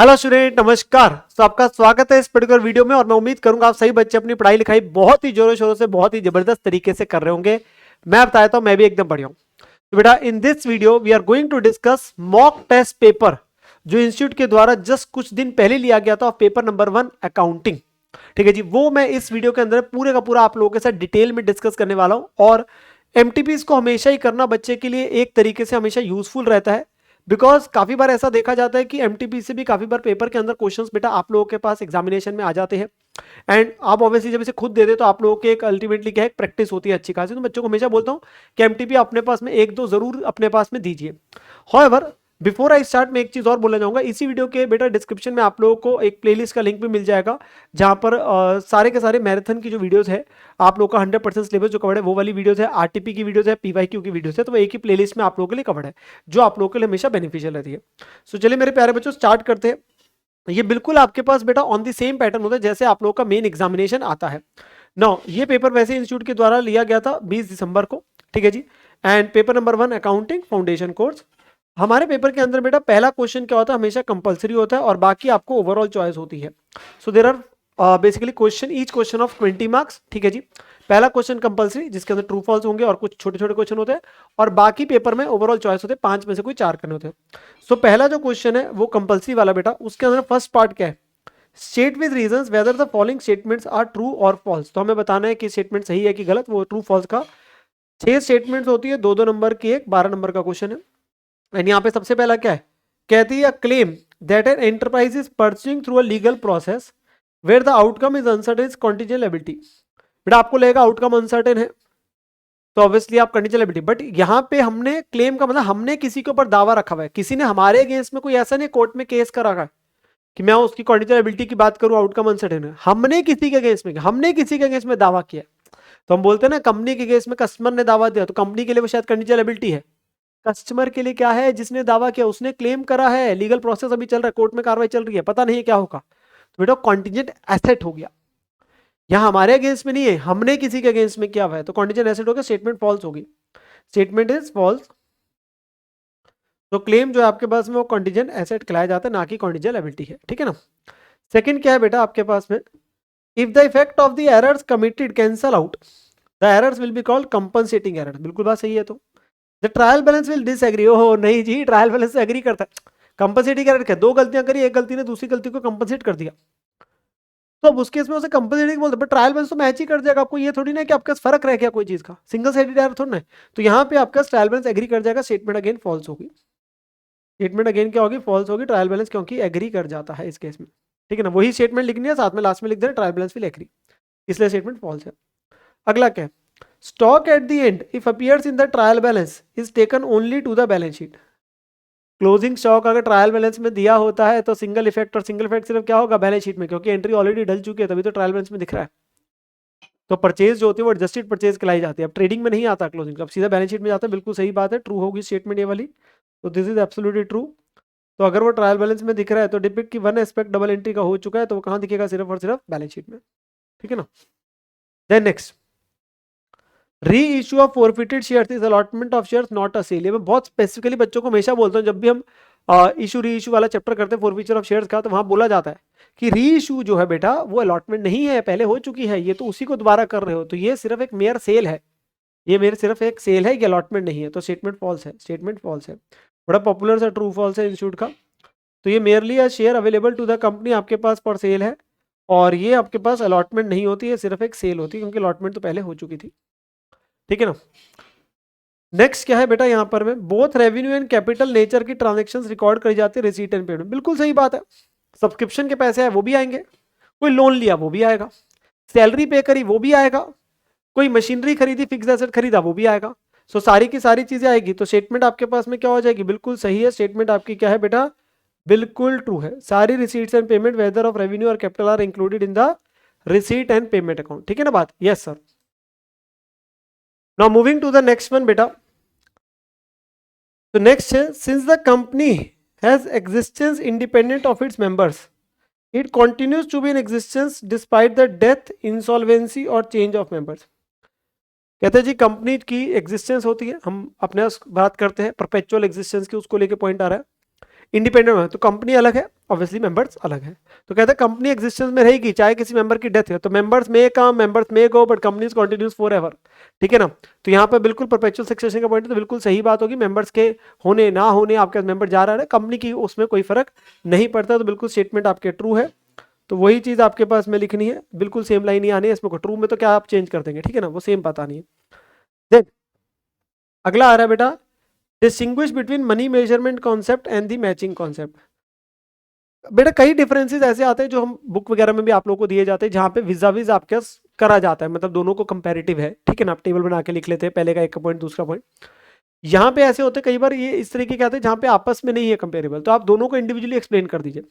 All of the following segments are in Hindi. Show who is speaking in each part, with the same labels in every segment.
Speaker 1: हेलो स्टूडेंट, नमस्कार। तो आपका स्वागत है इस पर्टिकुलर वीडियो में और मैं उम्मीद करूंगा आप सभी बच्चे अपनी पढ़ाई लिखाई बहुत ही जोरों शोरों से बहुत ही जबरदस्त तरीके से कर रहे होंगे। मैं बताता हूं, मैं भी एकदम बढ़िया हूं। तो बेटा, in this video we are going to discuss mock test paper जो इंस्टीट्यूट के द्वारा जस्ट कुछ दिन पहले लिया गया था, पेपर नंबर 1 अकाउंटिंग। ठीक है जी, वो मैं इस वीडियो के अंदर पूरे का पूरा आप लोगों के साथ डिटेल में डिस्कस करने वाला हूं। और एमटीपीज को हमेशा ही करना बच्चे के लिए एक तरीके से हमेशा यूजफुल रहता है, बिकॉज काफी बार ऐसा देखा जाता है कि एमटीपी से भी काफी बार पेपर के अंदर क्वेश्चंस बेटा आप लोगों के पास एग्जामिनेशन में आ जाते हैं। एंड आप ऑब्वियसली जब इसे खुद दे दे तो आप लोगों के एक अल्टीमेटली क्या है, प्रैक्टिस होती है अच्छी खासी। तो बच्चों को हमेशा बोलता हूँ कि एमटीपी अपने पास में एक दो जरूर अपने पास में दीजिए। हाउएवर, बिफोर आई स्टार्ट, मैं एक चीज और बोलना चाहूंगा। इसी वीडियो के बेटा डिस्क्रिप्शन में आप लोगों को एक प्लेलिस्ट का लिंक भी मिल जाएगा, जहां पर सारे के सारे मैराथन की जो वीडियोस है आप लोग का 100% सिलेबस जो कवर्ड है वो वाली वीडियोस है, आरटीपी की वीडियोस है, पीवाईक्यू की वीडियोस है, तो वो एक ही प्लेलिस्ट में आप लोगों के लिए कवर्ड है, जो आप लोगों के लिए हमेशा बेनिफिशियल रहती है। सो चलिए मेरे प्यारे बच्चों, स्टार्ट करते हैं। ये बिल्कुल आपके पास बेटा ऑन द सेम पैटर्न होता है जैसे आप लोगों का मेन एग्जामिनेशन आता है। नो, ये पेपर वैसे इंस्टीट्यूट के द्वारा लिया गया था 20 दिसंबर को। ठीक है जी। And paper number 1 accounting foundation course. हमारे पेपर के अंदर बेटा पहला क्वेश्चन क्या होता है, हमेशा कंपलसरी होता है और बाकी आपको ओवरऑल चॉइस होती है। So there are basically question, each question of 20 marks. ठीक है जी। पहला क्वेश्चन कंपलसरी जिसके अंदर ट्रू फॉल्स होंगे और कुछ छोटे छोटे क्वेश्चन होते हैं, और बाकी पेपर में ओवरऑल चॉइस होते हैं, 5 में से कोई 4 करने होते हैं। सो पहला जो क्वेश्चन है वो कंपलसरी वाला बेटा, उसके अंदर फर्स्ट पार्ट क्या है, state with reasons whether the following statements are true or false. तो हमें बताना है कि स्टेटमेंट सही है कि गलत, वो ट्रू फॉल्स का 6 स्टेटमेंट्स होती है, 2-2 नंबर की, एक 12 नंबर का क्वेश्चन है। एंड यहाँ पे सबसे पहला क्या है, कहती है claim that an enterprise is pursuing through a legal process where the outcome is uncertain is contingent liability. बेटा आपको लगेगा आउटकम अनसर्टेन है तो ऑब्वियसली आप कंडीशनल एबिलिटी, बट यहाँ पे हमने क्लेम का मतलब हमने किसी के ऊपर दावा रखा हुआ है, किसी ने हमारे अगेंस्ट में कोई ऐसा नहीं कोर्ट में केस कर रखा है कि मैं उसकी कंडीशनल एबिलिटी की बात करूं, आउटकम अनसर्टेन है। हमने किसी के अगेंस्ट में दावा किया। तो हम बोलते हैं ना, कंपनी के केस में कस्टमर ने दावा दिया तो कंपनी के लिए वो शायद कंडीशनल एबिलिटी है। कस्टमर के लिए क्या है, जिसने दावा किया उसने क्लेम करा है, लीगल प्रोसेस अभी चल रहा है, कोर्ट में कार्रवाई चल रही है, पता नहीं है क्या होगा, तो बेटा कॉन्टिजेंट एसेट हो गया। यहाँ हमारे अगेंस्ट में नहीं है, हमने किसी के अगेंस्ट में किया हुआ है, तो कॉन्टिजेंट एसेट हो गया, स्टेटमेंट फॉल्स होगी, स्टेटमेंट इज फॉल्स। तो क्लेम जो है आपके पास में वो कॉन्टिजेंट एसेट कहलाया जाता है, ना कि कॉन्टिजेंट एबिलिटी है। ठीक है ना। सेकंड क्या है बेटा आपके पास में, if the effect of the errors committed cancel out the errors will be called compensating error. बिल्कुल बात सही है। तो the trial balance will disagree. ओहो नहीं जी, ट्रायल बैलेंस से एग्री करता है। कंपनसेटिंग एरर क्या, 2 गलतियां करी, एक गलती ने दूसरी गलती को कंपनसेट कर दिया, तो अब उस केस में उसे कंपनसेटिंग बोलते हैं। बट ट्रायल बैलेंस तो मैच ही कर जाएगा, आपको ये थोड़ी ना कि आपके पास फर्क रह गया कोई चीज का, सिंगल साइडेड एरर थोड़ा ना। तो यहाँ पे आपका ट्रायल बैलेंस एग्री कर जाएगा, स्टेटमेंट अगेन फॉल्स होगी। स्टेटमेंट अगेन क्या होगी, फॉल्स होगी, ट्रायल बैलेंस क्योंकि एग्री कर जाता है इस केस में। ठीक है ना, वही स्टेटमेंट लिखनी है, साथ में लास्ट में लिख देना ट्रायल बैलेंस विल एग्री, इसलिए स्टेटमेंट फॉल्स है। अगला क्या है, stock at the end if appears in the trial balance is taken only to the balance sheet. Closing stock अगर ट्रायल बैलेंस में दिया होता है तो सिंगल इफेक्ट, और सिंगल इफेक्ट सिर्फ क्या होगा, बैलेंस शीट में, क्योंकि एंट्री ऑलरेडी डल चुकी है तभी तो ट्रायल बैलेंस में दिख रहा है। तो परचेज जो होती है वो एडजस्टेड परचेज कहलाई जाती है। अब ट्रेडिंग में नहीं आता क्लोजिंग, अब सीधा बैलेंस शीट में जाता है। बिल्कुल सही बात है, ट्रू होगी स्टेटमेंट ये वाली, तो दिस इज एब्सोल्युटली ट्रू। तो अगर वो ट्रायल बैलेंस में दिख रहा है तो डिपिक्ट की वन एस्पेक्ट डबल एंट्री का हो चुका है, तो वो कहाँ दिखेगा, सिर्फ और सिर्फ बैलेंस शीट में। ठीक है ना। Then next, reissue of forfeited shares is allotment of shares not a sale. ये मैं बहुत स्पेसिफिकली बच्चों को हमेशा बोलता हूँ, जब भी हम इशू री इशू वाला चैप्टर करते हैं फॉरफिचर ऑफ शेयर्स का, तो वहां बोला जाता है कि री इशू जो है बेटा वो अलॉटमेंट नहीं है, पहले हो चुकी है, ये तो उसी को दोबारा कर रहे हो, तो ये सिर्फ एक मेयर सेल है, ये मेरे सिर्फ एक सेल है, ये अलॉटमेंट नहीं है, तो स्टेटमेंट फॉल्स है, स्टेटमेंट फॉल्स है। बड़ा पॉपुलर सा ट्रू फॉल्स है इंस्टीट्यूट का। तो ये merely a share available to the company आपके पास फॉर सेल है, और ये आपके पास अलॉटमेंट नहीं होती है, सिर्फ एक सेल होती है, क्योंकि अलॉटमेंट तो पहले हो चुकी थी। ठीक है ना। नेक्स्ट क्या है बेटा, यहाँ पर में both revenue and capital nature की ट्रांजेक्शन्स रिकॉर्ड करी जाती है रिसीट एंड पेमेंट। बिल्कुल सही बात है, सब्सक्रिप्शन के पैसे आए वो भी आएंगे, कोई लोन लिया वो भी आएगा, सैलरी पे करी वो भी आएगा, कोई मशीनरी खरीदी, फिक्स एसेट खरीदा वो भी आएगा। सो सारी की सारी चीजें आएगी, तो स्टेटमेंट आपके पास में क्या हो जाएगी, बिल्कुल सही है, स्टेटमेंट आपकी क्या है बेटा, बिल्कुल ट्रू है। सारी receipts and payment whether of revenue और capital are included in the receipt and payment account. ठीक है ना बात, yes sir. Now moving to the next one बेटा, तो नेक्स्ट है, since the company has existence independent of its members it continues to be in existence despite the death, insolvency और चेंज ऑफ मेंबर्स। कहते हैं जी कंपनी की एग्जिस्टेंस होती है, हम अपने बात करते हैं परपेचुअल एग्जिस्टेंस की, उसको लेके पॉइंट आ रहा है। इंडिपेंडेंट तो कंपनी अलग है, ऑब्वियसली मेंबर्स अलग है। तो कहते हैं कंपनी एग्जिस्टेंस में रहेगी चाहे किसी मेंबर की डेथ है, तो मेंबर्स में come, members may go, but companies continues forever. ठीक है ना। तो यहाँ पे बिल्कुल परपेचुअल सक्सेशन का पॉइंट है, तो बिल्कुल सही बात होगी, मेंबर्स के होने ना होने आपके मेंबर जा रहा है, कंपनी की उसमें कोई फर्क नहीं पड़ता। तो बिल्कुल स्टेटमेंट आपके ट्रू है। तो वही चीज आपके पास में लिखनी है, बिल्कुल सेम लाइन ही आनी है इसमें। ट्रू में तो क्या आप चेंज कर देंगे, ठीक है ना, वो सेम बात आनी है। देन अगला आ रहा है बेटा, distinguish between money measurement concept and the matching concept. बेटा कई डिफरेंसेस ऐसे आते हैं जो हम बुक वगैरह में भी आप लोगों को दिए जाते हैं, जहां पे विजा विज आपके करा जाता है, मतलब दोनों को कंपैरेटिव है, ठीक है ना। आप टेबल बना के लिख लेते हैं, पहले का एक पॉइंट दूसरा पॉइंट। यहाँ पे ऐसे होते हैं कई बार ये इस तरीके के आते हैं जहाँ पे आपस में नहीं है कंपेरेबल, तो आप दोनों को इंडिविजुअली एक्सप्लेन कर दीजिए,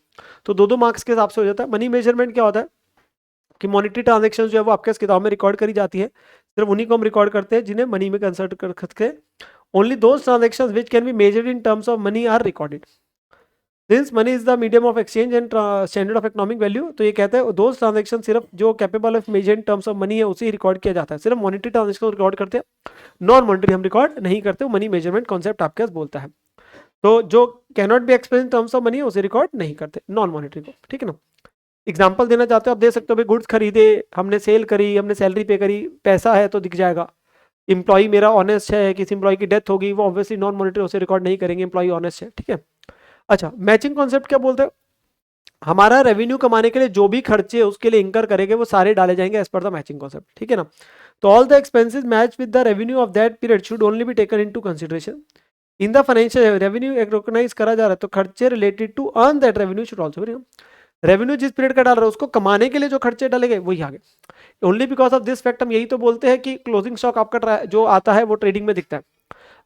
Speaker 1: तो दो दो मार्क्स के हिसाब से हो जाता है। मनी मेजरमेंट क्या होता है कि मॉनिटरी ट्रांजेक्शन जो है वो आपके किताब में रिकॉर्ड करी जाती है, सिर्फ उन्हीं को हम रिकॉर्ड करते हैं जिन्हें मनी में कंसर्ट कर सकते हैं। Only those transactions which can be measured in terms of money are recorded, since money is the medium of exchange and standard of economic value. तो ये कहते हैं दो ट्रांजेक्शन सिर्फ जो capable of measure in terms of money है उसे रिकॉर्ड किया जाता है, सिर्फ मॉनिटरी ट्रांजेक्शन रिकॉर्ड करते हैं, नॉन मॉनिटरी हम रिकॉर्ड नहीं करते। वो मनी मेजरमेंट कॉन्सेप्ट आपके पास बोलता है। तो जो cannot be express in terms of money उसे रिकॉर्ड नहीं करते, नॉन मॉनिटरी को, ठीक है ना। एग्जाम्पल देना चाहते हो आप दे सकते हो, भाई गुड्स खरीदे, हमने सेल करी, हमने सैलरी पे करी, पैसा है तो दिख जाएगा। इंप्लॉई मेरा ऑनेस्ट है, किसी इंप्लॉई की डेथ होगी, वो ऑब्वियसली नॉन मॉनिटरी उसे रिकॉर्ड नहीं करेंगे, इंप्लॉई ऑनेस्ट है, ठीक है। अच्छा, मैचिंग कॉन्सेप्ट क्या बोलते हैं, हमारा रेवेन्यू कमाने के लिए जो भी खर्चे उसके लिए इंकर करेंगे वो सारे डाले जाएंगे as per the matching concept, ठीक है ना। तो all the expenses match with the revenue of that period should only be taken into consideration in the financial revenue. एक रिकॉग्नाइज करा जा रहा है तो खर्चे related to earn that revenue should also be, revenue जिस पीरियड का डाल रहा है उसको कमाने के लिए जो खर्चे डाले गए वही आगे। Only because of this fact हम यही तो बोलते हैं कि क्लोजिंग स्टॉक आपका जो आता है वो ट्रेडिंग में दिखता है।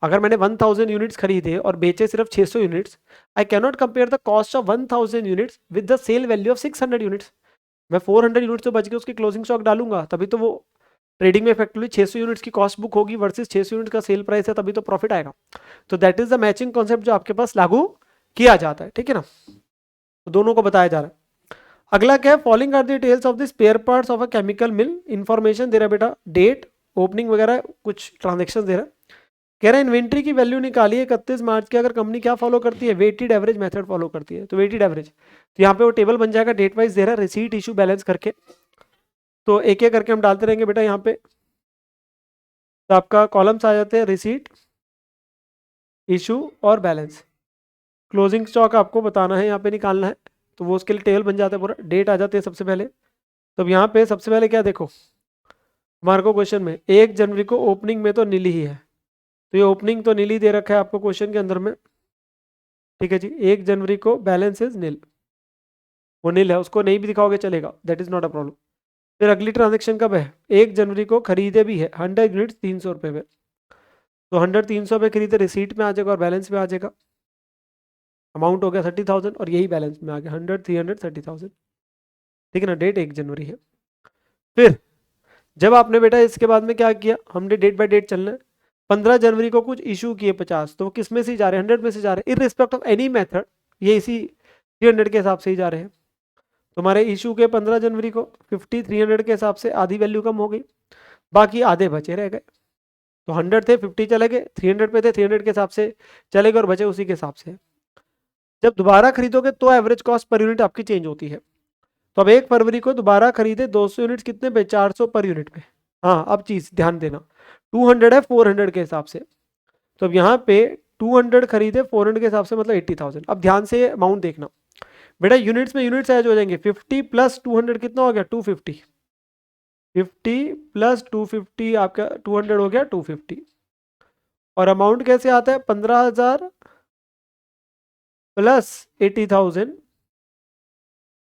Speaker 1: अगर मैंने 1000 यूनिट्स खरीदे और बेचे सिर्फ 600 units, I cannot compare the cost of 1000 units with the sale value of 600 units. मैं 400 यूनिट्स तो बच के उसकी क्लोजिंग स्टॉक डालूंगा, तभी तो वो ट्रेडिंग में इफेक्टिवली 600 यूनिट्स की कॉस्ट बुक होगी वर्सेस 600 यूनिट का सेल प्राइस है, तभी तो प्रॉफिट आएगा। तो that is the matching concept जो आपके पास लागू किया जाता है, ठीक है ना। तो दोनों को बताया जा रहा है। अगला क्या है, following are the details of the spare parts of a chemical mill. Information दे रहा है बेटा, डेट, ओपनिंग वगैरह कुछ ट्रांजेक्शन दे रहा है। कह रहा है इन्वेंट्री की वैल्यू निकालिए 31 मार्च की। अगर कंपनी क्या फॉलो करती है, वेटेड एवरेज मेथड फॉलो करती है, तो वेटेड एवरेज, तो यहाँ पे वो टेबल बन जाएगा, डेट वाइज दे रहा है, रिसीट इशू बैलेंस करके। तो एक एक करके हम डालते रहेंगे बेटा यहाँ पे। तो आपका कॉलम्स आ जाते हैं रिसीट, इशू और बैलेंस। क्लोजिंग स्टॉक आपको बताना है, यहाँ पे निकालना है, तो वो उसके लिए टेबल बन जाता है पूरा। डेट आ जाती है सबसे पहले। तो यहाँ पे सबसे पहले क्या देखो, हमारे को क्वेश्चन में 1 जनवरी को ओपनिंग में तो नीली ही है, तो ये ओपनिंग तो नीली दे रखा है आपको क्वेश्चन के अंदर में, ठीक है जी। 1 जनवरी को बैलेंस इज नील, वो नील है, उसको नहीं भी दिखाओगे चलेगा, that is not a problem. फिर अगली ट्रांजेक्शन कब है, 1 जनवरी को खरीदे भी है 100 यूनिट्स 300 रुपये में, तो 100 300 पे खरीदे, रिसीट में आ जाएगा और बैलेंस में आ जाएगा। अमाउंट हो गया 30,000 और यही बैलेंस में आ गया 100 300 30,000, ठीक है ना। डेट 1 जनवरी है। फिर जब आपने बेटा इसके बाद में क्या किया, हमने डेट बाय डेट चलना है। 15 जनवरी को कुछ इशू किए 50, तो वो किस में से जा रहे हैं, 100 में से जा रहे हैं, इररिस्पेक्ट ऑफ एनी मेथड, ये इसी 300 के हिसाब से ही जा रहे हैं। तो हमारे इशू के 15 जनवरी को 50 300 के हिसाब से आधी वैल्यू कम हो गई, बाकी आधे बचे रह गए। तो 100 थे, 50 चले गए, 300 पे थे, 300 के हिसाब से चले गए और बचे उसी के हिसाब से। जब दोबारा खरीदोगे तो एवरेज कॉस्ट पर यूनिट आपकी चेंज होती है। तो अब 1 फरवरी को दोबारा खरीदे 200 यूनिट्स कितने पे, 400 पर यूनिट पे। हाँ, अब चीज ध्यान देना, 200 है 400 के हिसाब से, तो अब यहाँ पे 200 खरीदे 400 के हिसाब से, मतलब 80,000। अब ध्यान से अमाउंट देखना बेटा, यूनिट्स में यूनिट्स ऐड हो जाएंगे, 50 प्लस 200 कितना हो गया, 250, 50 प्लस 250 आपका 200 हो गया 250। और अमाउंट कैसे आता है, 15,000 प्लस 80,000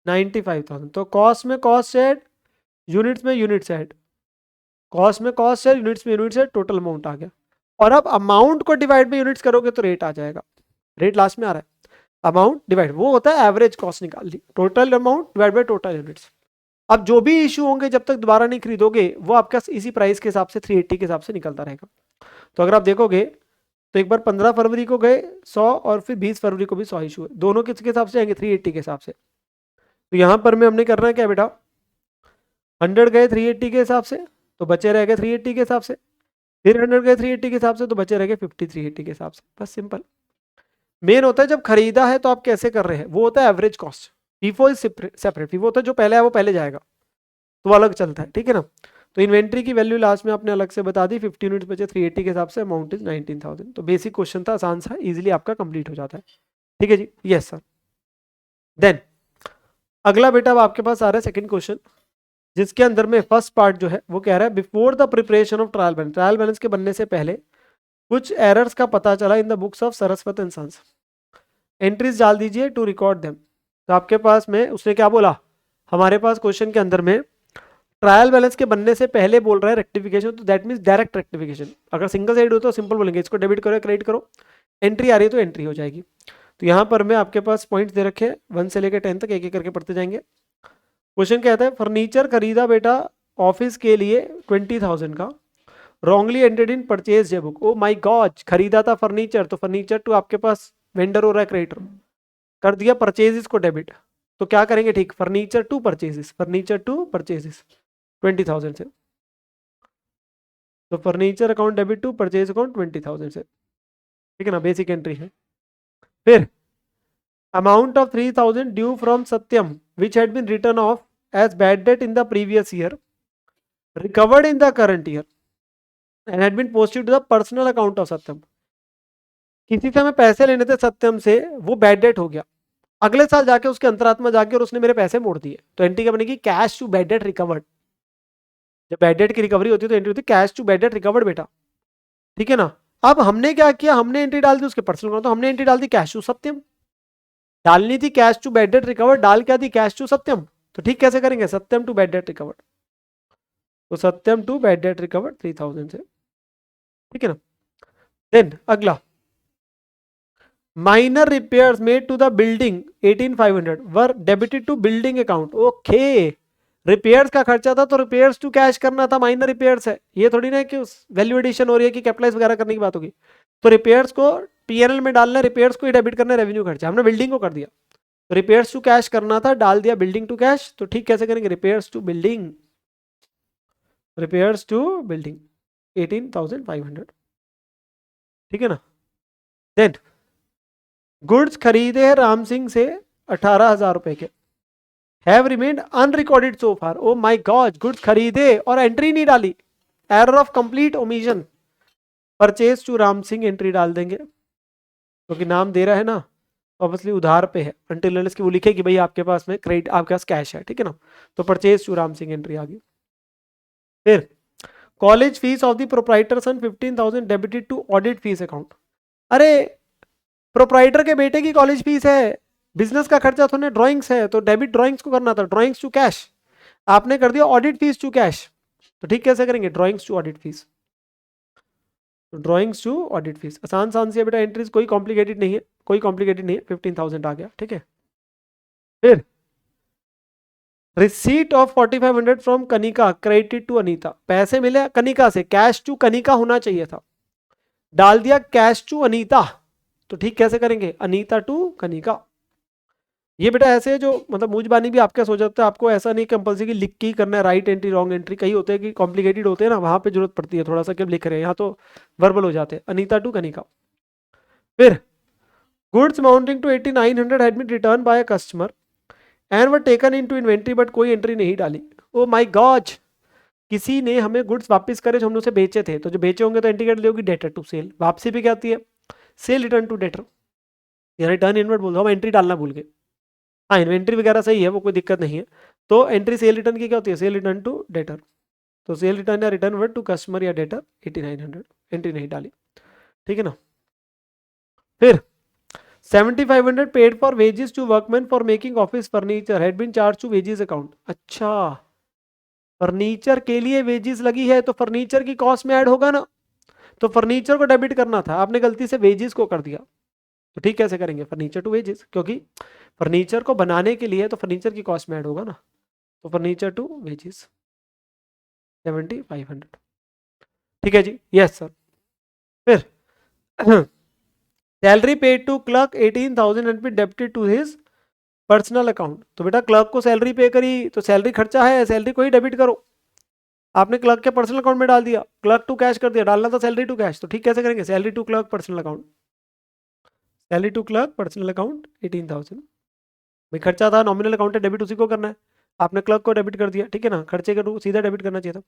Speaker 1: 95,000। तो कॉस्ट में कॉस्ट ऐड, यूनिट्स में यूनिट्स ऐड, कॉस्ट में कॉस्ट ऐड, यूनिट्स में यूनिट्स ऐड, टोटल अमाउंट आ गया। और अब अमाउंट को डिवाइड में यूनिट्स करोगे तो रेट आ जाएगा, रेट लास्ट में आ रहा है, अमाउंट डिवाइड, वो होता है एवरेज कॉस्ट निकाल ली, total amount divide by total units. अब जो भी इशू होंगे जब तक दोबारा नहीं खरीदोगे वो आपका इसी प्राइस के हिसाब से 380 के हिसाब से निकलता रहेगा। तो अगर आप देखोगे तो एक बार 15 फरवरी को गए 100 और फिर 20 फरवरी को भी 100 इशू है, दोनों किसके हिसाब से आएंगे, 380 के हिसाब से। तो यहाँ पर में हमने करना है क्या बेटा, 100 गए 380 के हिसाब से, तो बचे रह गए 380 के हिसाब से, फिर 100 गए 380 के हिसाब से, तो बचे रह गए 50 380 के हिसाब से, बस सिंपल। मेन होता है जब खरीदा है तो आप कैसे कर रहे हैं, वो होता है average cost. FIFO is separate, FIFO होता है जो पहले है वो पहले जाएगा, तो वो अलग चलता है, ठीक है ना। तो इन्वेंट्री की वैल्यू लास्ट में आपने अलग से बता दी, 15 यूनिट्स बचे 380 के हिसाब से, अमाउंट इज 19,000। तो बेसिक क्वेश्चन था, आसान सा, इजीली आपका कंप्लीट हो जाता है, ठीक है जी। Yes sir. देन अगला बेटा अब आपके पास आ रहा है सेकंड क्वेश्चन, जिसके अंदर में फर्स्ट पार्ट जो है वो कह रहा है before the preparation of trial balance, trial balance के बनने से पहले कुछ एरर्स का पता चला in the books of Saraswat and sons, entries डाल दीजिए टू रिकॉर्ड देम। तो आपके पास में उसने क्या बोला, हमारे पास क्वेश्चन के अंदर में ट्रायल बैलेंस के बनने से पहले बोल रहा है रेक्टिफिकेशन, तो दैट मींस डायरेक्ट रेक्टिफिकेशन। अगर सिंगल साइड हो तो सिंपल बोलेंगे इसको डेबिट करो क्रेडिट करो, एंट्री आ रही है तो एंट्री हो जाएगी। तो यहाँ पर मैं आपके पास पॉइंट्स दे रखे 1 से लेकर 10 तक, एक एक करके पढ़ते जाएंगे। क्वेश्चन कहता है फर्नीचर खरीदा बेटा ऑफिस के लिए 20,000 का, wrongly entered in purchase book. Oh my god, खरीदा था फर्नीचर, तो फर्नीचर टू आपके पास वेंडर हो रहा है क्रेडिटर, कर दिया परचेजेस को डेबिट, तो क्या करेंगे ठीक, furniture to purchases, furniture to purchases 20,000 से, तो furniture account debit to purchase account 20,000 से, ठीक है ना, बेसिक एंट्री है। फिर amount of 3,000 due from Satyam which had been written off as bad debt in the previous year, recovered in the current year and had been posted to the personal account of Satyam. किसी से हमें पैसे लेने थे सत्यम से, वो बैड डेट हो गया, अगले साल जाके उसके अंतरात्मा जाके और उसने मेरे पैसे मोड़ दिए, तो एंट्री क्या बनेगी, cash to bad debt recovered. जब बैड डेट की रिकवरी होती है तो एंट्री होती है cash to bad debt recovered बेटा, ठीक है ना। अब हमने क्या किया, हमने एंट्री डाल दी उसके पर्सनल अकाउंट, तो हमने एंट्री डाल दी कैश टू सत्यम, डालनी थी cash to bad debt recovered, डाल क्या दी, कैश टू सत्यम। तो ठीक कैसे करेंगे, Satyam to bad debt recovered, तो Satyam to bad debt recovered 3,000 से, ठीक है ना। देन अगला, minor repairs made to the building 18,500 were debited to building account. Okay, repairs का खर्चा था तो रिपेयर्स टू कैश करना था, माइनर रिपेयर्स है, ये थोड़ी ना कि वैल्यू एडिशन हो रही है कि कैपिटलाइज वगैरह करने की बात होगी। तो रिपेयर्स को पीएनएल में डालना है, रिपेयर्स को ही डेबिट करना है, रेवेन्यू खर्चा हमने बिल्डिंग को कर दिया, तो रिपेयर्स टू कैश करना था, डाल दिया बिल्डिंग टू कैश। तो ठीक कैसे करेंगे, repairs to building, repairs to building 18,500, ठीक है ना। देन गुड्स खरीदे हैं राम सिंह से 18,000 रुपए के, have remained unrecorded so far. Oh my god, goods खरीदे और एंट्री नहीं डाली, error of complete omission, purchase to Ram Singh entry डाल देंगे, क्योंकि नाम दे रहा है ना, ऑब्वियसली उधार पे है, अंटिल अनलेस की वो लिखे कि भाई आपके पास में क्रेडिट, आपके पास कैश है, ठीक है ना। तो purchase to Ram Singh entry आ गई। फिर college fees of the proprietor son 15,000 debited to audit fees account. अरे प्रोप्राइटर के बेटे की कॉलेज फीस है, बिजनेस का खर्चा थोड़ा ड्राइंग्स है, तो डेबिट ड्राइंग्स को करना था, ड्राइंग्स टू कैश, आपने कर दिया ऑडिट फीस टू कैश। तो ठीक कैसे करेंगे, drawings to audit fees, drawings to audit fees, आसान आसान सी है बेटा एंट्रीज, कोई कॉम्प्लिकेटेड नहीं है, कोई कॉम्प्लिकेटेड नहीं है, 15,000 आ गया, ठीक है। फिर receipt of 4,500 from Kanika credited to Anita, पैसे मिले कनिका से, कैश टू कनिका होना चाहिए था, डाल दिया कैश टू अनीता। तो ठीक कैसे करेंगे, अनीता टू कनिका। ये बेटा ऐसे जो मतलब मूंजबानी भी आपके हो जाता है, आपको ऐसा नहीं कंपल्सरी लिख के ही करना है, राइट एंट्री रॉन्ग एंट्री, कई होते हैं कि कॉम्प्लिकेटेड होते हैं ना, वहां पे जरूरत पड़ती है थोड़ा सा कि लिख रहे हैं, यहाँ तो वर्बल हो जाते हैं, अनीता टू कनिका। फिर goods amounting to 8,900 had been returned by a customer and were taken into inventory, but कोई एंट्री नहीं डाली। ओ माय गॉड, किसी ने हमें गुड्स वापस करे जो हमने उसे बेचे थे, तो जो बेचे होंगे तो एंट्री कर ली होगी डेटर टू सेल, वापसी भी क्या आती है, सेल रिटर्न टू डेटर, या रिटर्न इनवर्ट बोल दो, हम एंट्री डालना भूल गए। हाँ इन्वेंट्री वगैरह सही है, वो कोई दिक्कत नहीं है। तो एंट्री सेल रिटर्न की क्या होती है, सेल रिटर्न टू डेटर, तो सेल रिटर्न या रिटर्न वर्ड टू कस्टमर या डेटर 8,900, एंट्री नहीं डाली, ठीक है ना। फिर 7,500 paid for wages to workman for making office furniture had been charge to wages account. अच्छा, फर्नीचर के लिए वेजेस लगी है तो फर्नीचर की कॉस्ट में ऐड होगा ना, तो फर्नीचर को डेबिट करना था, आपने गलती से वेजेस को कर दिया। तो ठीक कैसे करेंगे, फर्नीचर टू वेजेस, क्योंकि फर्नीचर को बनाने के लिए तो फर्नीचर की कॉस्ट में ऐड होगा ना, तो फर्नीचर टू वेजेस 7,500, ठीक है जी। Yes sir. फिर salary paid to clerk 18,000 and be debited to his personal account. तो बेटा क्लर्क को सैलरी पे करी तो सैलरी खर्चा है, सैलरी को ही डेबिट करो, आपने क्लर्क के पर्सनल अकाउंट में डाल दिया, क्लर्क टू कैश कर दिया, डालना था सैलरी टू कैश। तो ठीक कैसे करेंगे, salary to clerk personal account, salary to clerk personal account 18,000। भाई खर्चा था, नॉमिनल अकाउंट है, डेबिट उसी को करना है, आपने क्लर्क को डेबिट कर दिया, ठीक है ना, खर्चे का सीधा डेबिट करना चाहिए था।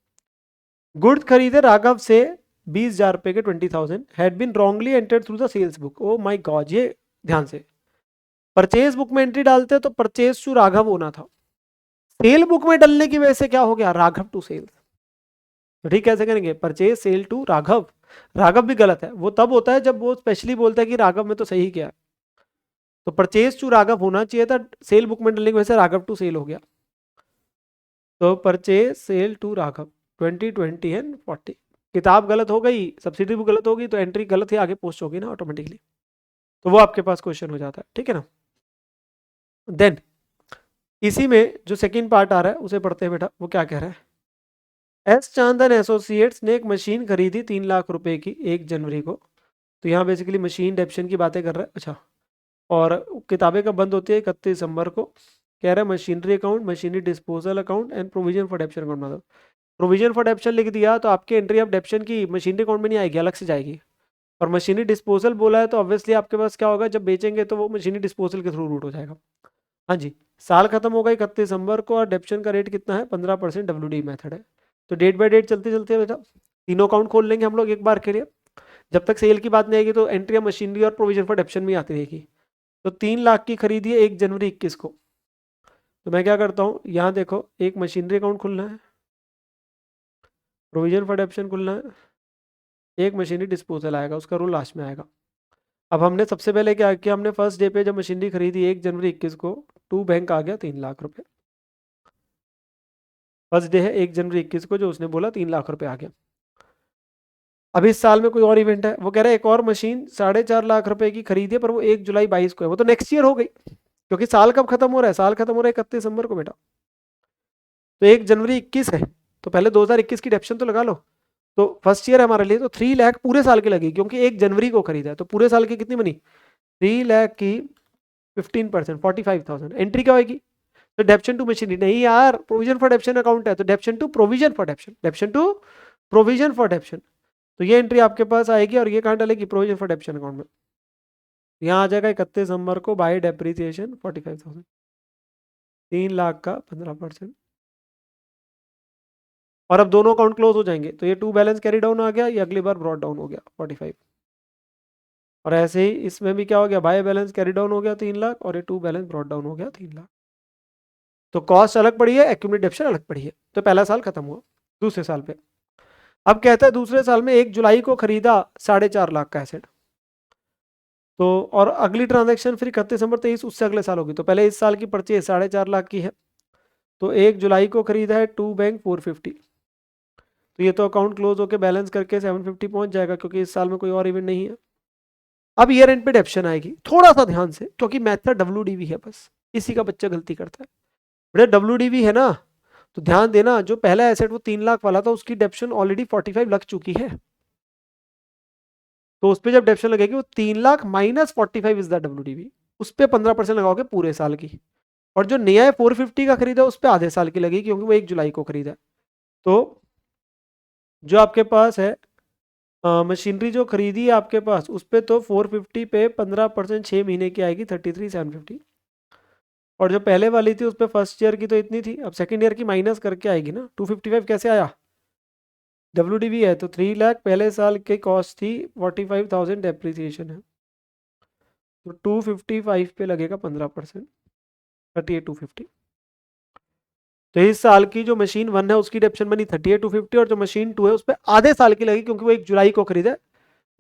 Speaker 1: गुड्स खरीदे राघव से 20,000 रुपए के 20,000 had been wrongly entered through the sales book. Oh my god, ये ध्यान से परचेज बुक में एंट्री डालते तो परचेज टू राघव होना था, सेल बुक में डालने की वजह से क्या हो गया, राघव टू सेल्स। तो ठीक कैसे करेंगे, purchase sale to Raghav, Raghav भी गलत है, वो तब होता है जब वो स्पेशली बोलता है कि राघव में तो सही किया है। तो परचेज टू राघव होना चाहिए था, सेल बुक में डालने की वजह से राघव टू सेल हो गया। तो purchase sale to Raghav 2020 and 40, किताब गलत हो गई, सब्सिडी भी गलत होगी, तो एंट्री गलत है, आगे पोस्ट होगी ना ऑटोमेटिकली, तो वो आपके पास क्वेश्चन हो जाता है, ठीक है ना। देन इसी में जो सेकंड पार्ट आ रहा है उसे पढ़ते हैं बेटा, वो क्या कह रहा है। एस चांदन एसोसिएट्स ने एक मशीन खरीदी 3 लाख रुपए की 1 जनवरी को। तो यहाँ बेसिकली मशीन डेप्शन की बातें कर रहा है, अच्छा। और किताबें कब बंद होती है, 31 दिसंबर को। कह रहा है machinery account, machinery disposal account and provision for डेप्शन account, मतलब प्रोविजन फॉर डेप्शन लिख दिया तो आपकी एंट्री ऑफ डेप्शन की मशीनरी अकाउंट में नहीं आएगी, अलग से जाएगी। और मशीनरी डिस्पोजल बोला है तो ऑब्वियसली आपके पास क्या होगा, जब बेचेंगे तो वो मशीनरी डिस्पोजल के थ्रू रूट हो जाएगा। हाँ जी, साल खत्म होगा 31 दिसंबर को और डेप्शन का रेट कितना है, 15%, WD मेथड है। तो डेट बाय डेट चलते चलते बेटा तीनों अकाउंट खोल लेंगे हम लोग एक बार के लिए, जब तक सेल की बात नहीं आएगी तो एंट्री ऑफ मशीनरी और प्रोविजन फॉर डेप्शन भी आती रहेगी। तो 3 लाख की खरीदी है 1 जनवरी 21 को। तो मैं क्या करता हूँ, यहाँ देखो एक मशीनरी अकाउंट खुलना है, प्रोविजन फॉर डेप्शन खुलना है, एक मशीनरी डिस्पोजल आएगा, उसका रूल लास्ट में आएगा। अब हमने सबसे पहले क्या किया, हमने फर्स्ट डे पे जब मशीनरी खरीदी 1 जनवरी 21 को, टू बैंक आ गया 3 लाख रुपए। फर्स्ट डे है 1 जनवरी 21 को, जो उसने बोला 3 लाख रुपए आ गया। अब इस साल में कोई और इवेंट है, वो कह रहा है एक और मशीन 4.5 लाख रुपए की खरीदी है, पर वो 1 जुलाई 22 को है, वो तो नेक्स्ट ईयर हो गई, क्योंकि साल कब खत्म हो रहा है, साल खत्म हो रहा है 31 दिसंबर को बेटा। तो 1 जनवरी 21 है, तो पहले 2021 की डेप्शन तो लगा लो। तो फर्स्ट ईयर हमारे लिए तो 3 लाख पूरे साल की लगेगी, क्योंकि 1 जनवरी को खरीदा है, तो पूरे साल की कितनी बनी, 3 लाख की 15%, 45,000 एंट्री क्या होगी। तो डेप्शन टू मशीनरी नहीं यार, प्रोविजन फॉर डेप्शन अकाउंट है, तो depreciation to provision for depreciation, depreciation to provision for depreciation. तो ये एंट्री आपके पास आएगी और ये कहाँ डालेगी, प्रोविजन फॉर डेप्शन अकाउंट में। यहाँ आ जाएगा 31 दिसंबर को बाय डेप्रीसिएशन 45,000, 3 लाख का 15%। और अब दोनों अकाउंट क्लोज हो जाएंगे, तो ये टू बैलेंस कैरी डाउन आ गया, ये अगली बार ब्रॉड डाउन हो गया 45। और ऐसे ही इसमें भी क्या हो गया, बाय बैलेंस कैरी डाउन हो गया 3 लाख, और ये टू बैलेंस ब्रॉड डाउन हो गया 3 लाख। तो कॉस्ट अलग पड़ी है, एक्यूमुलेट डेप्शन अलग पड़ी है। तो पहला साल खत्म हुआ, दूसरे साल पे अब कहता है दूसरे साल में 1 जुलाई को खरीदा 4.5 लाख का एसेट। तो और अगली ट्रांजैक्शन फिर 31 दिसंबर 23 उससे अगले साल होगी, तो पहले इस साल की परचेज 4.5 लाख की है, तो 1 जुलाई को खरीदा है टू बैंक 450। तो ये तो अकाउंट क्लोज होकर बैलेंस करके 750 पहुंच जाएगा, क्योंकि इस साल में कोई और इवेंट नहीं है। अब ईयर एंड पे डेप्शन आएगी, थोड़ा सा ध्यान से, क्योंकि मेथड WDV है, बस इसी का बच्चा गलती करता है। बेटा WDV है ना, तो ध्यान देना, जो पहला एसेट वो 3 लाख वाला था, उसकी डेप्शन ऑलरेडी 45 लग चुकी है, तो उस पर जब डेप्शन लगेगी वो 3 lakh minus 45 is the WDV, उस पर 15% लगाओगे पूरे साल की। और जो नया 450 का खरीदा उस पर आधे साल की लगेगी, क्योंकि वो 1 जुलाई को खरीदा है। तो जो आपके पास है मशीनरी जो खरीदी है आपके पास, उस पर तो 450 पे 15% 6 महीने की आएगी 33,750। और जो पहले वाली थी उस पर फर्स्ट ईयर की तो इतनी थी, अब सेकंड ईयर की माइनस करके आएगी ना, 255 कैसे आया, WDV है तो 3 लाख, पहले साल की कॉस्ट थी 45,000, डेप्रीसिएशन है, तो 255 पे लगेगा 15%, 38,250। तो इस साल की जो मशीन 1 है उसकी डेप्शन बनी 38,250, और जो मशीन 2 है उस पर आधे साल की लगी, क्योंकि वो 1 जुलाई को खरीदा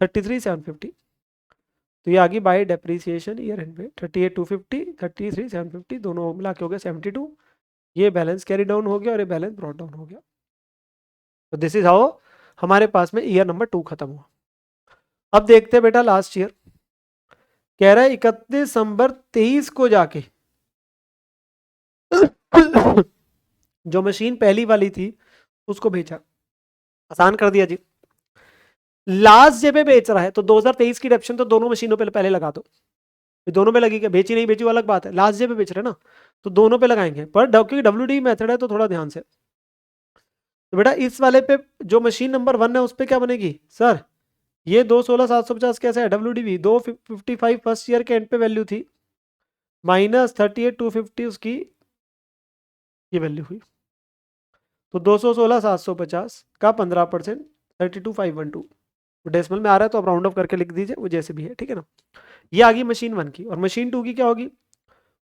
Speaker 1: 33,750। तो ये आ गई बाय डेप्रीसिएशन ईयर एंड पे 38,250, 33,750 दोनों मिला के हो गया 72। ये बैलेंस कैरी डाउन हो गया और ये बैलेंस ब्रॉट डाउन हो गया। तो दिस इज हाउ हमारे पास में ईयर नंबर 2 खत्म हुआ। अब देखते हैं बेटा लास्ट ईयर, कह रहा है 31 दिसंबर 23 को जाके जो मशीन पहली वाली थी उसको बेचा, आसान कर दिया जी। लास्ट डे पे बेच रहा है तो 2023 की डेप्शन तो दोनों मशीनों पे पहले लगा दो, दोनों पे लगेगी, बेची नहीं बेची वो अलग बात है, लास्ट डे पे बेच रहे हैं ना, तो दोनों पे लगाएंगे, पर क्योंकि WD मेथड है तो थोड़ा ध्यान से। तो बेटा इस वाले पे जो मशीन नंबर 1 है उस पे क्या बनेगी सर, ये 216,750 कैसे है? WDV 255 फर्स्ट ईयर के एंड पे वैल्यू थी, माइनस 38,250 उसकी ये वैल्यू हुई। तो 216,750 का 15% 32,512 डेसिमल में आ रहा है, तो आप राउंड ऑफ करके लिख दीजिए, वो जैसे भी है, ठीक है ना। ये आ गई मशीन 1 की। और मशीन 2 की क्या होगी?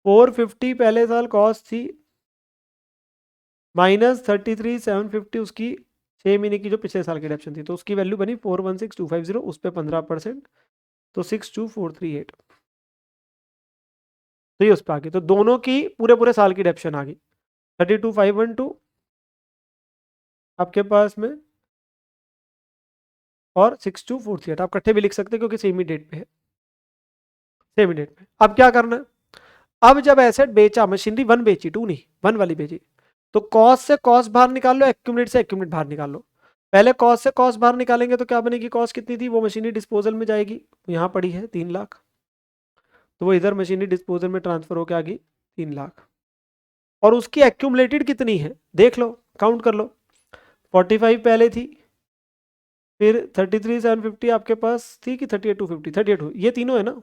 Speaker 1: 450 पहले साल कॉस्ट थी, माइनस 33,750 उसकी 6 महीने की जो पिछले साल की डेप्शन थी, तो उसकी वैल्यू बनी 416,250, उस पर 15%, तो 62,438। तो ये उस पर आ गई। तो दोनों की पूरे पूरे साल की डेप्शन आ गई। 32,512 आपके पास में, और 62,438 आप इकट्ठे भी लिख सकते हैं क्योंकि सेम ही डेट पे है, सेम ही डेट पे। अब क्या करना है? अब जब एसेट बेचा, मशीनरी 1 बेची, 2 नहीं, 1 वाली बेची, तो कॉस्ट से कॉस्ट बाहर निकाल लो, एक्यूमुलेट से एक्यूमुलेट बाहर निकाल लो। पहले कॉस्ट से कॉस्ट बाहर निकालेंगे तो क्या बनेगी? कॉस्ट कितनी थी? वो मशीनरी डिस्पोजल में जाएगी, यहाँ पड़ी है 3 लाख, तो वो इधर मशीनरी डिस्पोजल में ट्रांसफर होकर आ गई 3 लाख। और उसकी एक्यूमुलेटेड कितनी है देख लो, काउंट कर लो। 45 पहले थी, फिर 33,750 आपके पास थी कि 38,250? 38 ये तीनों है ना,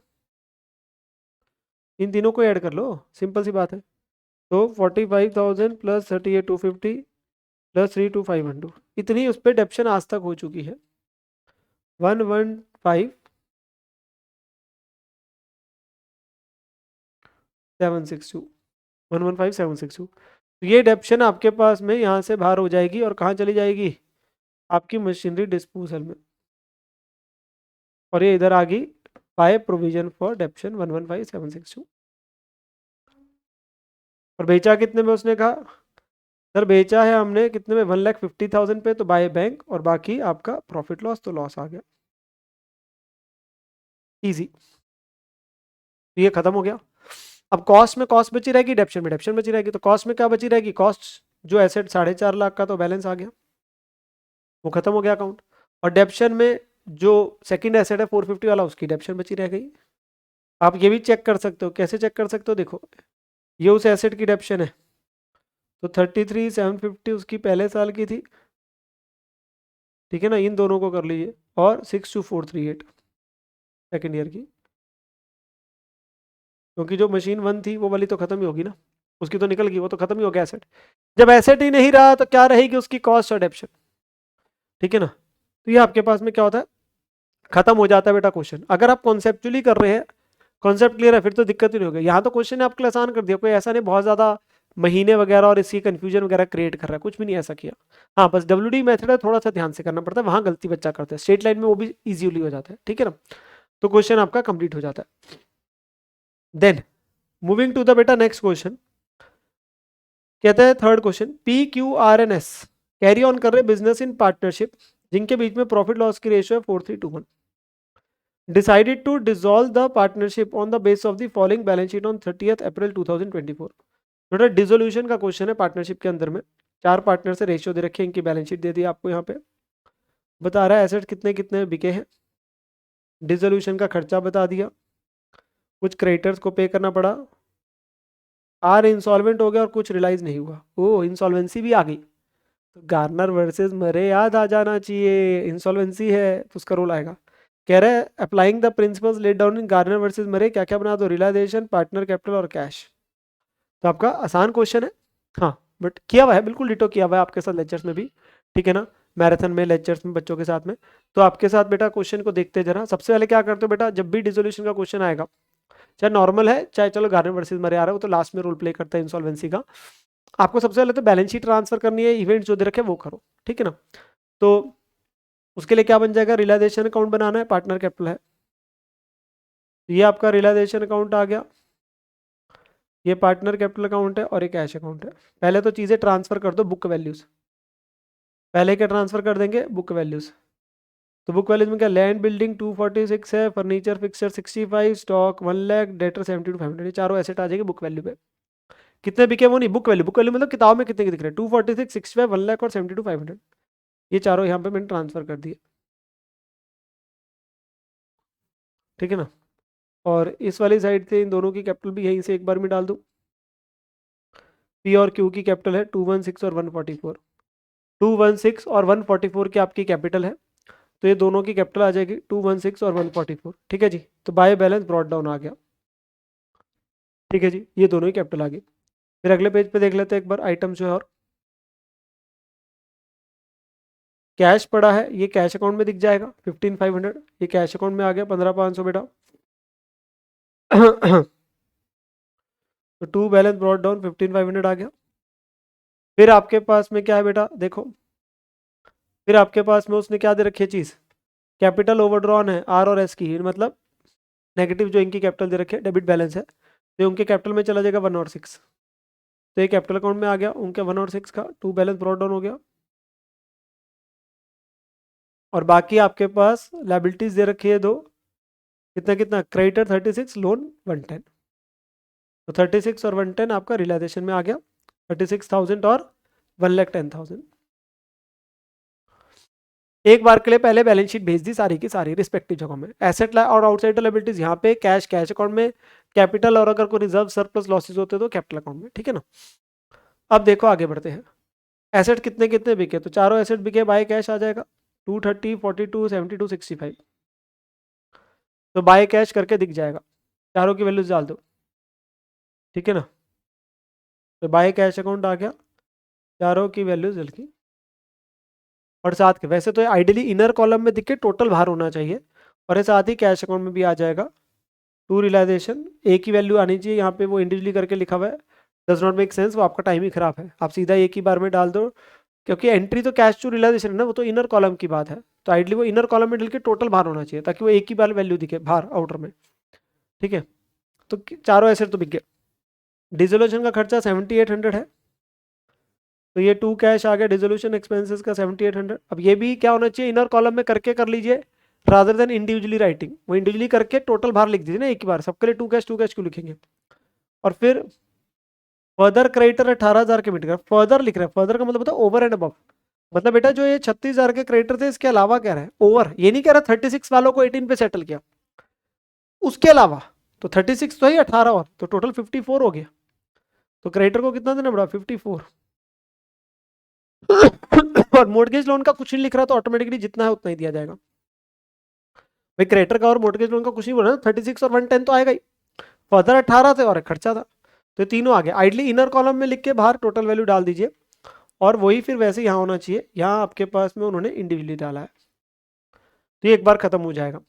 Speaker 1: इन तीनों को ऐड कर लो, सिंपल सी बात है। तो 45,000 प्लस 38,250 प्लस 32,500, इतनी उस पर डेप्शन आज तक हो चुकी है। 115,762 115,762। तो ये डेप्शन आपके पास में यहाँ से बाहर हो जाएगी और कहाँ चली जाएगी? आपकी मशीनरी डिस्पोजल में। और ये इधर आ गई बाय प्रोविजन फॉर डेप्शन 115,762। और बेचा कितने में? उसने कहा सर बेचा है हमने कितने में? 1,50,000 पे, तो बाय बैंक, और बाकी आपका प्रॉफिट लॉस, तो लॉस आ गया। इजी। तो ये खत्म हो गया। अब कॉस्ट में कॉस्ट बची रहेगी, डेप्शन में डेप्शन बची रहेगी। तो कॉस्ट में क्या बची रहेगी? कॉस्ट जो एसेट 4.5 लाख का तो बैलेंस आ गया, वो खत्म हो गया अकाउंट। और डेप्शन में जो सेकंड एसेट है 450 वाला, उसकी डेप्शन बची रह गई। आप ये भी चेक कर सकते हो। कैसे चेक कर सकते हो? देखो, ये उस एसेट की डेप्शन है, तो 33,750 उसकी पहले साल की थी, ठीक है ना, इन दोनों को कर लीजिए, और 62,438 सेकेंड ईयर की, क्योंकि जो मशीन 1 थी वो वाली तो खत्म ही होगी ना, उसकी तो निकल गई, वो तो खत्म ही हो गया एसेट। जब एसेट ही नहीं रहा तो क्या रहेगी? उसकी कॉस्ट और डेप्शन, ठीक है ना। तो ये आपके पास में क्या होता है? खत्म हो जाता है बेटा क्वेश्चन। अगर आप कॉन्सेप्चुअली कर रहे हैं, कॉन्सेप्ट क्लियर है, फिर तो दिक्कत ही नहीं होगी। यहाँ तो क्वेश्चन ने आपके लिए आसान कर दिया, कोई ऐसा नहीं बहुत ज्यादा महीने वगैरह और इसकी कंफ्यूजन वगैरह क्रिएट कर रहा है, कुछ भी नहीं ऐसा किया। हाँ, बस WD मेथड है, थोड़ा सा ध्यान से करना पड़ता है, वहां गलती बच्चा करता है। स्ट्रेट लाइन में वो भी इजीली हो जाता है, ठीक है ना। तो क्वेश्चन आपका कंप्लीट हो जाता है। देन मूविंग टू द बेटा नेक्स्ट क्वेश्चन, कहते हैं third question, PQRNS carry on कर रहे बिजनेस इन पार्टनरशिप जिनके बीच में प्रॉफिट लॉस की रेशियो है 4:3 to 1, decided to dissolve the partnership on the basis of the following balance sheet on 30th April 2024। बेटा डिसोल्यूशन का क्वेश्चन है पार्टनरशिप के अंदर में। 4 पार्टनर से रेशियो दे रखे हैं, इनकी बैलेंस शीट दे दी आपको, यहाँ पे बता रहा है एसेट कितने कितने बिके हैं, डिसोल्यूशन का खर्चा बता दिया, कुछ क्रेडिटर्स को पे करना पड़ा, आर इंसॉल्वेंट हो गया और कुछ रियलाइज नहीं हुआ। ओ इंसॉल्वेंसी भी आ गई, तो गार्नर वर्सेस मरे याद आ जाना चाहिए, इंसॉल्वेंसी है तो उसका रोल आएगा। कह रहे हैं applying the principles laid down in Garner versus Murray, क्या क्या बना दो? रियलाइजेशन, पार्टनर कैपिटल और कैश। तो आपका आसान क्वेश्चन है, हाँ, बट किया हुआ है, बिल्कुल डिटो किया हुआ है आपके साथ लेक्चर्स में भी, ठीक है ना, मैराथन में, लेक्चर्स में, बच्चों के साथ में। तो आपके साथ बेटा क्वेश्चन को देखते जरा। सबसे पहले क्या करते हो बेटा, जब भी डिसोल्यूशन का क्वेश्चन आएगा, चाहे नॉर्मल है चाहे चलो गार्नर वर्सेस मरे आ रहा है, वो तो लास्ट में रोल प्ले करता है इंसॉल्वेंसी का। आपको सबसे पहले तो बैलेंस शीट ट्रांसफर करनी है, इवेंट जो दे रखे वो करो, ठीक है ना। तो उसके लिए क्या बन जाएगा? रियलाइजेशन अकाउंट बनाना है, पार्टनर कैपिटल है, ये आपका रियलाइजेशन अकाउंट आ गया, ये पार्टनर कैपिटल अकाउंट है, और ये कैश अकाउंट है। पहले तो चीज़ें ट्रांसफर कर दो बुक वैल्यूज, पहले क्या ट्रांसफर कर देंगे? Book values. तो बुक वैल्यूज में क्या? लैंड बिल्डिंग 246 है, furniture fixture 65, stock 1 lakh, debtor 72,500, ये चारों एसेट आ जाएंगे बुक वैल्यू पे। कितने बिके वो नहीं, बुक वैल्यू। बुक वैल्यू मतलब किताब में कितने के दिख रहे हैं? 246, 65, 1 लाख और 72,500, ये चारों यहाँ पे मैंने ट्रांसफर कर दिए, ठीक है ना। और इस वाली साइड से इन दोनों की कैपिटल भी यहीं से एक बार में डाल दूं। पी और क्यू की कैपिटल है 216 और 144, 216 और 144 की आपकी कैपिटल है। तो ये दोनों की कैपिटल आ जाएगी 216 और 144। ठीक है जी, तो बाय बैलेंस ब्रॉट डाउन आ गया। ठीक है जी, ये दोनों ही कैपिटल आ गई। फिर अगले पेज पे देख लेते हैं एक बार आइटम जो है, और कैश पड़ा है, ये कैश अकाउंट में दिख जाएगा 15500, ये कैश अकाउंट में आ गया 15500 बेटा। तो टू बैलेंस ब्रॉट डाउन 15500 आ गया। फिर आपके पास में क्या है बेटा, देखो फिर आपके पास में उसने क्या दे रखी है चीज, कैपिटल ओवरड्रॉन है आर और एस की, मतलब नेगेटिव जो इनकी कैपिटल दे रखे है, डेबिट बैलेंस है, तो उनके कैपिटल में चला जाएगा 106। तो ये कैपिटल अकाउंट में आ गया उनके 106 का, टू बैलेंस ब्रॉट डाउन हो गया। और बाकी आपके पास लाइबिलिटीज दे रखी है दो, कितना कितना, क्रेडिटर 36, लोन 110। तो 36 और 110 आपका रियलाइजेशन में आ गया, 36,000 और 1,10,000। एक बार के लिए पहले बैलेंस शीट भेज दी सारी की सारी रिस्पेक्टिव जगहों में। एसेट और आउटसाइड लायबिलिटीज यहाँ पे, कैश कैश अकाउंट में, कैपिटल और अगर कोई रिजर्व सरप्लस लॉसेज होते तो कैपिटल अकाउंट में। ठीक है ना। अब देखो आगे बढ़ते हैं, एसेट कितने कितने बिके, तो चारों एसेट बिके, बाय कैश आ जाएगा 230, 42, 72, 65। तो बाय कैश करके दिख जाएगा, चारों की वैल्यूज डाल दो। ठीक है ना, तो बाय कैश अकाउंट आ गया, चारों की वैल्यूज डल। और साथ के वैसे तो आइडियली इनर कॉलम में दिख के टोटल बाहर होना चाहिए, और ये साथ ही कैश अकाउंट में भी आ जाएगा। टू रियलाइजेशन एक ही वैल्यू आनी चाहिए, यहाँ पे वो इंडिविजुअली करके लिखा हुआ है, डज नॉट मेक सेंस, वो आपका टाइम ही खराब है, आप सीधा एक ही बार में डाल दो, क्योंकि एंट्री तो कैश टू रियलाइजेशन है ना, वो तो इनर कॉलम की बात है, तो आइडली वो इनर कॉलम में डल के टोटल बाहर होना चाहिए, ताकि वो एक ही बार वैल्यू दिखे बाहर आउटर में। ठीक है, तो चारों एसेट तो बिक गए। डिसोल्यूशन का खर्चा 7800 है, तो ये टू कैश आ गया, डिसोल्यूशन एक्सपेंसेस का 7800। अब ये भी क्या होना चाहिए, इनर कॉलम में करके कर लीजिए, रादर देन इंडिविजुअली राइटिंग, वो इंडिविजुअली करके टोटल बाहर लिख दीजिए ना एक ही बार, सबके लिए टू कैश क्यों लिखेंगे। और फिर फर्दर क्रेडिटर 18,000 के मिट गया, फर्दर लिख रहे हैं, फर्दर का मतलब होता है ओवर एंड अबव, मतलब बेटा जो ये 36,000 के क्रेडिटर थे इसके अलावा क्या रहा है, ओवर, ये नहीं कह रहा 36 वालों को 18 पे सेटल किया, उसके अलावा, तो 36 तो है 18 और, तो टोटल 54 हो गया। तो क्रेडिटर को कितना देना पड़ा, 54। और मोर्टगेज लोन का कुछ नहीं लिख रहा, तो ऑटोमेटिकली जितना है उतना ही दिया जाएगा भाई, क्रेडिटर का और मोर्टगेज लोन का कुछ नहीं बोला ना, 36 और 110 तो आएगा ही, फर्दर 18 थे और एक खर्चा था, तो तीनों आ गए। आइडली इनर कॉलम में लिख के बाहर टोटल वैल्यू डाल दीजिए, और वही फिर वैसे यहाँ होना चाहिए, यहाँ आपके पास में उन्होंने इंडिविजुअली डाला है, तो ये एक बार खत्म हो जाएगा।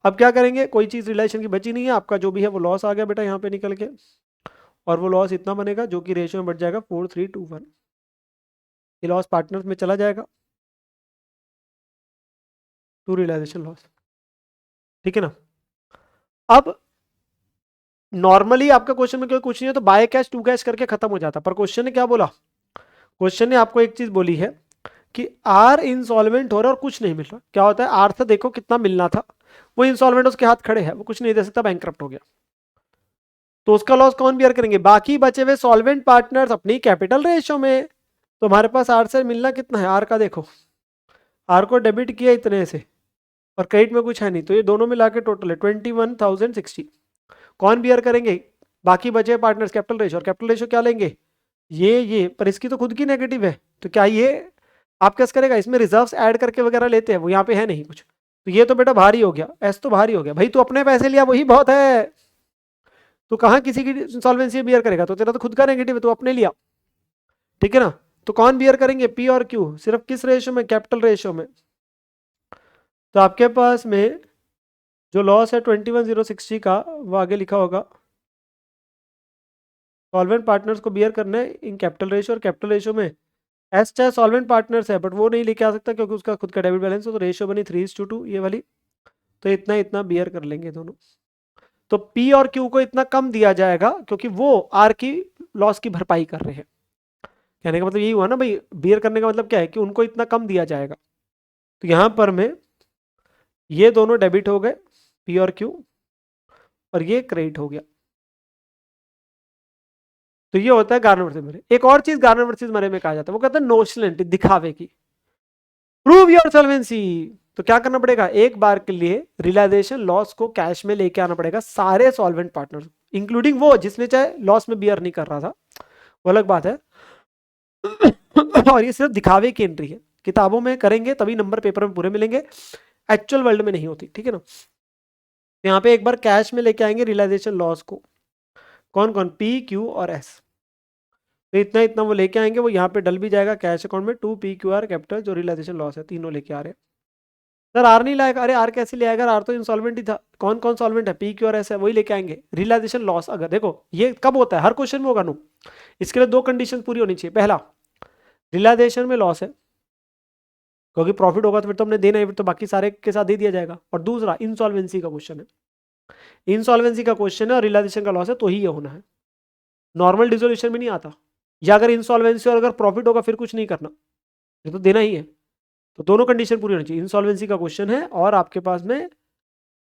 Speaker 1: अब क्या करेंगे, कोई चीज़ रिलेशन की बची नहीं है, आपका जो भी है वो लॉस आ गया बेटा यहाँ पे निकल के, और वो लॉस इतना बनेगा जो कि रेशियो में बढ़ जाएगा 4321, ये लॉस पार्टनर्स में चला जाएगा टू रियलाइजेशन लॉस। ठीक है ना। अब नॉर्मली आपका क्वेश्चन में कोई कुछ नहीं है तो बाय कैश टू कैश करके खत्म हो जाता, पर क्वेश्चन ने क्या बोला, क्वेश्चन ने आपको एक चीज बोली है कि आर इंसॉल्वेंट हो रहा है और कुछ नहीं मिल रहा। क्या होता है, आर था देखो कितना मिलना था, वो इंसॉल्वेंट उसके हाथ खड़े है, वो कुछ नहीं दे सकता, बैंकरप्ट हो गया, तो उसका लॉस कौन बियर करेंगे, बाकी बचे हुए सॉल्वेंट पार्टनर्स अपनी कैपिटल रेशियो में। तो हमारे पास आर से मिलना कितना है, आर का देखो, आर को डेबिट किया इतने से, और क्रेडिट में कुछ है नहीं, तो ये दोनों मिला के टोटल है 21,060। कौन बियर करेंगे, बाकी बचे पार्टनर्स कैपिटल रेशियो, और कैपिटल रेशियो क्या लेंगे, ये पर इसकी तो खुद की नेगेटिव है, तो क्या ये आप कैसे करेगा, इसमें रिजर्व्स ऐड करके वगैरह लेते हैं, वो यहाँ पे है नहीं कुछ, तो ये तो बेटा भारी हो गया, एस तो भारी हो गया भाई, तू अपने पैसे लिया वही बहुत है, तो कहाँ किसी की इंसॉल्वेंसी बियर करेगा, तो तेरा तो खुद का नेगेटिव है, तो अपने लिया। ठीक है ना, तो कौन बियर करेंगे, पी और क्यू, सिर्फ किस रेशियो में, कैपिटल रेशियो में। तो आपके पास में जो लॉस है 21,060 का, वो आगे लिखा होगा, सॉल्वेंट पार्टनर्स को बियर करना है इन कैपिटल रेशियो, और कैपिटल रेशियो में एस चाहे सॉल्वेंट पार्टनर्स है बट वो नहीं लेके आ सकता क्योंकि उसका खुद का डेबिट बैलेंस है, तो रेशियो बनी 3:2 ये वाली, तो इतना इतना बियर कर लेंगे दोनों। तो पी और क्यू को इतना कम दिया जाएगा क्योंकि वो आर की लॉस की भरपाई कर रहे हैं, कहने का मतलब यही हुआ ना भाई, बियर करने का मतलब क्या है कि उनको इतना कम दिया जाएगा। तो यहां पर में ये दोनों डेबिट हो गए, पी और क्यू, और ये क्रेडिट हो गया। तो ये होता है गार्नर वर्सेस मरे। एक और चीज गार्नर वर्सेस मरे में कहा जाता है, वो कहता है नोशनलिटी, दिखावे की, प्रूव योर सॉल्वेंसी। तो क्या करना पड़ेगा, एक बार के लिए रियलाइजेशन लॉस को कैश में लेके आना पड़ेगा सारे सॉल्वेंट पार्टनर्स, इंक्लूडिंग वो जिसने चाहे लॉस में बियर नहीं कर रहा था, वो अलग बात है। और ये सिर्फ दिखावे की एंट्री है, किताबों में करेंगे तभी नंबर पेपर में पूरे मिलेंगे, एक्चुअल वर्ल्ड में नहीं होती, ठीक है ना। तो यहाँ पे एक बार कैश में लेके आएंगे रियलाइजेशन लॉस को, कौन कौन, पी क्यू और एस। तो इतना इतना वो लेके आएंगे, वो यहाँ पे डल भी जाएगा कैश अकाउंट में, 2 PQR कैपिटल जो रियलाइजेशन लॉस है, तीनों लेके आ रहे हैं। सर आर नहीं लाएगा, अरे आर कैसे ले आएगा, आर तो इंसॉल्वेंट ही था। कौन कौन सॉल्वेंट है, पी क्यू और एस है, वही लेके आएंगे। रियलाइजेशन लॉस अगर देखो ये कब होता है, हर क्वेश्चन में होगा नो, इसके लिए दो कंडीशन पूरी होनी चाहिए। पहला, रियलाइजेशन में लॉस है, क्योंकि प्रॉफिट होगा तो फिर तो हमने देना है, फिर तो बाकी सारे के साथ दे दिया जाएगा। और दूसरा, इंसॉल्वेंसी का क्वेश्चन है, इंसॉल्वेंसी का क्वेश्चन है और रियलाइजेशन का लॉस है, तो ही ये होना है, नॉर्मल डिसोल्यूशन में नहीं आता। या अगर इंसॉल्वेंसी और अगर प्रॉफिट होगा फिर कुछ नहीं करना, ये तो देना ही है। तो दोनों कंडीशन पूरी होनी चाहिए, इंसॉल्वेंसी का क्वेश्चन है और आपके पास में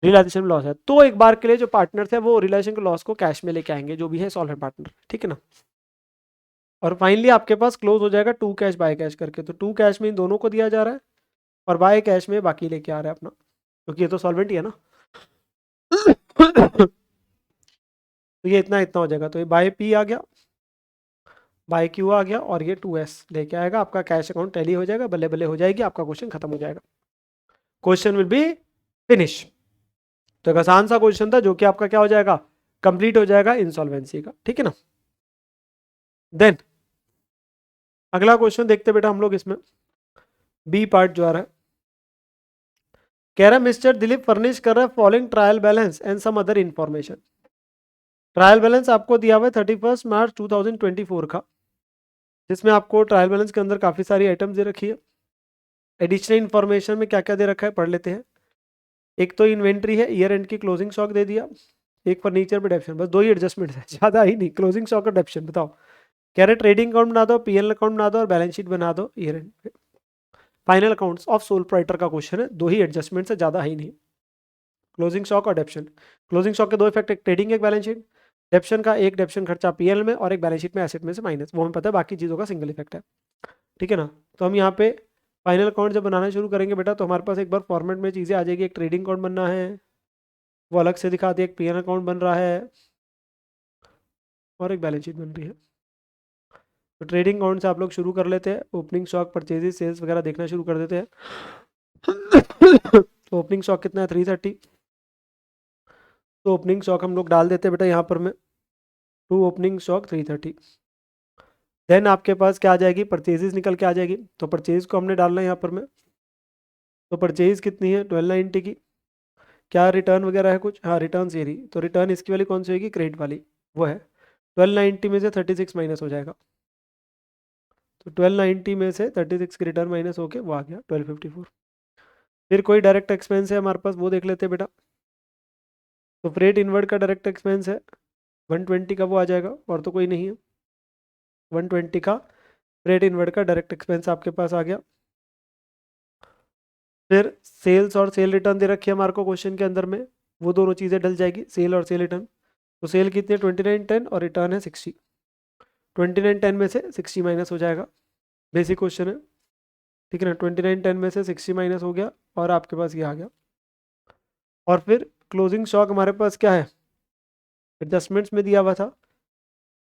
Speaker 1: रियलाइजेशन लॉस है, तो एक बार के लिए जो पार्टनर थे वो रियलाइजेशन के लॉस को कैश में लेके आएंगे, जो भी है सॉल्वेंट पार्टनर, ठीक है ना। और फाइनली आपके पास क्लोज हो जाएगा 2 कैश बाय कैश करके, तो 2 कैश में इन दोनों को दिया जा रहा है और बाय कैश में बाकी लेके आ रहा है अपना, क्योंकि ये तो सॉल्वेंट ही है ना। तो ये इतना इतना हो जाएगा, तो ये बाय पी आ गया, बाय क्यू आ गया, और ये 2S लेके आएगा, आपका कैश अकाउंट टैली हो जाएगा, बल्ले बल्ले हो जाएगी, आपका क्वेश्चन खत्म हो जाएगा, क्वेश्चन विल बी फिनिश। तो एक आसान सा क्वेश्चन था जो कि आपका क्या हो जाएगा, कंप्लीट हो जाएगा इंसॉल्वेंसी का, ठीक है ना। देन अगला क्वेश्चन देखते बेटा हम लोग, इसमें बी पार्ट जो आ रहा है, कह रहा है मिस्टर दिलीप फर्निश कर रहा है following trial balance and some other information. Trial balance आपको दिया हुआ है 31 मार्च 2024 का, जिसमें आपको ट्रायल बैलेंस के अंदर काफ़ी सारी आइटम्स दे रखी है। एडिशनल इन्फॉर्मेशन में क्या क्या दे रखा है पढ़ लेते हैं। एक तो इन्वेंट्री है, ईयर एंड की क्लोजिंग स्टॉक दे दिया, एक फर्नीचर पे डेप्शन, बस दो ही एडजस्टमेंट है, ज़्यादा ही नहीं, क्लोजिंग स्टॉक और डेप्शन। बताओ, कह रहे ट्रेडिंग अकाउंट बना दो, पीएल अकाउंट बना दो और बैलेंस शीट बना दो ईयर एंड पे। Final accounts of sole proprietor का क्वेश्चन है, दो ही एडजस्टमेंट से, ज़्यादा ही नहीं। क्लोजिंग स्टॉक और डेप्शन, क्लोजिंग स्टॉक के दो इफेक्ट, एक ट्रेडिंग एक बैलेंस शीट, डेप्शन का एक डेप्शन खर्चा पीएल में और एक बैलेंस शीट में एसेट में से माइनस, वो हमें पता है, बाकी चीज़ों का सिंगल इफेक्ट है, ठीक है ना। तो हम यहाँ पे फाइनल अकाउंट जब बनाना शुरू करेंगे बेटा, तो हमारे पास एक बार फॉर्मेट में चीज़ें आ जाएगी, एक ट्रेडिंग अकाउंट बनना है, वो अलग से दिखा दिया, एक पीएल अकाउंट बन रहा है और एक बैलेंस शीट बन रही है। तो ट्रेडिंग अकाउंट से आप लोग शुरू कर लेते हैं, ओपनिंग स्टॉक, परचेजेस, सेल्स वगैरह देखना शुरू कर देते हैं। तो ओपनिंग स्टॉक कितना है, 330। तो ओपनिंग स्टॉक हम लोग डाल देते हैं बेटा यहाँ पर में, टू ओपनिंग स्टॉक 330। देन आपके पास क्या आ जाएगी, परचेजेस निकल के आ जाएगी, तो परचेज को हमने डालना है यहाँ पर में। तो परचेज कितनी है, 1290 की। क्या रिटर्न वगैरह है कुछ, हाँ रिटर्न ये रही, तो रिटर्न इसकी वाली कौन सी होगी, क्रेडिट वाली, वो है 1290 में से 36 माइनस हो जाएगा। तो 1290 में से 36 की रिटर्न माइनस होके वो आ गया 1254। फिर कोई डायरेक्ट एक्सपेंस है हमारे पास, वो देख लेते हैं बेटा। तो फ्रेट इनवर्ड का डायरेक्ट एक्सपेंस है 120 का, वो आ जाएगा, और तो कोई नहीं है। 120 का फ्रेट इनवर्ड का डायरेक्ट एक्सपेंस आपके पास आ गया। फिर सेल्स और सेल रिटर्न दे रखी है हमारे को क्वेश्चन के अंदर में, वो दोनों चीज़ें डल जाएगी, सेल और सेल रिटर्न। तो सेल कितनी है, 2910 और रिटर्न है 60। 2910 में से 60 माइनस हो जाएगा, बेसिक क्वेश्चन है, ठीक है ना। 2910 में से 60 माइनस हो गया और आपके पास ये आ गया। और फिर क्लोजिंग स्टॉक हमारे पास क्या है, एडजस्टमेंट्स में दिया हुआ था,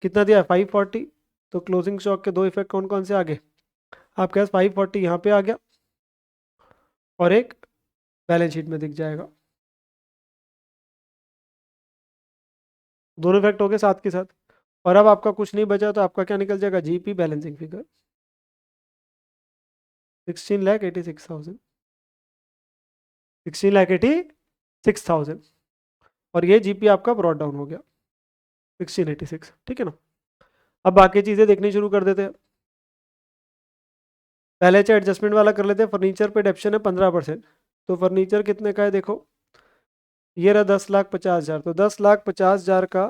Speaker 1: कितना दिया है, 540। तो क्लोजिंग स्टॉक के दो इफेक्ट कौन कौन से आ गए आपके पास, 540 यहाँ पे आ गया और एक बैलेंस शीट में दिख जाएगा, दोनों इफेक्ट हो गए साथ के साथ। और अब आपका कुछ नहीं बचा, तो आपका क्या निकल जाएगा, जीपी बैलेंसिंग फिगर 16,86,000, 16,86,000। और ये जीपी आपका ब्रॉड डाउन हो गया 1686, ठीक है ना। अब बाकी चीज़ें देखनी शुरू कर देते हैं। पहले चाहे एडजस्टमेंट वाला कर लेते हैं, फर्नीचर पे डेप्शन है 15%। तो फर्नीचर कितने का है देखो, ये रहा 10,50,000, तो 10,50,000 का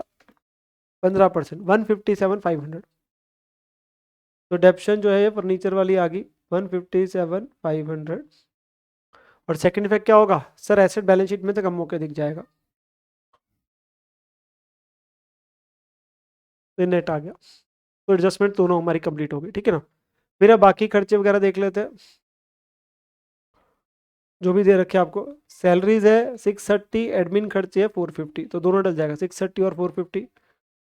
Speaker 1: 15%, 157,500। तो डेप्शन जो है ये फर्नीचर वाली आ गई 157,500। और सेकंड इफेक्ट क्या होगा सर, एसेट बैलेंस शीट में से कम होकर दिख जाएगा, तो नेट आ गया। तो एडजस्टमेंट दोनों हमारी कंप्लीट हो गई, ठीक है ना। फिर अब बाकी खर्चे वगैरह देख लेते हैं, जो भी दे रखे हैं आपको। सैलरीज है 630, एडमिन खर्चे है 450, तो दोनों डल जाएगा 630 और 450,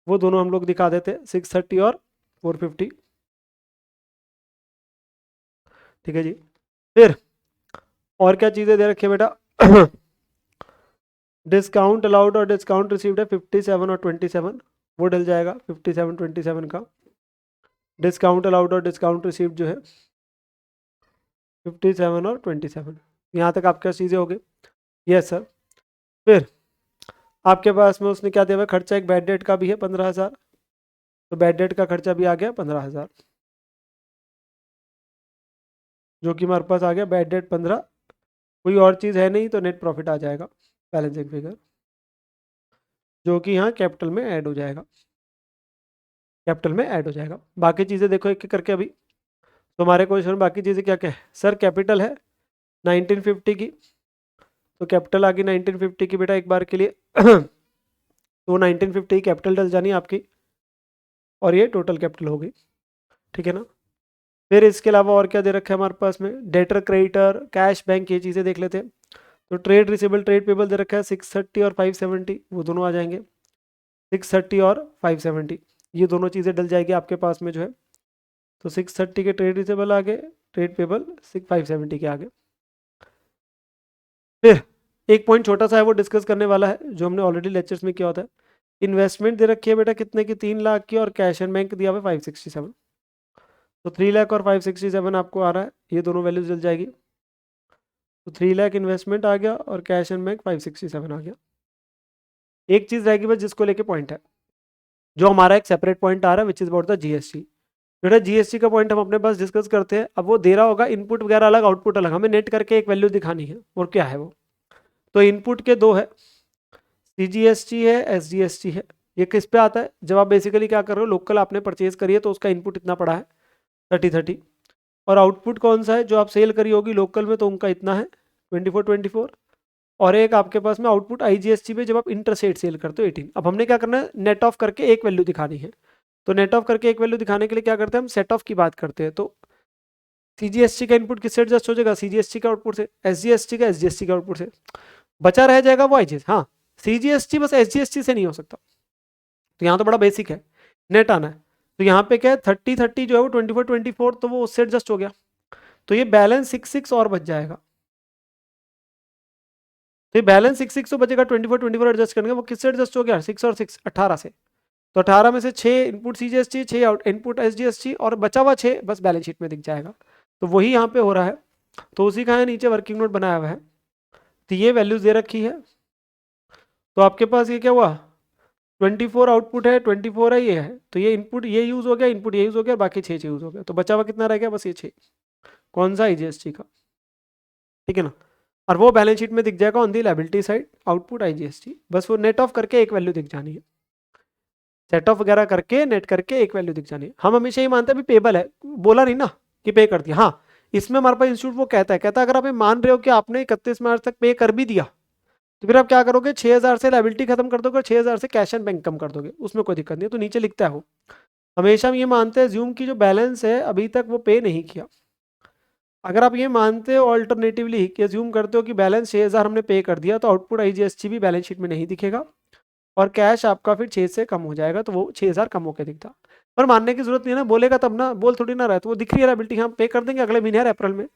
Speaker 1: वो दोनों हम लोग दिखा देते हैं, 630 और 450, ठीक है जी। फिर और क्या चीज़ें दे रखी है बेटा? डिस्काउंट अलाउड और डिस्काउंट रिसीव्ड है 57 और 27, वो डल जाएगा 57 27 का। डिस्काउंट अलाउड और डिस्काउंट रिसीव्ड जो है 57 और 27, यहाँ तक आपके पास चीज़ें हो गई। Yes sir. फिर आपके पास में उसने क्या दिया हुआ है, खर्चा एक बैड डेट का भी है 15,000, तो बैड डेट का खर्चा भी आ गया 15,000, जो कि हमारे पास आ गया बैड डेट 15। कोई और चीज़ है नहीं तो नेट प्रॉफिट आ जाएगा बैलेंसिंग फिगर, जो कि यहाँ कैपिटल में ऐड हो जाएगा, कैपिटल में ऐड हो जाएगा। बाकी चीज़ें देखो एक एक करके अभी। तो हमारे क्वेश्चन में बाकी चीज़ें क्या क्या है सर? कैपिटल है 1950 की, तो कैपिटल आ गई 1950 की बेटा एक बार के लिए। तो 1950 कैपिटल डल जानी आपकी, और ये टोटल कैपिटल हो गई, ठीक है ना। फिर इसके अलावा और क्या दे रखा है हमारे पास में? डेटर, क्रेडिटर, कैश, बैंक, ये चीज़ें देख लेते हैं। तो ट्रेड रिसीवेबल, ट्रेड पेबल दे रखा है 630 और 570, वो दोनों आ जाएंगे 630 और 570, ये दोनों चीज़ें डल जाएगी आपके पास में जो है। तो 630 के ट्रेड रिसीवेबल आ गए, ट्रेड पेबल 570 के आ गए। फिर एक पॉइंट छोटा सा है वो डिस्कस करने वाला है, जो हमने ऑलरेडी लेक्चर्स में किया होता है। इन्वेस्टमेंट दे रखी है बेटा कितने की? 3 लाख की, और कैश एंड बैंक दिया हुआ है 567, तो 3 लाख और 567 आपको आ रहा है, ये दोनों वैल्यूज डल जाएगी। तो 3 लाख इन्वेस्टमेंट आ गया और कैश एंड बैंक 567 आ गया। एक चीज़ रहेगी बस जिसको लेके पॉइंट है, जो हमारा एक सेपरेट पॉइंट आ रहा है, which is about the GST. बेटा जीएसटी का पॉइंट हम अपने पास डिस्कस करते हैं। अब वो दे रहा होगा इनपुट वगैरह अलग, आउटपुट अलग, हमें नेट करके एक वैल्यू दिखानी है, और क्या है वो? तो इनपुट के दो है, सीजीएसटी है, एसजीएसटी है। ये किस पे आता है? जब आप बेसिकली क्या कर रहे हो, लोकल आपने परचेज करी है तो उसका इनपुट इतना पड़ा है 30 और आउटपुट कौन सा है? जो आप सेल करी होगी लोकल में, तो उनका इतना है 24। और एक आपके पास में आउटपुट आईजीएसटी पे जब आप इंटरसेट सेल करते हो 18। अब हमने क्या करना है, नेट ऑफ करके एक वैल्यू दिखानी है। तो नेट ऑफ करके एक वैल्यू दिखाने के लिए क्या करते हैं, हम सेट ऑफ की बात करते हैं। तो सीजीएसटी का इनपुट किससे एडजस्ट हो जाएगा? सीजीएसटी का आउटपुट से। एसजीएसटी का एसजीएसटी का आउटपुट से। बचा रह जाएगा वो आईजीएसटी। हाँ, सीजीएसटी बस एसजीएसटी से नहीं हो सकता, तो यहाँ तो बड़ा बेसिक है, नेट आना है। तो यहाँ पे क्या है, 30 जो है वो 24, तो वो उससे एडजस्ट हो गया, तो ये बैलेंस 66 और बच जाएगा। तो ये बैलेंस 66 तो बचेगा, 24 एडजस्ट करने, वो किससे एडजस्ट हो गया? 6 और 6 18 से। तो 18 में से 6 input CGST, 6 out input SGST, और बचा हुआ 6 बस बैलेंस शीट में दिख जाएगा। तो वही यहाँ पे हो रहा है, तो उसी का है नीचे वर्किंग नोट बनाया हुआ है। तो ये वैल्यूज दे रखी है, तो आपके पास ये क्या हुआ, 24 आउटपुट है, 24 है, ये है। तो ये इनपुट ये यूज हो गया, इनपुट ये यूज हो गया, बाकी 6 यूज हो गया। तो बचा हुआ कितना रह गया? बस ये 6। कौन सा? आईजीएसटी का, ठीक है ना। और वो बैलेंस शीट में दिख जाएगा on the liability side, output IGST. बस वो नेट ऑफ करके एक वैल्यू दिख जानी है, सेट ऑफ वगैरह करके नेट करके एक वैल्यू दिख जानी है। हम हमेशा ही मानते हैं भी पेबल है, बोला नहीं ना कि पे कर दिया। हाँ, इसमें हमारे पास इंस्टीट्यूट वो कहता है अगर आप ये मान रहे हो कि आपने 31 मार्च तक पे कर भी दिया, तो फिर आप क्या करोगे, 6,000 से लायबिलिटी खत्म कर दोगे और 6,000 से कैश एंड बैंक कम कर दोगे, उसमें कोई दिक्कत नहीं है। तो नीचे लिखता है वो, हमेशा हम ये मानते हैं ज्यूम की जो बैलेंस है अभी तक वो पे नहीं किया। अगर आप ये मानते हो ऑल्टरनेटिवली कि अज्यूम करते हो कि बैलेंस 6,000 हमने पे कर दिया, तो आउटपुट आईजीएसटी भी बैलेंस शीट में नहीं दिखेगा, और कैश आपका फिर 6 से कम हो जाएगा, तो वो 6,000 कम होकर दिखता। पर मानने की जरूरत नहीं है ना, बोलेगा तब ना, बोल थोड़ी ना रहा है। तो वो दिख रही है लायबिलिटी, हम पे कर देंगे अगले महीने यार अप्रैल में।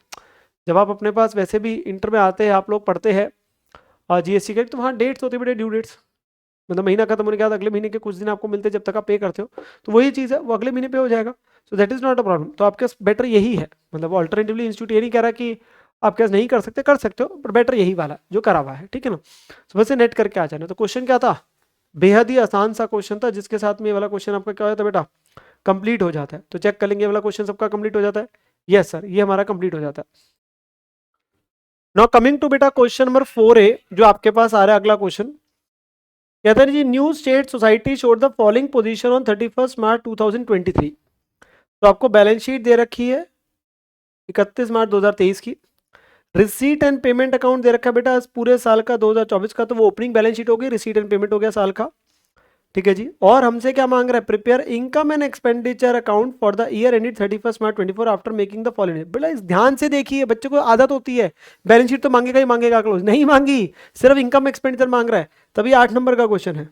Speaker 1: जब आप अपने पास वैसे भी इंटर में आते हैं, आप लोग पढ़ते हैं जीएसटी के, तो वहाँ डेट्स होते बड़े, ड्यू डेट्स, मतलब महीना खत्म होने के बाद अगले महीने के कुछ दिन आपको मिलते हैं जब तक आप पे करते हो, तो वही चीज़ है, वो अगले महीने पे हो जाएगा। So that is not a problem. तो आपके बेटर यही है, मतलब ऑल्टरनेटिवली इंस्टीट्यूट ये नहीं कह रहा कि आप कैसे नहीं कर सकते, कर सकते हो, पर बेटर यही वाला जो करा हुआ है, ठीक है ना। तो वैसे नेट करके आ जाना। तो क्वेश्चन क्या था, बेहद ही आसान सा क्वेश्चन था, जिसके साथ में ये वाला क्वेश्चन आपका क्या हो जाता है बेटा, कंप्लीट हो जाता है। तो चेक कर लेंगे, ये वाला क्वेश्चन सबका कंप्लीट हो जाता है। यस सर, ये हमारा कंप्लीट हो जाता है। नाउ कमिंग टू बेटा क्वेश्चन नंबर 4A, जो आपके पास आ रहा है अगला क्वेश्चन। कहता है जी, new state society showed the following position on 31 March 2023। तो आपको बैलेंस शीट दे रखी है 31 मार्च 2023 की। रिसीट एंड पेमेंट अकाउंट दे रखा है बेटा पूरे साल का 2024 का, तो वो ओपनिंग बैलेंस शीट हो गई, रिसीट एंड पेमेंट हो गया साल का, ठीक है जी। और हमसे क्या मांग रहा है, prepare income and expenditure account for the year ended 31 March 24 after making the following. बेटा इस ध्यान से देखिए, बच्चे को आदत होती है बैलेंस शीट तो मांगेगा ही मांगेगा, क्लोज नहीं मांगी, सिर्फ इनकम एक्सपेंडिचर मांग रहा है, तभी 8 नंबर का क्वेश्चन है,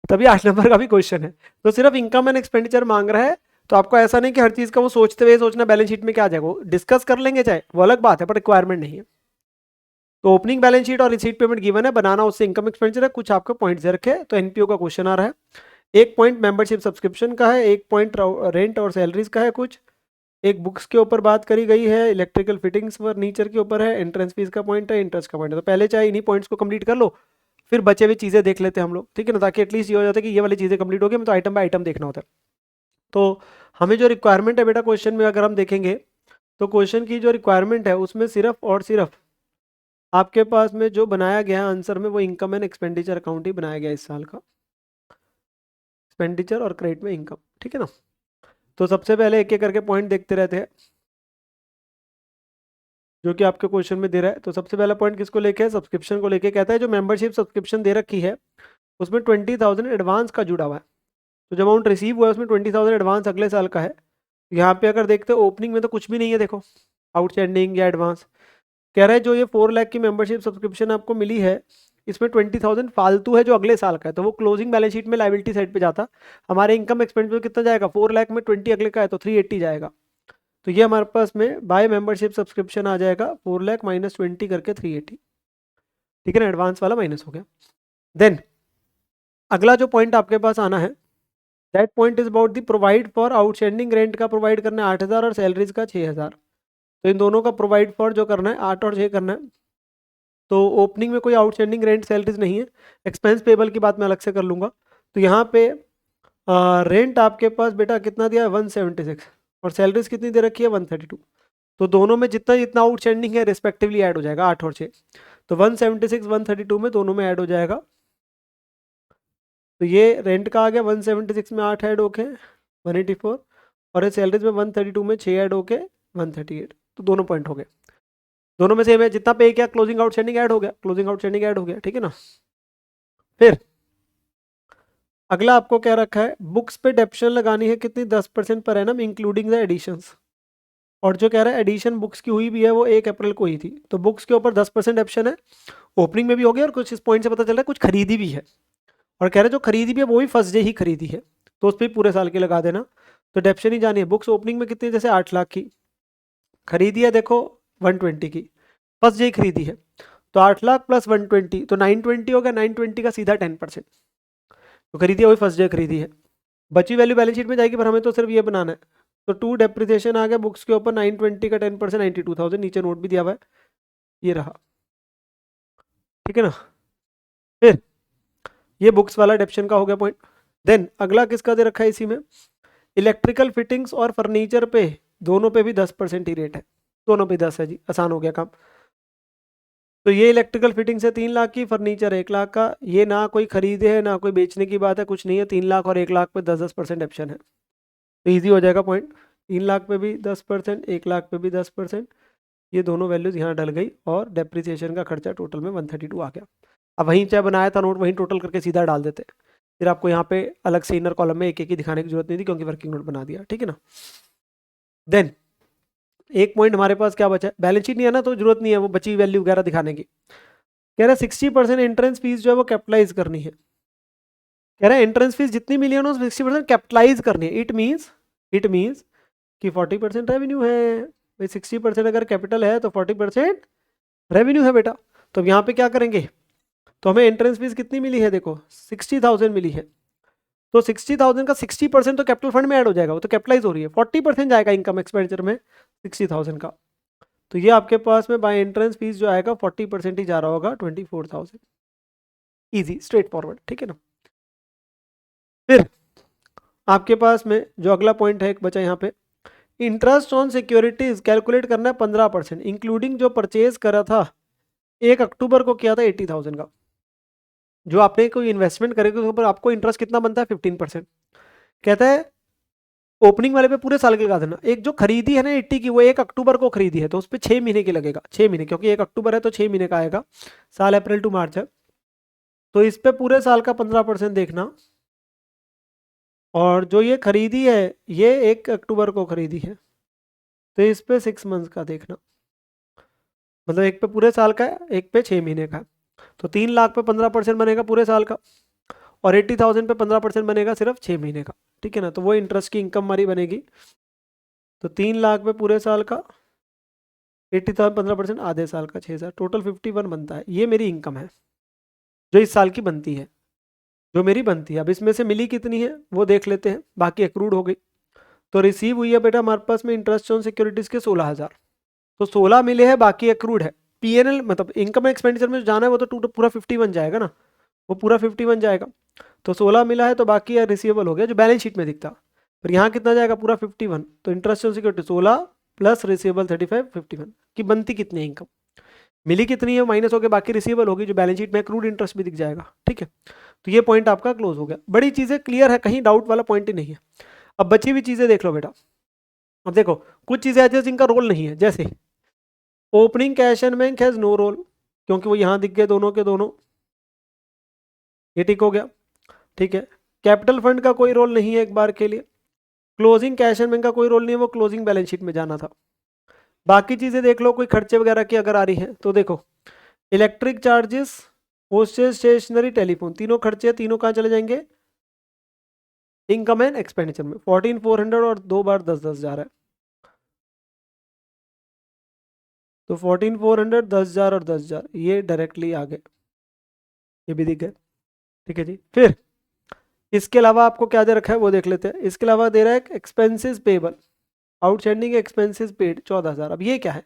Speaker 1: तभी 8 नंबर का भी क्वेश्चन है। तो सिर्फ इनकम एंड एक्सपेंडिचर मांग रहा है, तो आपको ऐसा नहीं कि हर चीज का वो सोचते हुए सोचना बैलेंस शीट में क्या आ जाएगा, वो डिस्कस कर लेंगे चाहे, वो अलग बात है, पर रिक्वायरमेंट नहीं है। तो ओपनिंग बैलेंस शीट और रिसीट पेमेंट गिवन है, बनाना उससे इनकम एक्सपेंडिचर है, कुछ आपको पॉइंट्स दे रखे, तो एनपीओ का क्वेश्चन आ रहा है। एक पॉइंट मेंबरशिप सब्सक्रिप्शन का है, एक पॉइंट रेंट और सैलरीज का है, कुछ एक बुक्स के ऊपर बात करी गई है, इलेक्ट्रिकल फिटिंग्स फर्नीचर के ऊपर है, एंट्रेंस फीस का पॉइंट है, इंटरेस्ट का पॉइंट है। तो पहले चाहे इन्हीं पॉइंट्स को कंप्लीट कर लो, फिर बचे हुए चीज़ें देख लेते हैं हम लोग, ठीक है ना, ताकि एटलीस्ट ये हो जाता है कि ये वाली चीज़ें कंप्लीट हो गई, हमें तो आइटम बाय आइटम देखना होता है। तो हमें जो रिक्वायरमेंट है बेटा क्वेश्चन में अगर हम देखेंगे, तो क्वेश्चन की जो रिक्वायरमेंट है उसमें सिर्फ और सिर्फ आपके पास में जो बनाया गया है आंसर में, वो इनकम एंड एक्सपेंडिचर अकाउंट ही बनाया गया इस साल का, एक्सपेंडिचर और क्रेडिट में इनकम, ठीक है ना। तो सबसे पहले एक एक करके पॉइंट देखते रहते हैं जो कि आपके क्वेश्चन में दे रहा है। तो सबसे पहला पॉइंट किसको लेके है, सब्सक्रिप्शन को लेके, कहता है जो मेंबरशिप सब्सक्रिप्शन दे रखी है उसमें 20,000 एडवांस का जुड़ा हुआ है। तो जो अमाउंट रिसीव हुआ है उसमें 20,000 एडवांस अगले साल का है। यहाँ पे अगर देखते हो ओपनिंग में तो कुछ भी नहीं है, देखो आउटस्टैंडिंग या एडवांस। कह रहा है जो ये 4 लाख की मेंबरशिप सब्सक्रिप्शन आपको मिली है, इसमें 20,000 फालतू है जो अगले साल का है, तो वो क्लोजिंग बैलेंस शीट में लायबिलिटी साइड पे जाता। हमारे इनकम एक्सपेंडिचर कितना जाएगा, 4 लाख में 20 अगले का है तो 380 जाएगा। तो ये हमारे पास में बाय मेंबरशिप सब्सक्रिप्शन आ जाएगा 4 लाख माइनस 20 करके 380, ठीक है ना, एडवांस वाला माइनस हो गया। देन अगला जो पॉइंट आपके पास आना है, that point is about the provide for outstanding rent का प्रोवाइड करना है 8,000 और सैलरीज का 6,000। तो इन दोनों का प्रोवाइड फॉर जो करना है 8 और 6 करना है। तो ओपनिंग में कोई आउटस्टैंडिंग रेंट सैलरीज नहीं है, एक्सपेंस पेबल की बात मैं अलग से कर लूँगा। तो यहाँ पे रेंट आपके पास बेटा कितना दिया है 176 और सैलरीज कितनी दे रखी है 132। तो दोनों में जितना जितना आउटस्टैंडिंग है रिस्पेक्टिवली ऐड हो जाएगा 8 और 6। तो 176 132 में दोनों में ऐड हो जाएगा। तो ये रेंट का आ गया 176 में 8 ऐड होके 184 और सैलरीज में 132 में 6 ऐड होके 138। तो दोनों पॉइंट हो गए, दोनों में सेम है, जितना पे किया क्लोजिंग आउटस्टैंडिंग ऐड हो गया, क्लोजिंग आउटस्टैंडिंग ऐड हो गया, ठीक है ना। फिर अगला आपको क्या रखा है, बुक्स पे डेप्शन लगानी है कितनी 10% per annum including the editions. और जो कह रहा है एडिशन बुक्स की हुई भी है वो 1 अप्रैल को हुई थी, तो बुक्स के ऊपर 10% डेप्शन है, ओपनिंग में भी हो गया और कुछ इस पॉइंट से पता चल रहा है कुछ खरीदी भी है। और कह रहे जो खरीदी भी है वो भी फर्स्ट डे ही खरीदी है, तो उस पर पूरे साल की लगा देना। तो डेप्शन ही जानी है, बुक्स ओपनिंग में कितनी, जैसे 8 लाख की खरीदी है, देखो 120 की फर्स्ट डे ही खरीदी है, तो 8 लाख प्लस 120 तो 920 हो गया, 920 का सीधा 10%। तो खरीदी है वही फर्स्ट डे खरीदी है, बची वैल्यू बैलेंस शीट में जाएगी, पर हमें तो सिर्फ ये बनाना है। तो 2 डेप्रिसिएशन आ गया बुक्स के ऊपर 920 का 10% 92,000, नीचे नोट भी दिया हुआ है, ये रहा, ठीक है ना। फिर ये बुक्स वाला डेप्शन का हो गया पॉइंट। देन अगला किसका दे रखा है इसी में, इलेक्ट्रिकल फिटिंग्स और फर्नीचर पे दोनों पे भी 10% ही रेट है, दोनों पे 10 है जी, आसान हो गया काम। तो ये इलेक्ट्रिकल फिटिंग से 3 लाख की, फर्नीचर 1 लाख का, ये ना कोई खरीदे है ना कोई बेचने की बात है, कुछ नहीं है, 3 लाख और 1 लाख पे 10% ऑप्शन है, तो ईजी हो जाएगा पॉइंट। 3 लाख पे भी 10%, 1 लाख पे भी 10%, ये दोनों वैल्यूज यहाँ डल गई और डेप्रिसिएशन का खर्चा टोटल में 132 आ गया। अब वहीं चाहे बनाया था नोट वहीं टोटल करके सीधा डाल देते, फिर आपको यहाँ पे अलग से इनर कॉलम में एक एक ही दिखाने की जरूरत नहीं थी क्योंकि वर्किंग नोट बना दिया, ठीक है ना। देन एक पॉइंट हमारे पास क्या बचा है, बैलेंस शीट नहीं है ना तो जरूरत नहीं है वो बची वैल्यू वगैरह दिखाने की। कह रहा है 60% एंट्रेंस फीस जो है वो कैपिटलाइज करनी है। कह रहा है एंट्रेंस फीस जितनी मिली है ना 60% कैपिटलाइज करनी है। इट मीन्स कि 40% रेवेन्यू है भाई, 60% अगर कैपिटल है तो 40% रेवेन्यू है बेटा। तो अब यहाँ पे क्या करेंगे, तो हमें एंट्रेंस फीस कितनी मिली है, देखो 60,000 मिली है, तो 60,000 का 60% तो कैपिटल फंड में ऐड हो जाएगा, वो तो कैपिटलाइज हो रही है, 40% जाएगा इनकम एक्सपेंडिचर में 60,000 का। तो ये आपके पास में बाय एंट्रेंस फीस जो आएगा 40% ही जा रहा होगा 24,000, इजी स्ट्रेट फॉरवर्ड, ठीक है ना। फिर आपके पास में जो अगला पॉइंट है एक बचा यहाँ पे, इंटरेस्ट ऑन सिक्योरिटीज कैलकुलेट करना है 15%, इंक्लूडिंग जो परचेज करा था 1 अक्टूबर को किया था 80,000 का, जो आपने कोई इन्वेस्टमेंट करेगी उसके ऊपर आपको इंटरेस्ट कितना बनता है 15%। कहता है ओपनिंग वाले पे पूरे साल के लगा देना, एक जो खरीदी है ना 80 की वो 1 अक्टूबर को खरीदी है तो उस पर 6 महीने की लगेगा, 6 महीने, क्योंकि 1 अक्टूबर है तो 6 महीने का आएगा, साल अप्रैल टू मार्च है, तो इस पे पूरे साल का 15% देखना। और जो ये खरीदी है ये 1 अक्टूबर को खरीदी है तो इस पे 6 मंथ्स का देखना, मतलब एक पे पूरे साल का है एक पे 6 महीने का है। तो 3 लाख पे 15% बनेगा पूरे साल का और 80,000 पे 15% बनेगा सिर्फ 6 महीने का, ठीक है ना। तो वो इंटरेस्ट की इनकम हमारी बनेगी, तो 3 लाख पे पूरे साल का 80,000 15% आधे साल का 6,000, टोटल 51 बनता है। ये मेरी इनकम है जो इस साल की बनती है, जो मेरी बनती है। अब इसमें से मिली कितनी है वो देख लेते हैं, बाकी एक्रूड हो गई। तो रिसीव हुई है बेटा हमारे पास में इंटरेस्ट ऑन सिक्योरिटीज के 16,000, तो 16 मिले हैं, बाकी एक्रूड है। पीएनएल मतलब इनकम एक्सपेंडिचर में जो जाना है वो तो पूरा 50 बन जाएगा ना, वो पूरा 50 बन जाएगा। तो 16 मिला है तो बाकी यार रिसीवेबल हो गया जो बैलेंस शीट में दिखता। पर यहाँ कितना जाएगा, पूरा 51। तो interest on security 16 plus receivable 35, 51 की बनती कितनी है इनकम, मिली कितनी है माइनस हो गया, बाकी रिसीवेबल होगी जो बैलेंस शीट में एक्रूड इंटरेस्ट भी दिख जाएगा। ठीक है, तो ये पॉइंट आपका क्लोज हो गया। बड़ी चीज़ें क्लियर है, कहीं डाउट वाला पॉइंट ही नहीं है। अब बची हुई चीज़ें देख लो बेटा। अब देखो कुछ चीज़ें ऐसी जिनका रोल नहीं है, जैसे opening cash and bank has no role, क्योंकि वो यहाँ दिख गए दोनों के दोनों, ये टिक हो गया। ठीक है, कैपिटल फंड का कोई रोल नहीं है एक बार के लिए। क्लोजिंग कैश एंड बैंक का कोई रोल नहीं है, वो क्लोजिंग बैलेंस शीट में जाना था। बाकी चीज़ें देख लो, कोई खर्चे वगैरह की अगर आ रही है तो देखो, electric charges, postage, stationery, telephone, तीनों खर्चे, तीनों कहाँ चले जाएंगे, इनकम एंड एक्सपेंडिचर में। 14,400 और 2 बार 10,000 जा रहा है, तो 14,400, 10,000 और 10,000 ये डायरेक्टली आ गए, ये भी दिख गए। ठीक है जी, फिर इसके अलावा आपको क्या दे रखा है वो देख लेते हैं। इसके अलावा दे रहा है expenses payable, outstanding expenses paid 14,000। अब ये क्या है,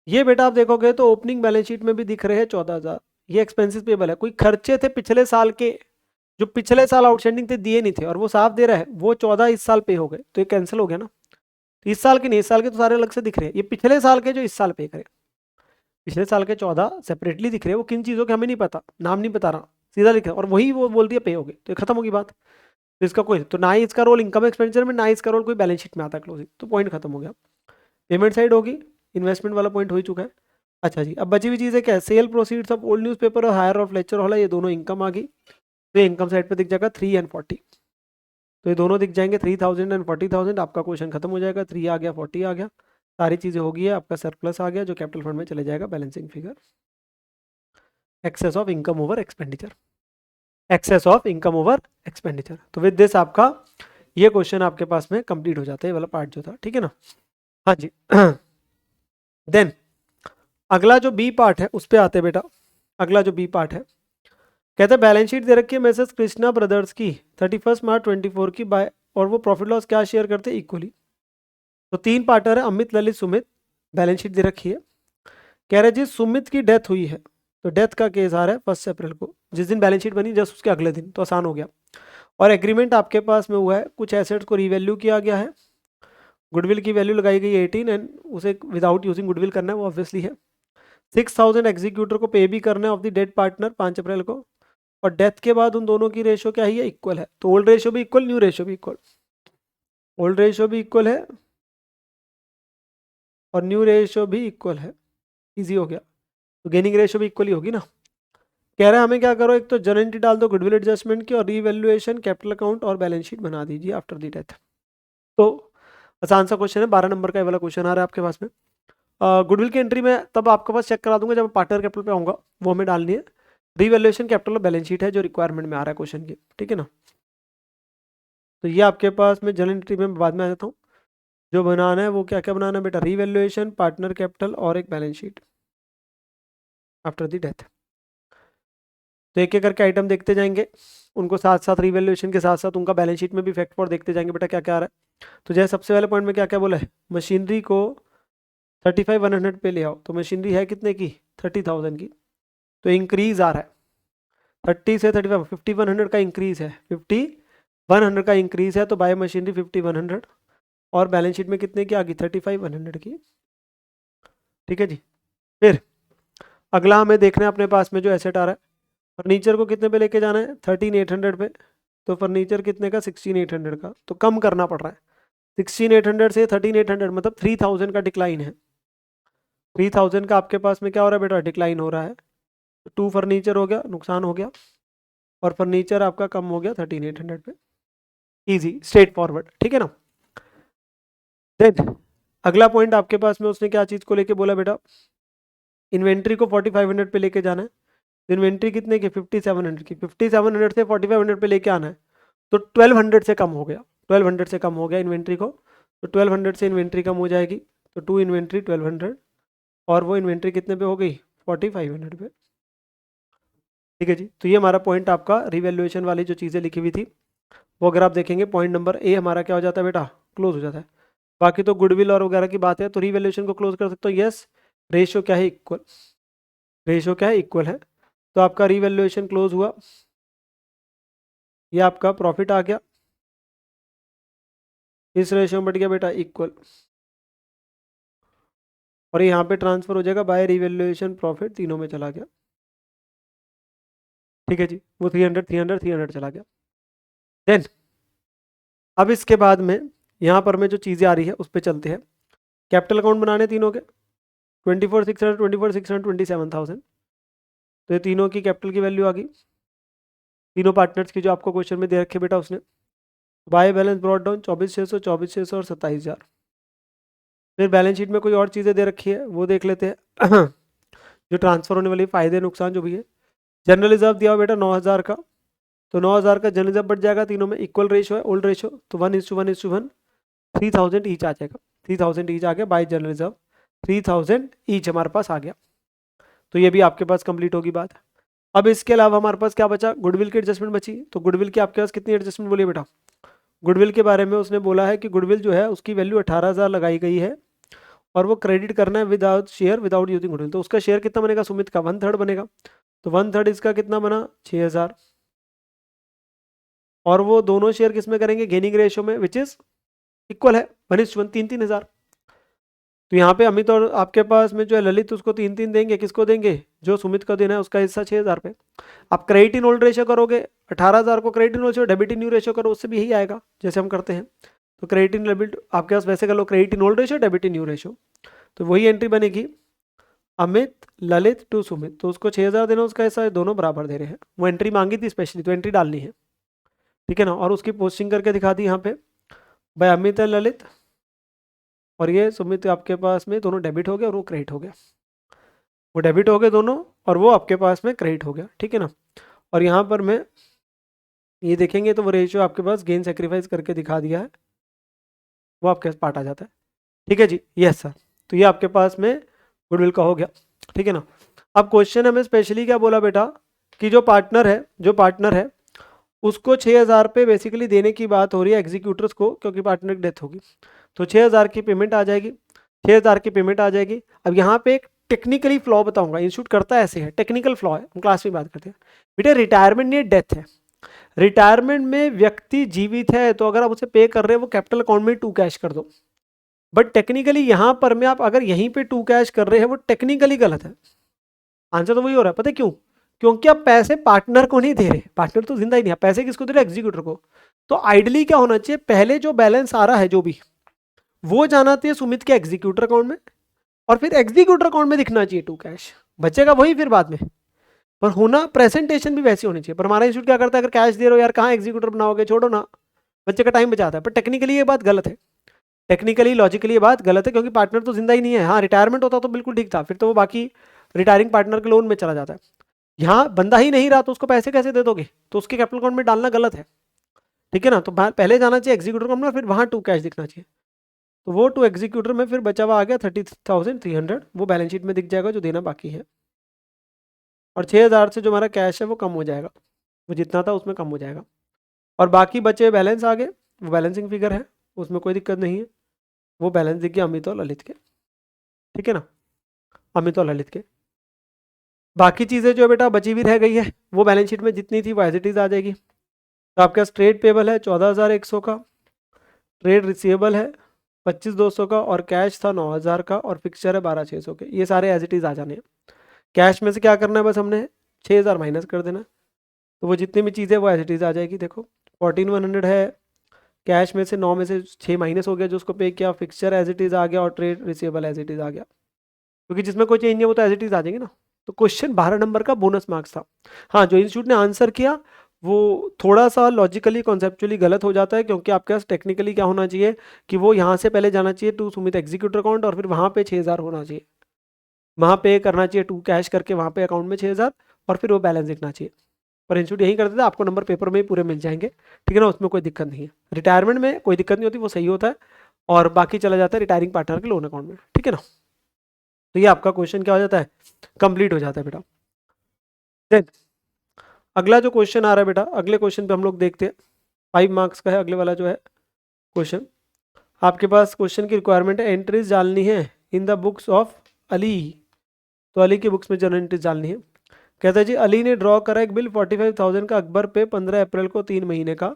Speaker 1: ये बेटा आप देखोगे तो ओपनिंग बैलेंस शीट में भी दिख रहे हैं 14,000, ये एक्सपेंसेस पेबल है। कोई खर्चे थे पिछले साल के, जो पिछले साल आउटस्टैंडिंग थे दिए नहीं थे, और वो साफ दे रहा है, वो 14 इस साल पे हो गए, तो ये कैंसिल हो गया ना। तो इस साल के नहीं, इस साल के तो सारे अलग से दिख रहे हैं, ये पिछले साल के जो इस साल पे करे, पिछले साल के 14 सेपरेटली दिख रहे हैं। वो किन चीज़ों के हमें नहीं पता, नाम नहीं बता रहा, सीधा लिखा और वही वो बोल दिया पे हो गए, तो ये खत्म होगी बात। तो इसका कोई, तो ना ही इसका रोल इनकम एक्सपेंडिचर में, ना ही इसका रोल कोई बैलेंस शीट में आता है क्लोजिंग, तो पॉइंट खत्म हो गया। पेमेंट साइड होगी, इन्वेस्टमेंट वाला पॉइंट हो ही चुका है। अच्छा जी, अब बची हुई चीज़ है क्या, sale proceeds of old newspaper और हायर ऑफ लेक्चर हॉल है, ये दोनों इनकम आ गई। तो इनकम साइड पे दिख जाएगा 3 एंड 40, तो ये दोनों दिख जाएंगे 3,000 एंड 40,000। आपका क्वेश्चन खत्म हो जाएगा, 3 आ गया 40 आ गया, सारी चीज़ें हो गई है, आपका सरप्लस आ गया जो कैपिटल फंड में चले जाएगा, balancing figure, excess of income over expenditure, excess of income over expenditure. तो विद दिस आपका ये क्वेश्चन आपके पास में कंप्लीट हो जाता है, ये वाला पार्ट जो था। ठीक है ना, हाँ जी। देन अगला जो बी पार्ट है उस पे आते हैं बेटा। अगला जो बी पार्ट है, कहते हैं बैलेंस शीट दे रखी है मैसेज कृष्णा ब्रदर्स की 31 मार्च 24 की बाय, और वो प्रॉफिट लॉस क्या शेयर करते हैं, इक्वली। तो 3 पार्टनर है, अमित, ललित, सुमित। बैलेंस शीट दे रखी है, कह रहे जी सुमित की डेथ हुई है, तो डेथ का केस आ रहा है 1 अप्रैल को, जिस दिन बैलेंस शीट बनी जस्ट उसके अगले दिन, तो आसान हो गया। और एग्रीमेंट आपके पास में हुआ है, कुछ एसेट्स को रीवैल्यू किया गया है, गुडविल की वैल्यू लगाई गई 18 एंड उसे विदाउट यूजिंग गुडविल करना है, वो ऑब्वियसली है। 6,000 एग्जीक्यूटर को पे भी करना है ऑफ द डेड पार्टनर 5 अप्रैल को, और डेथ के बाद उन दोनों की रेशियो क्या है, इक्वल है। तो ओल्ड रेशियो भी इक्वल, न्यू रेशियो भी इक्वल, ओल्ड रेशियो भी इक्वल है और न्यू रेशियो भी इक्वल है, इजी हो गया। तो गेनिंग रेशियो भी इक्वल ही होगी ना। कह रहा है हमें क्या करो, एक तो जर्नल एंट्री डाल दो गुडविल एडजस्टमेंट की, और रीवैल्यूएशन कैपिटल अकाउंट और बैलेंस शीट बना दीजिए आफ्टर द डेथ। तो आसान सा क्वेश्चन है, 12 नंबर का ये वाला क्वेश्चन आ रहा है आपके पास में। गुडविल की एंट्री में तब आपके पास चेक करा दूंगा जब पार्टनर कैपिटल पे आऊँगा, वो हमें डालनी है। रीवैल्यूएशन कैपिटल और बैलेंस शीट है जो रिक्वायरमेंट में आ रहा है क्वेश्चन की, ठीक है ना। तो ये आपके पास में जर्नल एंट्री में बाद में आ जाता हूँ। जो बनाना है वो क्या क्या बनाना है बेटा, रीवैल्यूएशन, पार्टनर कैपिटल और एक balance sheet after the death. तो एक एक करके आइटम देखते जाएंगे, उनको साथ साथ रीवैल्यूएशन के साथ साथ उनका बैलेंस शीट में भी फैक्ट फॉर देखते जाएंगे बेटा क्या क्या आ रहा है। तो जैसे सबसे पहले पॉइंट में क्या क्या बोला है, मशीनरी को 35,100 पे ले आओ, तो मशीनरी है कितने की, 30,000 की, तो इंक्रीज आ रहा है 30 से 35, 5,100 का इंक्रीज है, 5,100 का इंक्रीज है, तो बाय मशीनरी 5,100 और बैलेंस शीट में कितने की आ गई, 35,100 की। ठीक है जी, फिर अगला हमें देखना है अपने पास में जो एसेट आ रहा है, फर्नीचर को कितने पे लेके जाना है, 13,800 पे, तो फर्नीचर कितने का, 16,800 का, तो कम करना पड़ रहा है। 16,800 से 13,800 मतलब 3,000 का डिक्लाइन है, 3,000 का आपके पास में क्या हो रहा है बेटा, डिक्लाइन हो रहा है। तो 2 फर्नीचर हो गया, नुकसान हो गया, और फर्नीचर आपका कम हो गया 13,800 पे, इजी स्ट्रेट फॉरवर्ड, ठीक है ना। देन अगला पॉइंट आपके पास में उसने क्या चीज़ को लेके बोला बेटा, इन्वेंट्री को 4,500 पे लेके जाना है। इन्वेंट्री कितने की, 5,700 की, 5,700 से 4,500 पे लेके आना है, तो 1,200 से कम हो गया, 1,200 से कम हो गया इन्वेंट्री को, तो 1,200 से इन्वेंट्री कम हो जाएगी, तो टू इन्वेंट्री 1,200 और वो इन्वेंट्री कितने पे हो गई, 4500 पे। ठीक है जी, तो ये हमारा पॉइंट आपका रिवैल्यूएशन वाली जो चीज़ें लिखी हुई थी वो अगर आप देखेंगे पॉइंट नंबर ए हमारा क्या हो जाता है बेटा, क्लोज हो जाता है। बाकी तो गुडविल और वगैरह की बात है, तो रिवैल्यूएशन को क्लोज कर सकते हो, यस। रेशियो क्या है, इक्वल। रेशियो क्या है, इक्वल है। तो आपका रिवैल्यूएशन क्लोज हुआ, ये आपका प्रॉफिट आ गया, इस रेशियो में बढ़ गया बेटा इक्वल, और यहाँ पे ट्रांसफर हो जाएगा बाय रिवैल्यूएशन प्रॉफिट, तीनों में चला गया। ठीक है जी, वो 300 चला गया। देन अब इसके बाद में यहाँ पर में जो चीज़ें आ रही है उस पर चलते हैं। कैपिटल अकाउंट बनाने तीनों के 24,600, 24,600, 27,000। तो ये तीनों की कैपिटल की वैल्यू आ गई, तीनों पार्टनर्स की जो आपको क्वेश्चन में दे रखे बेटा उसने। बाय बैलेंस ब्रॉट डाउन 24,600, 24,600 और 27,000। फिर बैलेंस शीट में कोई और चीज़ें दे रखी है वो देख लेते हैं। जो ट्रांसफर होने वाली फायदे नुकसान जो भी है। जनरल रिजर्व दिया हुआ बेटा 9,000 का, तो 9,000 का जनरल रिजर्व बढ़ जाएगा, तीनों में इक्वल रेशियो है, ओल्ड रेशियो, तो 1:1:1, 3,000 ईच आ जाएगा, 3,000 ईच आ गया बाय जनरल रिजर्व, 3,000 ईच हमारे पास आ गया। तो ये भी आपके पास कंप्लीट होगी बात। अब इसके अलावा हमारे पास क्या बचा, गुडविल की एडजस्टमेंट बची। तो गुडविल की आपके पास कितनी एडजस्टमेंट बोलिए बेटा। गुडविल के बारे में उसने बोला है कि गुडविल जो है उसकी वैल्यू 18,000 लगाई गई है और वो क्रेडिट करना है without share, without using goodwill. तो उसका शेयर कितना बनेगा, सुमित का 1/3 बनेगा, तो 1/3 इसका कितना बना, 6,000। और वो दोनों शेयर किस में करेंगे, गेनिंग रेशियो में, विच इज इक्वल है 1:1, 3,000। तो यहाँ पे अमित और आपके पास में जो है ललित उसको 3 देंगे, किसको देंगे, जो सुमित को देना है उसका हिस्सा 6,000 पे। आप क्रेडिट इन ओल्ड रेशियो करोगे, 18,000 को credit in ratio, debit in new ratio करो, उससे भी यही आएगा जैसे हम करते हैं। तो क्रेडिट इन डेबिट आपके पास वैसे कर लो, credit in old ratio, debit in new ratio, तो वही एंट्री बनेगी, अमित ललित टू सुमित, तो उसको 6,000 देना, उसका हिस्सा दोनों बराबर दे रहे हैं। वो एंट्री मांगी थी स्पेशली, तो एंट्री डालनी है, ठीक है ना। और उसकी पोस्टिंग करके दिखा दी यहाँ पे, भाई अमित है ललित और ये सुमित आपके पास में दोनों डेबिट हो गया और वो क्रेडिट हो गया, वो डेबिट हो गए दोनों और वो आपके पास में क्रेडिट हो गया, ठीक है ना। और यहाँ पर मैं ये देखेंगे तो वो रेशियो आपके पास गेन सेक्रीफाइस करके दिखा दिया है, वो आपके पास पार्ट आ जाता है, ठीक है जी, यस सर। तो ये आपके पास में गुडविल का हो गया, ठीक है ना। अब क्वेश्चन हमें स्पेशली क्या बोला बेटा कि जो पार्टनर है उसको 6,000 पे बेसिकली देने की बात हो रही है एग्जीक्यूटर्स को, क्योंकि पार्टनर की डेथ होगी, तो 6,000 की पेमेंट आ जाएगी, 6,000 की पेमेंट आ जाएगी। अब यहाँ पे एक टेक्निकली फ्लॉ बताऊंगा, इंस्टीट्यूट करता है ऐसे है, टेक्निकल फ्लॉ है, हम क्लास में बात करते हैं बेटा। रिटायरमेंट नहीं, डेथ है। रिटायरमेंट में व्यक्ति जीवित है तो अगर आप उसे पे कर रहे हो वो कैपिटल अकाउंट में 2 कैश कर दो, बट टेक्निकली यहाँ पर में आप अगर यहीं पे 2 कैश कर रहे हैं वो टेक्निकली गलत है। आंसर तो वही हो रहा है, पता है क्यों, क्योंकि आप पैसे पार्टनर को नहीं दे रहे, पार्टनर तो जिंदा ही नहीं है, पैसे किसको दे रहे, एग्जीक्यूटर को। तो आइडली क्या होना चाहिए, पहले जो बैलेंस आ रहा है जो भी वो जाना चाहिए सुमित के एग्जीक्यूटर अकाउंट में, और फिर एग्जीक्यूटर अकाउंट में दिखना चाहिए 2 कैश, बचेगा वही फिर बाद में, पर होना प्रेजेंटेशन भी वैसी होनी चाहिए। पर हमारा इंस्टीट्यूट क्या करता है, अगर कैश दे रहे हो यार कहाँ एग्जीक्यूटर बनाओगे, छोड़ो ना, बच्चे का टाइम बचाता है। पर टेक्निकली ये बात गलत है, टेक्निकली लॉजिकली ये बात गलत है, क्योंकि पार्टनर तो जिंदा ही नहीं है। हाँ रिटायरमेंट होता तो बिल्कुल ठीक था, फिर तो वो बाकी रिटायरिंग पार्टनर के लोन में चला जाता है। यहाँ बंदा ही नहीं रहा तो उसको पैसे कैसे दे दोगे, तो उसके कैपिटल अकाउंट में डालना गलत है, ठीक है ना। तो पहले जाना चाहिए एग्जीक्यूटर अकाउंट में, फिर वहाँ 2 कैश दिखना चाहिए। तो वो 2 एग्जीक्यूटर में फिर बचा हुआ आ गया 30,300, वो बैलेंस शीट में दिख जाएगा जो देना बाकी है। और 6,000 से जो हमारा कैश है वो कम हो जाएगा, वो जितना था उसमें कम हो जाएगा। और बाकी बचे बैलेंस आ गए, वो बैलेंसिंग फिगर है, उसमें कोई दिक्कत नहीं है। वो बैलेंस दिख गया अमित और ललित के, ठीक है ना, अमित और ललित के। बाकी चीज़ें जो बेटा बची हुई रह गई है वो बैलेंस शीट में जितनी थी वो एज इट इज़ आ जाएगी। तो आपके पास ट्रेड पेबल है 14,100 का, ट्रेड रिसीवेबल है 25,200 का, और कैश था 9,000 का, और फिक्सचर है 12,600 के। ये सारे एज इट इज़ आ जाने हैं। कैश में से क्या करना है, बस हमने 6,000 माइनस कर देना, तो वो जितनी भी चीज़ें वो एज इट इज़ आ जाएगी। देखो 14,100 है, कैश में से 9 में से 6 माइनस हो गया जो उसको पे किया, फिक्सचर एज इट इज़ आ गया, और trade receivable as it is आ गया, क्योंकि जिसमें कोई चेंज नहीं है वो तो एज इट इज़ आ जाएंगे ना। तो क्वेश्चन 12 नंबर का बोनस मार्क्स था। हाँ जो इंस्टीट्यूट ने आंसर किया वो थोड़ा सा लॉजिकली कॉन्सेप्चुअली गलत हो जाता है, क्योंकि आपके पास टेक्निकली क्या होना चाहिए कि वो यहाँ से पहले जाना चाहिए टू सुमित एग्जीक्यूटर अकाउंट, और फिर वहाँ पे 6,000 होना चाहिए, वहाँ पे करना चाहिए 2 कैश करके वहाँ पे अकाउंट में 6,000, और फिर वो बैलेंस दिखना चाहिए। पर इंस्टीट्यूट यही करते थे, आपको नंबर पेपर में ही पूरे मिल जाएंगे, ठीक है ना, उसमें कोई दिक्कत नहीं है। रिटायरमेंट में कोई दिक्कत नहीं होती, वो सही होता है, और बाकी चला जाता है रिटायरिंग पार्टनर के लोन अकाउंट में, ठीक है ना। तो ये आपका क्वेश्चन क्या हो जाता है, कंप्लीट हो जाता है बेटा। देन अगला जो क्वेश्चन आ रहा है बेटा, अगले क्वेश्चन पे हम लोग देखते हैं, 5 मार्क्स का है अगले वाला जो है क्वेश्चन। आपके पास क्वेश्चन की रिक्वायरमेंट है एंट्रीज डालनी है इन द बुक्स ऑफ अली। तो अली की बुक्स में जर्नल एंट्रीज डालनी है। कहता है जी अली ने ड्रॉ करा एक बिल 45,000 का अकबर पे 15 अप्रैल को 3 महीने का,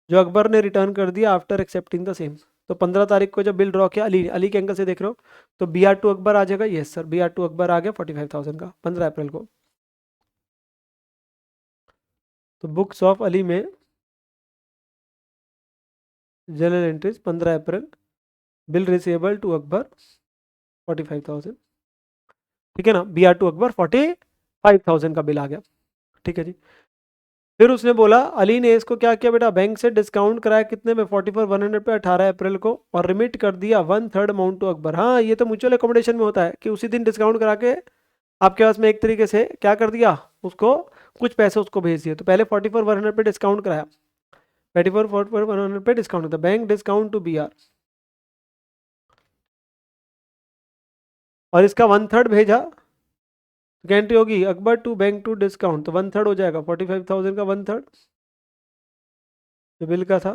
Speaker 1: जो अकबर ने रिटर्न कर दिया आफ्टर एक्सेप्टिंग द सेम। तो 15 तारीख को जब बिल ड्रॉ किया, अली अली के एंगल से देख रहे हो तो BR2 अकबर आ जाएगा। यस सर, BR2 अकबर आ गया 45,000 का 15 अप्रैल को। तो बुक्स ऑफ अली में general entries 15 April, bill receivable to Akbar 45,000। ठीक है ना, BR2 अकबर 45,000 का बिल आ गया। ठीक है जी। फिर उसने बोला अली ने इसको क्या किया बेटा, बैंक से डिस्काउंट कराया कितने में, 44,100 पे 18 अप्रैल को, और रिमिट कर दिया 1/3 अमाउंट टू अकबर। हाँ ये तो म्यूचुअल अकोमोडेशन में होता है कि उसी दिन डिस्काउंट करा के आपके पास में एक तरीके से क्या कर दिया, उसको कुछ पैसे उसको भेज दिए। तो पहले 44,100 पे डिस्काउंट कराया, 44,100 पे डिस्काउंट होता है, बैंक डिस्काउंट टू BR, और इसका 1/3 भेजा तो क्या एंट्री होगी, Akbar to bank to discount, तो 1/3 हो जाएगा 45,000 का 1/3 जो बिल का था,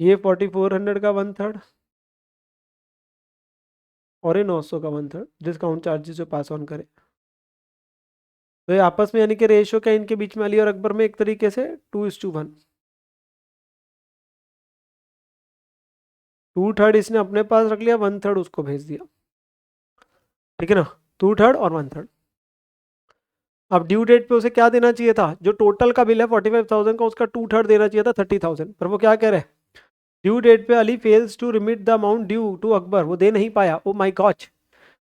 Speaker 1: ये 4400 का 1/3, और ये 900 का 1/3 डिस्काउंट चार्जेस जो पास ऑन करे। तो ये आपस में यानी कि रेशियो क्या इनके बीच में, अली और अकबर में, एक तरीके से 2:1, 2/3 इसने अपने पास रख लिया, 1/3 उसको भेज दिया। ठीक है ना, 2/3 और 1/3। अब ड्यू डेट पे उसे क्या देना चाहिए था, जो टोटल का बिल है 45,000 का, उसका 2/3 देना चाहिए था 30,000, पर वो क्या कह रहे हैं, ड्यू डेट पे Ali fails to remit the amount due to Akbar, वो दे नहीं पाया, ओ माय गॉड।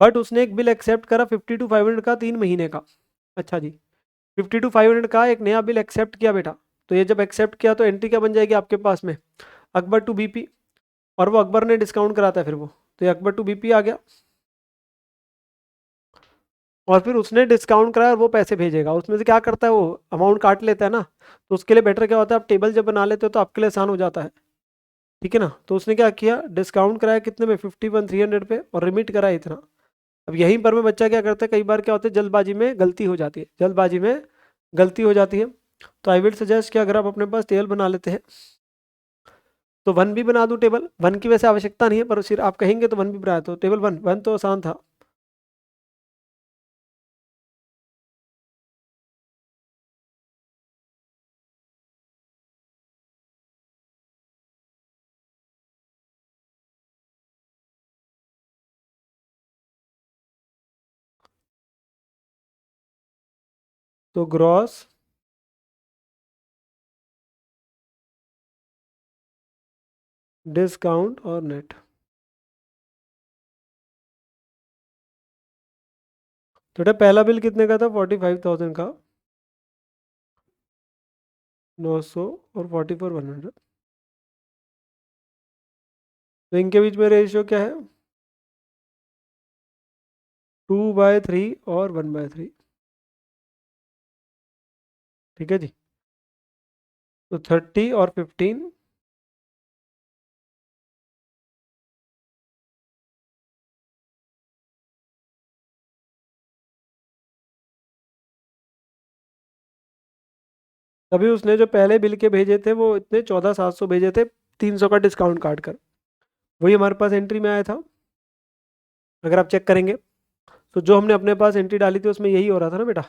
Speaker 1: बट उसने एक बिल एक्सेप्ट करा 52,500 का 3 महीने का। अच्छा जी, 52,500 का एक नया बिल एक्सेप्ट किया बेटा। तो ये जब एक्सेप्ट किया तो एंट्री क्या बन जाएगी आपके पास में, अकबर टू BP, और वो अकबर ने डिस्काउंट कराता है फिर वो, तो ये अकबर टू BP आ गया, और फिर उसने डिस्काउंट कराया और वो पैसे भेजेगा, उसमें से क्या करता है वो अमाउंट काट लेता है ना। तो उसके लिए बेटर क्या होता है, आप टेबल जब बना लेते हो तो आपके लिए आसान हो जाता है। ठीक है ना, तो उसने क्या किया, डिस्काउंट कराया कितने में, 51,300 पे, और रिमिट कराया इतना। अब यहीं पर में बच्चा क्या करता है, कई बार क्या होता है जल्दबाजी में गलती हो जाती है, जल्दबाजी में गलती हो जाती है। तो आई विल सजेस्ट कि अगर आप अपने पास टेबल बना लेते हैं तो 1 भी बना दूं टेबल, 1 की वैसे आवश्यकता नहीं है, पर सिर्फ आप कहेंगे तो 1 भी बनाया, तो टेबल 1 तो आसान था। तो ग्रॉस डिस्काउंट और नेट, तो बेटा पहला बिल कितने का था, 45,000 का, 900 और 44,100। तो इनके बीच में रेशियो क्या है, 2/3 और 1/3। ठीक है जी, तो 30 और 15, तभी उसने जो पहले बिल के भेजे थे वो इतने 14,700 भेजे थे, 300 का डिस्काउंट काट कर, वही हमारे पास एंट्री में आया था। अगर आप चेक करेंगे तो जो हमने अपने पास एंट्री डाली थी उसमें यही हो रहा था ना बेटा,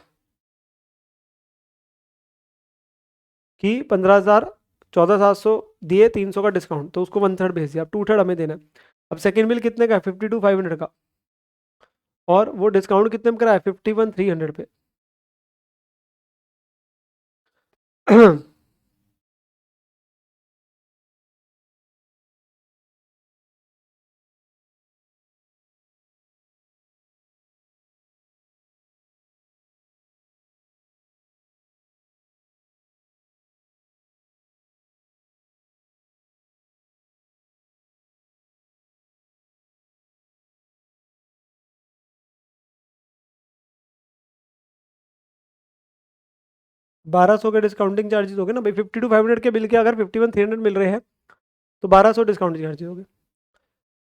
Speaker 1: कि 15,000, 14,700 दिए, 300 का डिस्काउंट, तो उसको 1/3 भेज दिया, अब 2/3 हमें देना है। अब सेकंड बिल कितने का है, 52,500 का, और वो डिस्काउंट कितने में कराया, 51,300 पे। ₹1,200 के डिस्काउंटिंग चार्जेस हो गए ना भाई, 52,500 के बिल के अगर 51,300 मिल रहे हैं तो 1,200 डिस्काउंटिंग चार्जेस हो गए।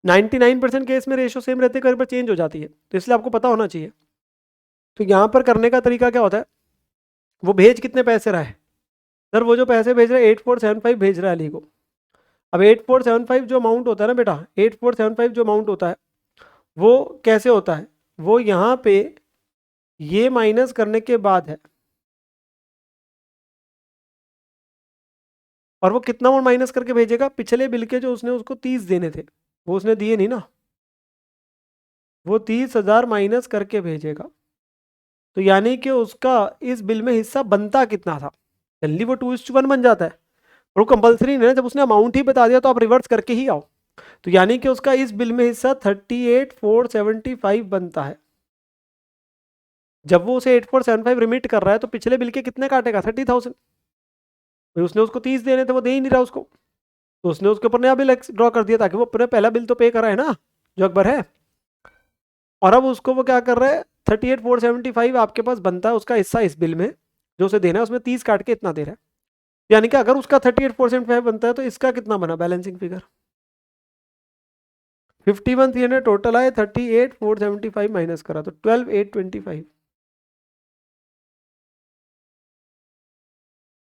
Speaker 1: 99% केस में रेशियो सेम रहते, कहीं पर चेंज हो जाती है, तो इसलिए आपको पता होना चाहिए। तो यहाँ पर करने का तरीका क्या होता है, वो भेज कितने पैसे रहा है सर, वो जो पैसे भेज रहा है 8475 भेज रहा है अली को। अब 8475 जो अमाउंट होता है ना बेटा, 8475 जो अमाउंट होता है वो कैसे होता है, वो यहाँ पे ये माइनस करने के बाद है, और वो कितना और माइनस करके भेजेगा, पिछले बिल के जो उसने उसको 30 देने थे वो उसने दिए नहीं ना, वो 30,000 माइनस करके भेजेगा। तो यानी कि उसका इस बिल में हिस्सा बनता कितना था, जल्दी वो 2:1 बन जाता है। और वो कंपलसरी नहीं है, जब उसने अमाउंट ही बता दिया तो आप रिवर्स करके ही आओ। तो यानी कि उसका इस बिल में हिस्सा 38,475 बनता है। जब वो उसे 8475 रिमिट कर रहा है तो पिछले बिल के कितने काटेगा, 30,000। उसने उसको 30 देने थे, वो दे ही नहीं रहा उसको, तो उसने उसके ऊपर नया बिल ड्रॉ कर दिया ताकि वो अपने पहला बिल तो पे करा है ना जो अकबर है। और अब उसको वो क्या कर रहा है, 38,475 आपके पास बनता है उसका हिस्सा इस बिल में जो उसे देना है, उसमें 30 काट के इतना दे रहा है। यानी कि अगर उसका 38,475 बनता है तो इसका कितना बना बैलेंसिंग फिगर, 51,300 टोटल आए, 38,475 माइनस करा तो 12,825।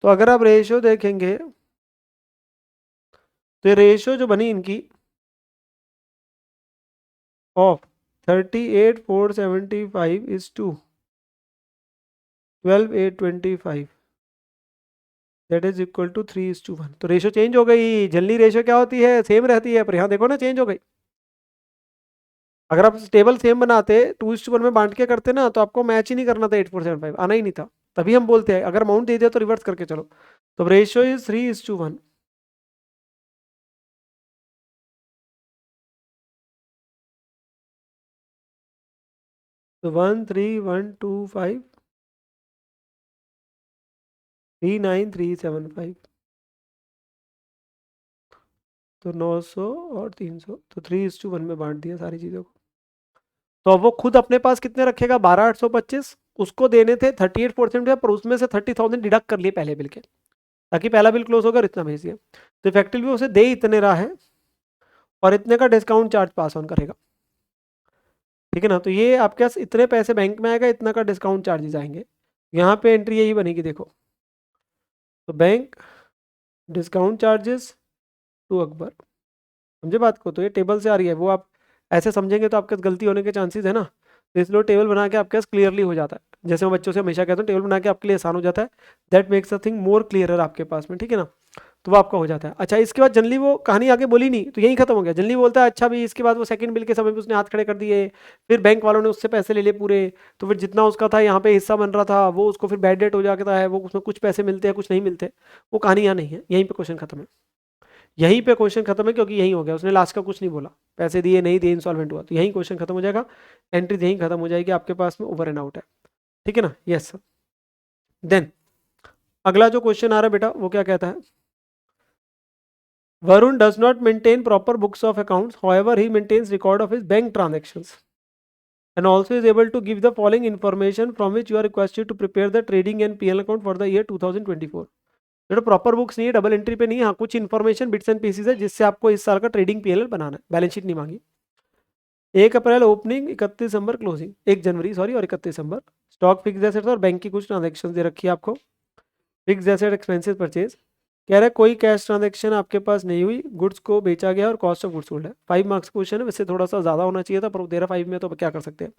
Speaker 1: तो अगर आप रेशियो देखेंगे तो ये रेशियो जो बनी इनकी of 38,475 is to 12,825, that is equal to 3:1। तो रेशियो चेंज हो गई, जनरली रेशियो क्या होती है, सेम रहती है, पर यहाँ देखो ना चेंज हो गई। अगर आप टेबल सेम बनाते 2:1 में बांट के करते ना तो आपको मैच ही नहीं करना था, 8475 आना ही नहीं था। तभी हम बोलते हैं अगर अमाउंट दे दिया तो रिवर्स करके चलो। तो रेशियो इज 3:1। तो 13125 39375, तो 900 और 300, तो 3:1 में बांट दिया सारी चीज़ों को। तो अब वो खुद अपने पास कितने रखेगा, 12,825। उसको देने थे 38% पर उसमें से 30,000 डिडक्ट कर लिए पहले बिल के, ताकि पहला बिल क्लोज होकर इतना भेज दिया। तो इफेक्टिवली उसे दे इतने रहा है और इतने का डिस्काउंट चार्ज पास ऑन करेगा, ठीक है ना। तो ये आपके पास इतने पैसे बैंक में आएगा, इतना का डिस्काउंट चार्जेस आएंगे। यहाँ पे एंट्री यही बनेगी देखो, तो bank discount charges to Akbar, समझे बात को। तो ये टेबल से आ रही है, वो आप ऐसे समझेंगे तो आपके गलती होने के चांसेस है ना, तो इसलिए टेबल बना के आपके पास क्लियरली हो जाता है। जैसे मैं बच्चों से हमेशा कहता हूँ टेबल बना के आपके लिए आसान हो जाता है, that makes a thing more clearer आपके पास में, ठीक है ना। तो वो आपका हो जाता है। अच्छा, इसके बाद जनरली वो कहानी आगे बोली नहीं तो यही खत्म हो गया। जनरली बोलता है अच्छा भी, इसके बाद वो सेकंड बिल के समय पे उसने हाथ खड़े कर दिए, फिर बैंक वालों ने उससे पैसे ले लिए पूरे, तो फिर जितना उसका था यहाँ पे हिस्सा बन रहा था वो उसको फिर बैड डेट हो जाता है, वो उसमें कुछ पैसे मिलते हैं कुछ नहीं मिलते। वो कहानी यहाँ नहीं है, यहीं पे क्वेश्चन खत्म है, यहीं पे क्वेश्चन खत्म है, क्योंकि यही हो गया, उसने लास्ट का कुछ नहीं बोला, पैसे दिए नहीं दिए इंस्टॉलमेंट हुआ, तो यहीं क्वेश्चन खत्म हो जाएगा, एंट्री यहीं खत्म हो जाएगी आपके पास में, ओवर एंड आउट है, ठीक है ना। Yes sir. देन अगला जो क्वेश्चन आ रहा है बेटा वो क्या कहता है, Varun does not maintain proper books of accounts. However, he maintains record of his bank transactions and also is able to give the following information from which you are requested to prepare the trading and P&L account for the year 2024. बेटा प्रॉपर बुक्स नहीं है, डबल एंट्री पे नहीं है, हाँ कुछ इन्फॉर्मेशन बिट्स एंड पीसेस है जिससे आपको इस साल का ट्रेडिंग पीएनएल बनाना है, बैलेंस शीट नहीं मांगी। 1 अप्रैल ओपनिंग, 31 दिसंबर क्लोजिंग, 1 जनवरी सॉरी और 31 दिसंबर। स्टॉक फिक्स एसेट्स और बैंक की कुछ ट्रांजेक्शन दे रखी है आपको। फिक्स एसेट एक्सपेंसेस परचेज, कह रहा है कोई कैश ट्रांजैक्शन आपके पास नहीं हुई, गुड्स को बेचा गया और कॉस्ट ऑफ गुड्स सोल्ड है। 5 मार्क्स क्वेश्चन है, वैसे थोड़ा सा ज़्यादा होना चाहिए था पर दे रहा 5 में, तो क्या कर सकते हैं,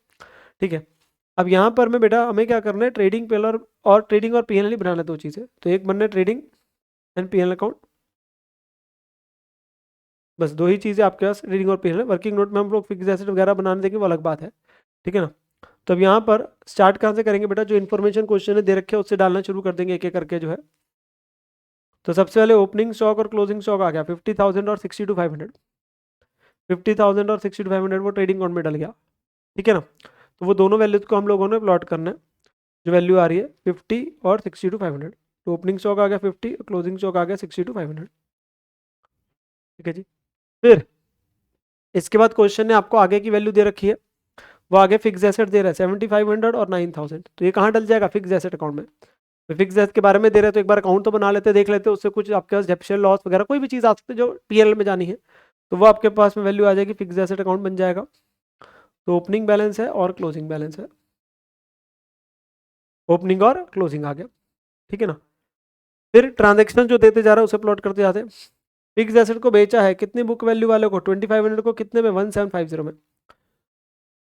Speaker 1: ठीक है। अब यहाँ पर मैं बेटा हमें क्या करना है, ट्रेडिंग पीएनएल और ट्रेडिंग और पीएनएल ही बनाना है, दो चीज़ें। तो एक बनना है ट्रेडिंग एंड पीएनएल अकाउंट, बस दो ही चीज़ें आपके पास, ट्रेडिंग और पीएनएल। वर्किंग नोट में हम लोग फिक्स एसेट वगैरह बनाने देंगे, वो अलग बात है, ठीक है ना। तो अब यहाँ पर स्टार्ट कहाँ से करेंगे बेटा, जो इन्फॉर्मेशन क्वेश्चन दे रखे हैं उससे डालना शुरू कर देंगे एक एक करके जो है। तो सबसे पहले ओपनिंग स्टॉक और क्लोजिंग स्टॉक आ गया 50,000 और 62,500, 50,000 और 62,500 वो ट्रेडिंग अकाउंट में डल गया, ठीक है ना। तो वो दोनों वैल्यूज को हम लोगों ने प्लॉट करना है, जो वैल्यू आ रही है 50 और 62,500। तो ओपनिंग स्टॉक आ गया 50, क्लोजिंग स्टॉक आ गया 62,500, ठीक है जी। फिर इसके बाद क्वेश्चन ने आपको आगे की वैल्यू दे रखी है, वो आगे फिक्स एसेट दे रहा है 7,500 और 9,000। तो ये कहाँ डल जाएगा, फिक्स एसेट अकाउंट में। तो फिक्स एसेट के बारे में दे रहे हैं तो एक बार अकाउंट तो बना लेते, देख लेते, उससे कुछ आपके पास डेप्शन लॉस वगैरह कोई भी चीज़ आ सकती है जो पीएनएल में जानी है। तो वो आपके पास में वैल्यू आ जाएगी, फिक्स एसेट अकाउंट बन जाएगा। तो ओपनिंग बैलेंस है और क्लोजिंग बैलेंस है, ओपनिंग और क्लोजिंग आ गया, ठीक है ना। फिर ट्रांजेक्शन जो देते जा रहा है उसे प्लॉट करते जाते हैं। फिक्स एसेट को बेचा है कितनी बुक वैल्यू वाले को, 2500 को, कितने में, 1750 में।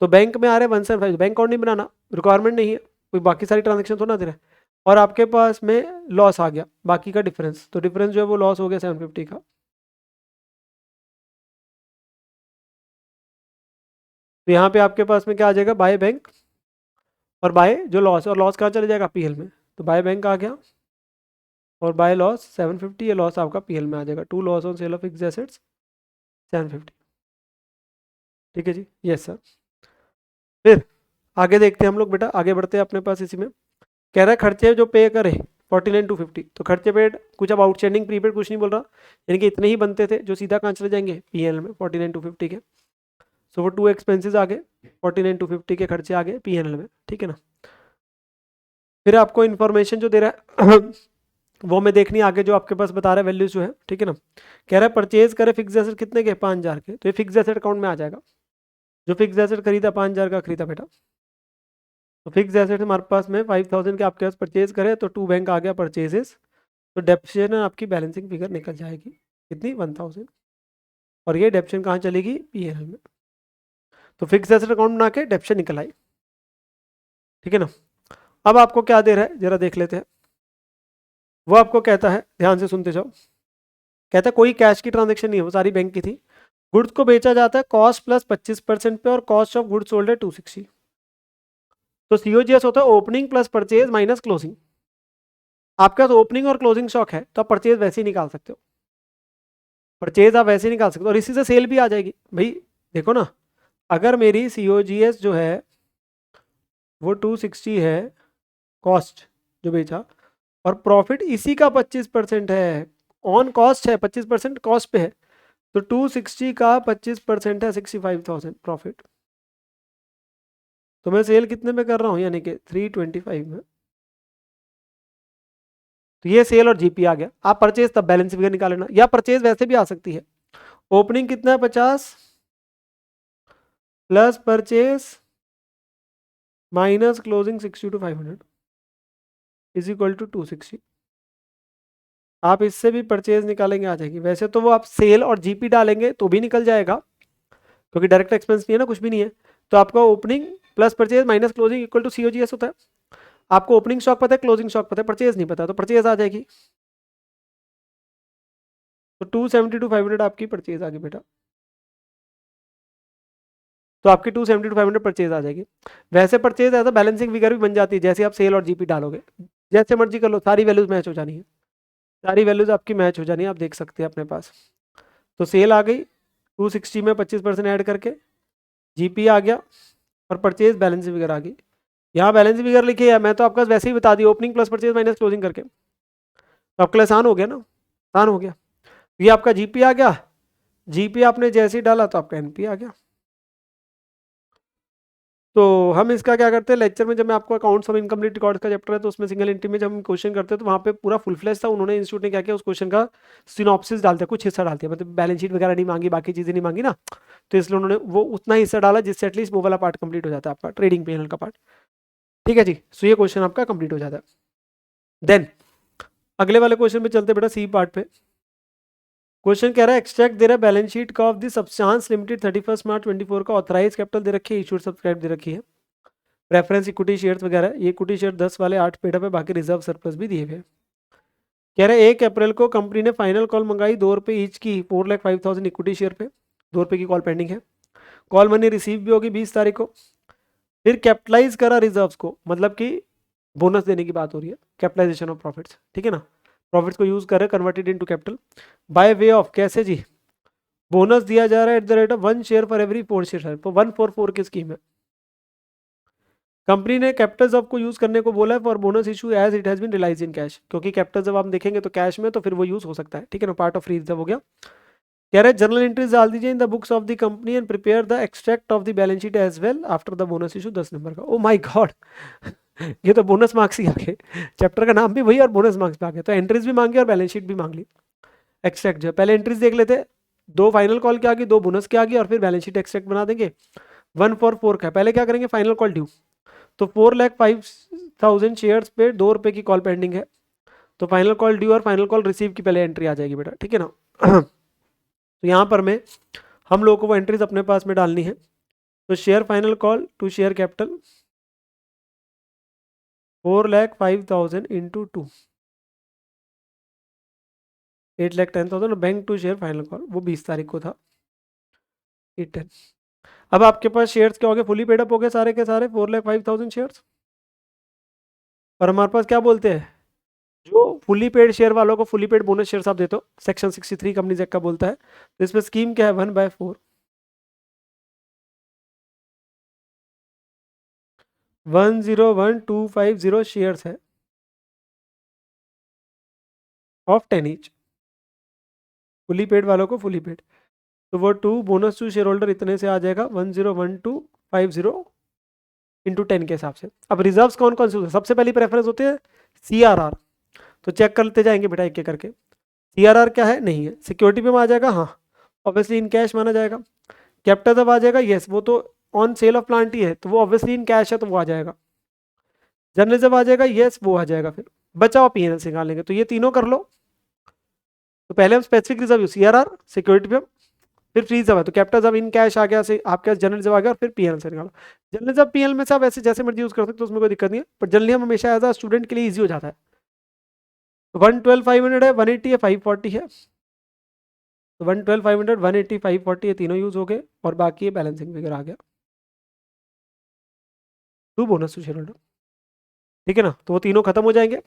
Speaker 1: तो बैंक में आ रहे हैं 1750, बैंक अकाउंट नहीं बनाना, रिक्वायरमेंट नहीं है, कोई बाकी सारी ट्रांजेक्शन थोड़ा ना दे रहा है। और आपके पास में लॉस आ गया, बाकी का डिफरेंस, तो डिफरेंस जो है वो लॉस हो गया 750 का। तो यहाँ पे आपके पास में क्या आ जाएगा, बाय बैंक और बाय जो लॉस, और लॉस कहाँ चले जाएगा, पीएल में। तो बाय बैंक आ गया और बाय लॉस 750, ये लॉस आपका पीएल में आ जाएगा, to loss on sale of fixed assets 750। ठीक है जी, यस सर। फिर आगे देखते हैं हम लोग बेटा, आगे बढ़ते हैं अपने पास इसी में। कह रहा है खर्चे जो पे करे 49,250, तो खर्चे पेड कुछ, अब आउटस्टैंडिंग प्रीपेड कुछ नहीं बोल रहा, यानी कि इतने ही बनते थे जो सीधा कहाँ चले जाएंगे, पीएल में 49,250 के। सो वो टू एक्सपेंसेस आ गए, 49,250 के खर्चे आ गए पीएनएल में, ठीक है ना। फिर आपको इन्फॉर्मेशन जो दे रहा है वो मैं देखनी आगे, जो आपके पास बता रहा है वैल्यूज जो है, ठीक है ना। कह रहा है परचेज करे फिक्स एसेट कितने के, 5,000 के, तो ये फिक्स एसेट अकाउंट में आ जाएगा। जो फिक्स एसेट खरीदा 5,000 का खरीदा बेटा, तो फिक्स एसेट हमारे पास में 5,000 के आपके पास परचेज करे, तो टू बैंक आ गया परचेजेस, तो डेप्शन आपकी बैलेंसिंग फिगर निकल जाएगी कितनी, 1,000। और ये डेप्शन कहाँ चलेगी, पीएनएल में। तो फिक्स एसेट अकाउंट बना के डेप्शन निकल आई, ठीक है ना। अब आपको क्या दे रहा है जरा देख लेते हैं। वो आपको कहता है, ध्यान से सुनते जाओ, कहता है कोई कैश की ट्रांजेक्शन नहीं है, वो सारी बैंक की थी। गुड्स को बेचा जाता है कॉस्ट प्लस 25% पे, और कॉस्ट ऑफ गुड्स सोल्ड है 260। तो सीओजीएस होता है opening plus purchase minus closing. आपके पास ओपनिंग और क्लोजिंग स्टॉक है तो आप परचेज वैसे ही निकाल सकते हो, परचेज आप वैसे ही निकाल सकते हो, और इसी से सेल भी आ जाएगी भाई। देखो ना, अगर मेरी सीओजीएस जो है वो 260 है कॉस्ट जो बेचा, और प्रॉफिट इसी का 25% है, ऑन कॉस्ट है, 25% कॉस्ट पे है, तो 260 का 25% है 65,000 प्रॉफिट। तो मैं सेल कितने में कर रहा हूँ, यानी कि 325 में। तो ये सेल और जीपी आ गया। आप परचेज तब बैलेंस फिगर निकाल लेना, या परचेज वैसे भी आ सकती है। ओपनिंग कितना है, 50 plus purchase minus closing 60 to 500 is equal to 260। आप इससे भी परचेज निकालेंगे आ जाएगी। वैसे तो वो आप सेल और जीपी डालेंगे तो भी निकल जाएगा, क्योंकि डायरेक्ट एक्सपेंस नहीं है ना, कुछ भी नहीं है। तो आपका opening plus purchase minus closing equal to COGS होता है। आपको ओपनिंग स्टॉक पता है, क्लोजिंग स्टॉक पता है, परचेज नहीं पता, तो परचेज आ जाएगी। तो 270 to 500 आपकी परचेज आ गई बेटा। तो आपकी 270 to 500 परचेज आ जाएगी। वैसे परचेज ऐसा बैलेंसिंग फिगर भी बन जाती है, जैसे आप सेल और जीपी डालोगे, जैसे मर्जी कर लो, सारी वैल्यूज मैच हो जानी है, सारी वैल्यूज आपकी मैच हो जानी है, आप देख सकते हैं अपने पास। तो सेल आ गई 260 में 25% ऐड करके, जीपी आ गया, और परचेज बैलेंस फिगर आ गई। यहाँ बैलेंस फिगर लिखी है, मैं तो आपका वैसे ही बता दी, opening plus purchase minus closing करके। तो आपके लिए आसान हो गया ना, आसान हो गया। ये आपका जीपी आ गया, जीपी आपने जैसे ही डाला तो आपका एनपी आ गया। तो हम इसका क्या करते हैं, लेक्चर में जब मैं आपको अकाउंट्स ऑफ इनकम्प्लीट रिकॉर्ड्स का चैप्टर है, तो उसमें सिंगल एंट्री में जब हम क्वेश्चन करते हैं तो वहाँ पे पूरा फुल फ्लैश था, उन्होंने इंस्टीट्यूट ने क्या किया, उस क्वेश्चन का सिनॉप्सिस डालते हैं, कुछ हिस्सा डालते हैं, मतलब बैलेंस शीट वगैरह नहीं मांगी, बाकी चीज़ें नहीं मांगी ना, तो इसलिए उन्होंने वो उतना हिस्सा डाला जिससे एटलीस्ट वो वाला पार्ट कंप्लीट हो जाता है आपका, ट्रेडिंग पैनल का पार्ट। ठीक है जी, सो ये क्वेश्चन आपका कंप्लीट हो जाता है। देन अगले वाले क्वेश्चन पे चलते बेटा, सी पार्ट पे। क्वेश्चन कह रहा है एक्सट्रैक्ट दे रहा है बैलेंस शीट का of the substance limited 31 March 24 का, ऑथराइज कैपिटल दे रखी है, इशूड सब्सक्राइब दे रखी है, रेफरेंस इक्विटी शेयर्स वगैरह, ये इक्विटी शेयर 10 वाले 8 पेड पे, बाकी रिजर्व सरप्लस भी दिए हुए। कह रहे 1 अप्रैल को कंपनी ने फाइनल कॉल मंगाई ₹2 ईच की, 4,05,000 इक्विटी शेयर पे, ₹2 की कॉल पेंडिंग है। कॉल मनी रिसीव भी होगी 20 तारीख को। फिर कैपिटलाइज करा रिजर्व्स को, मतलब कि बोनस देने की बात हो रही है, कैपिटलाइजेशन ऑफ प्रॉफिट्स, ठीक है ना, प्रॉफिट्स को यूज कर रहे, converted into capital by way of, कैसे जी, बोनस दिया जा रहा है at the rate of 1 share for every 4 share, तो 144 की स्कीम है। कंपनी ने कैपिटल जब को यूज करने को बोला है for bonus issue as it has been realised in cash, क्योंकि कैपिटल जब हम देखेंगे तो कैश में, तो फिर वो यूज हो सकता है, ठीक है ना, पार्ट ऑफ फ्री रिजर्व हो गया। कह रहे जनरल एंट्रीज डाल दीजिए in the books of the company and prepare the extract of the balance sheet as well after the bonus issue 10 number का। ओ माय गॉड ये तो बोनस मार्क्स ही आ गए, चैप्टर का नाम भी वही और बोनस मार्क्स भी आ गए, तो एंट्रीज भी मांगी और बैलेंस शीट भी मांग ली। एक्सट्रैक्ट जो है, पहले एंट्रीज देख लेते, 2 फाइनल कॉल की आ गई, 2 बोनस की आ गई, और फिर बैलेंस शीट एक्सट्रैक्ट बना देंगे। 1 फॉर 4 का पहले क्या करेंगे, फाइनल कॉल ड्यू, तो 4,05,000 शेयर्स पे 2 रुपए की कॉल पेंडिंग है, तो फाइनल कॉल ड्यू और फाइनल कॉल रिसीव की पहले एंट्री आ जाएगी बेटा, ठीक है ना। तो यहाँ पर में हम लोगों को वो एंट्रीज अपने पास में डालनी है। तो share final call to share capital 4,05,000 into 2, 8,10,000, bank to share final call वो 20 तारीख को था, 8/10। अब आपके पास शेयर्स क्या हो गए, फुली पेड अप हो गए सारे के सारे 4,05,000 शेयर्स। और हमारे पास क्या बोलते हैं, जो फुली पेड शेयर वालों को फुली पेड बोनस शेयर्स आप देते हो, सेक्शन 63 कंपनीज एक्ट का बोलता है। तो इसमें स्कीम क्या है, 1/4, 101,250 शेयर्स है ऑफ 10 ईच, फुली पेड वालों को फुली पेड, तो वो 2 बोनस टू शेयर होल्डर इतने से आ जाएगा 101,250 इंटू 10 के हिसाब से। अब रिजर्व्स कौन कौन से होते हैं, सबसे पहली प्रेफरेंस होती है CRR, तो चेक करते जाएंगे बेटा एक एक करके। CRR क्या है, नहीं है, सिक्योरिटी पे आ जाएगा, हाँ ऑब्वियसली इन कैश माना जाएगा। कैपिटल जब आ जाएगा, यस वो तो ऑन सेल ऑफ प्लांट ही है, तो वो ऑब्वियसली इन कैश है, तो वो आ जाएगा। जर्नलिज्म आ जाएगा, यस वो आ जाएगा। फिर बचा हुआ PNL से निकालेंगे, तो ये तीनों कर लो। तो पहले हम स्पेसिफिक रिजर्व CRR सिक्योरिटी पे, फिर फ्री जब है तो कैपिटल जब इन कैश आ गया से आपके पास जनरल जब आ गया, और फिर PNL से निकालो। जनरल जब PNL में से आप ऐसे जैसे मर्जी यूज कर सकते हो, तो उसमें कोई दिक्कत नहीं है, पर जनरली हम हमेशा एज अ स्टूडेंट के लिए ईजी हो जाता है। तो 112,500 है, 180 है, 540 है, तो 112,500, 180, 540 ये तीनों यूज हो गए, और बाकी ये बैलेंसिंग फिगर आ गया, 2 बोनस टू शेयर होल्डर, ठीक है ना। तो वो तीनों खत्म हो जाएंगे,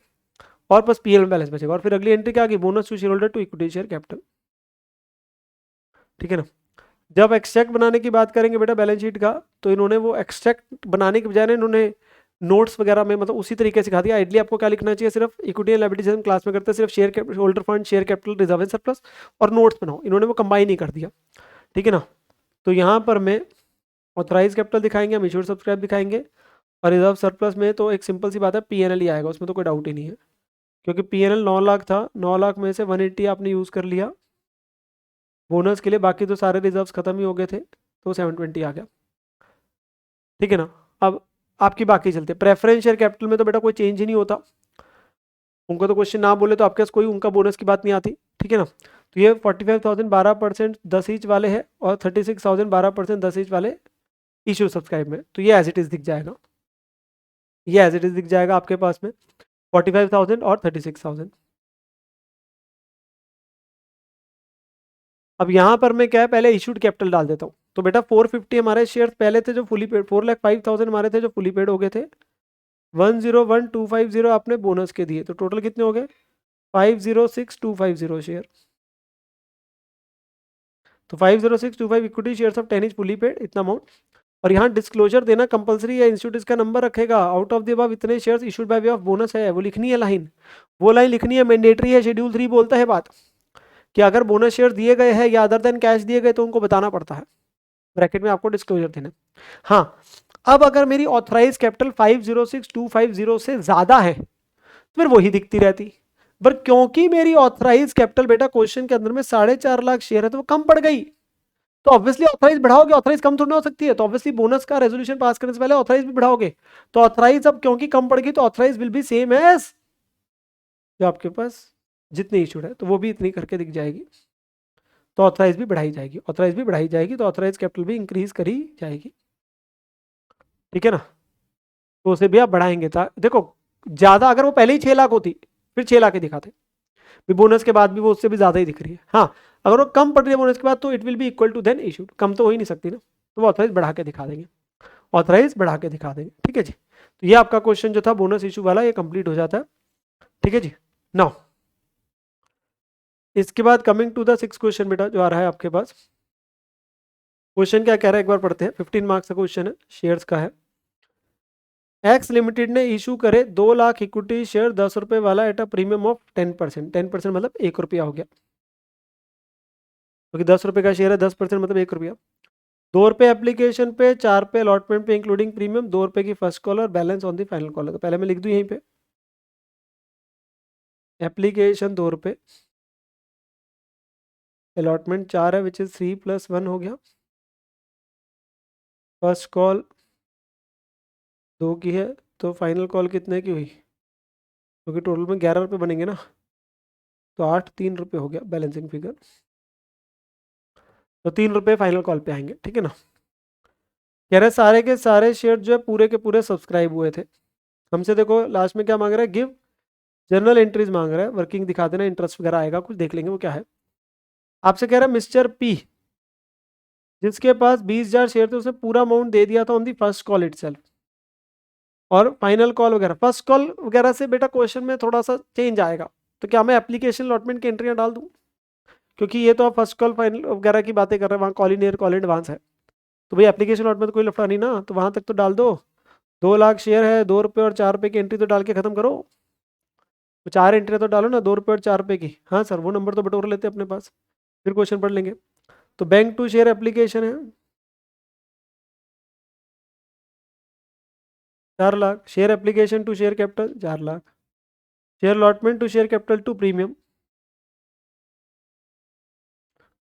Speaker 1: और बस PL बैलेंस बचेगा, और फिर अगली एंट्री क्या आ गई, bonus to share holder to equity share capital, ठीक है ना। जब एक्सट्रैक्ट बनाने की बात करेंगे बेटा बैलेंस शीट का, तो इन्होंने वो एक्सट्रैक्ट बनाने के बजाय इन्होंने नोट्स वगैरह में मतलब उसी तरीके से सिखा दिया। आइडली आपको क्या लिखना चाहिए, सिर्फ इक्विटी एंड लायबिलिटीज हम क्लास में करते हैं, सिर्फ share holder fund, share capital, reserve and surplus, और नोट्स बनाओ, इन्होंने वो कंबाइन ही कर दिया, ठीक है ना। तो यहाँ पर मैं ऑथराइज कैपिटल दिखाएंगे, हम इश्यूड सब्सक्राइब दिखाएंगे, और रिजर्व सरप्लस में तो एक सिंपल सी बात है PNL ही आएगा, उसमें तो कोई डाउट ही नहीं है, क्योंकि PNL 9 लाख था, 9 लाख में से 180 आपने यूज़ कर लिया बोनस के लिए, बाकी तो सारे रिजर्व्स खत्म ही हो गए थे, तो 720 आ गया, ठीक है ना। अब आपकी बाकी चलते, प्रेफरेंस शेयर कैपिटल में तो बेटा कोई चेंज ही नहीं होता, उनको तो क्वेश्चन ना बोले तो आपके पास कोई उनका बोनस की बात नहीं आती, ठीक है ना। तो ये 45,000 12% 10 ईच वाले हैं, और 36,000 12% 10 ईच वाले इशू सब्सक्राइब में, तो ये एज इट इज दिख जाएगा, ये एज इट इज दिख जाएगा आपके पास में 45,000 और 36,000। अब यहाँ पर मैं क्या है, पहले इशूड कैपिटल डाल देता हूँ। तो बेटा 450 हमारे शेयर पहले थे जो फुली पेड, 4,05,000 हमारे थे जो फुली पेड हो गए थे, 101,250 आपने बोनस के दिए, तो टोटल कितने हो गए, 506,250 शेयर। तो 50625 equity shares of 10 is fully paid, इतना अमाउंट। और यहाँ डिस्क्लोजर देना कंपलसरी है, इंस्टीट्यूट इसका नंबर रखेगा, आउट ऑफ द अबव इतने shares issued by way of bonus है, वो लिखनी है लाइन, वो लाइन लिखनी है, मैंडेटरी है, शेड्यूल 3 बोलता है बात कि अगर बोनस शेयर दिए गए हैं या अदर देन कैश दिए गए तो उनको बताना पड़ता है, ब्रैकेट में आपको डिस्क्लोजर देना। हाँ, अब अगर मेरी ऑथराइज कैपिटल 506,250 से ज्यादा है तो फिर वही दिखती रहती, पर क्योंकि मेरी ऑथराइज कैपिटल बेटा क्वेश्चन के अंदर में 4.5 लाख शेयर है, तो वो कम पड़ गई, तो ऑब्वियसली ऑथराइज बढ़ाओगे, ऑथराइज कम थोड़ी ना हो सकती है, तो ऑब्वियसली बोनस का रेजोल्यूशन पास करने से पहले ऑथराइज भी बढ़ाओगे, तो ऑथराइज अब क्योंकि कम पड़ गई, तो authorise will be same as जो आपके पास जितनी इशूड है, तो वो भी इतनी करके दिख जाएगी, तो ऑथराइज भी बढ़ाई जाएगी, ऑथराइज भी बढ़ाई जाएगी, तो ऑथराइज कैपिटल भी इंक्रीज करी जाएगी, ठीक है ना। तो उसे भी आप बढ़ाएंगे था, देखो ज्यादा अगर वो पहले ही 6 लाख होती फिर 6 लाख ही दिखाते, भी बोनस के बाद भी वो उससे भी ज्यादा ही दिख रही है। हाँ, अगर वो कम पड़ रही है बोनस के बाद, तो it will be equal to than issued, कम तो हो ही नहीं सकती ना, तो वो ऑथराइज बढ़ा के दिखा देंगे, ऑथराइज बढ़ा के दिखा देंगे, ठीक है जी। तो ये आपका क्वेश्चन जो था बोनस इशू वाला, ये कंप्लीट हो जाता है, ठीक है जी। नाउ इसके बाद coming to the 6th question बेटा जो आ रहा है आपके पास, क्वेश्चन क्या कह रहा है एक बार पढ़ते हैं, 15 मार्क्स का क्वेश्चन है, शेयर्स का है। एक्स लिमिटेड ने इशू करे 2 लाख इक्विटी शेयर 10 रुपए वाला एट अ प्रीमियम ऑफ 10%, 10% मतलब 1 रुपया हो गया, क्योंकि 10 रुपए का शेयर है, 10% मतलब 1 रुपया। 2 रुपये एप्लीकेशन पे, 4 पे अलॉटमेंट पे इंक्लूडिंग प्रीमियम, 2 रुपये की फर्स्ट कॉल और balance on the final call. तो पहले मैं लिख दूं यहीं पे, एप्लीकेशन 2 रुपये, अलॉटमेंट 4 है विच इज 3 + 1 हो गया। फर्स्ट कॉल 2 की है, तो फाइनल कॉल कितने की हुई, क्योंकि टोटल में 11 रुपये बनेंगे ना, तो 8 3 रुपये हो गया बैलेंसिंग फिगर। तो 3 रुपये फाइनल कॉल पे आएंगे, ठीक है ना। कह रहे सारे के सारे शेयर जो है पूरे के पूरे सब्सक्राइब हुए थे। हमसे देखो लास्ट में क्या मांग रहा है, गिव जर्नल एंट्रीज मांग रहा है, वर्किंग दिखा देना, इंटरेस्ट वगैरह आएगा कुछ, देख लेंगे वो क्या है। आपसे कह रहा है मिस्टर पी जिसके पास 20,000 शेयर थे उसने पूरा अमाउंट दे दिया था on the first call itself, और फाइनल कॉल वगैरह, फर्स्ट कॉल वगैरह से बेटा क्वेश्चन में थोड़ा सा चेंज आएगा। तो क्या मैं एप्लीकेशन अलॉटमेंट की एंट्रियां डाल दूं, क्योंकि ये तो आप फर्स्ट कॉल फाइनल वगैरह की बातें कर रहे हैं, वहाँ call in air call advance है, तो भाई एप्लीकेशन अलॉटमेंट तो कोई लफड़ा नहीं ना, तो वहां तक तो डाल दो। 2 लाख शेयर है, 2 रुपये और 4 रुपये की एंट्री तो डाल के खत्म करो। तो 4 एंट्री तो डालो ना, 2 रुपये और 4 रुपये की। हाँ सर, वो नंबर तो बटोर लेते हैं अपने पास, फिर क्वेश्चन पढ़ लेंगे। तो बैंक टू शेयर एप्लीकेशन है 4 lakh, share application to share capital 4 lakh, share allotment to share capital to premium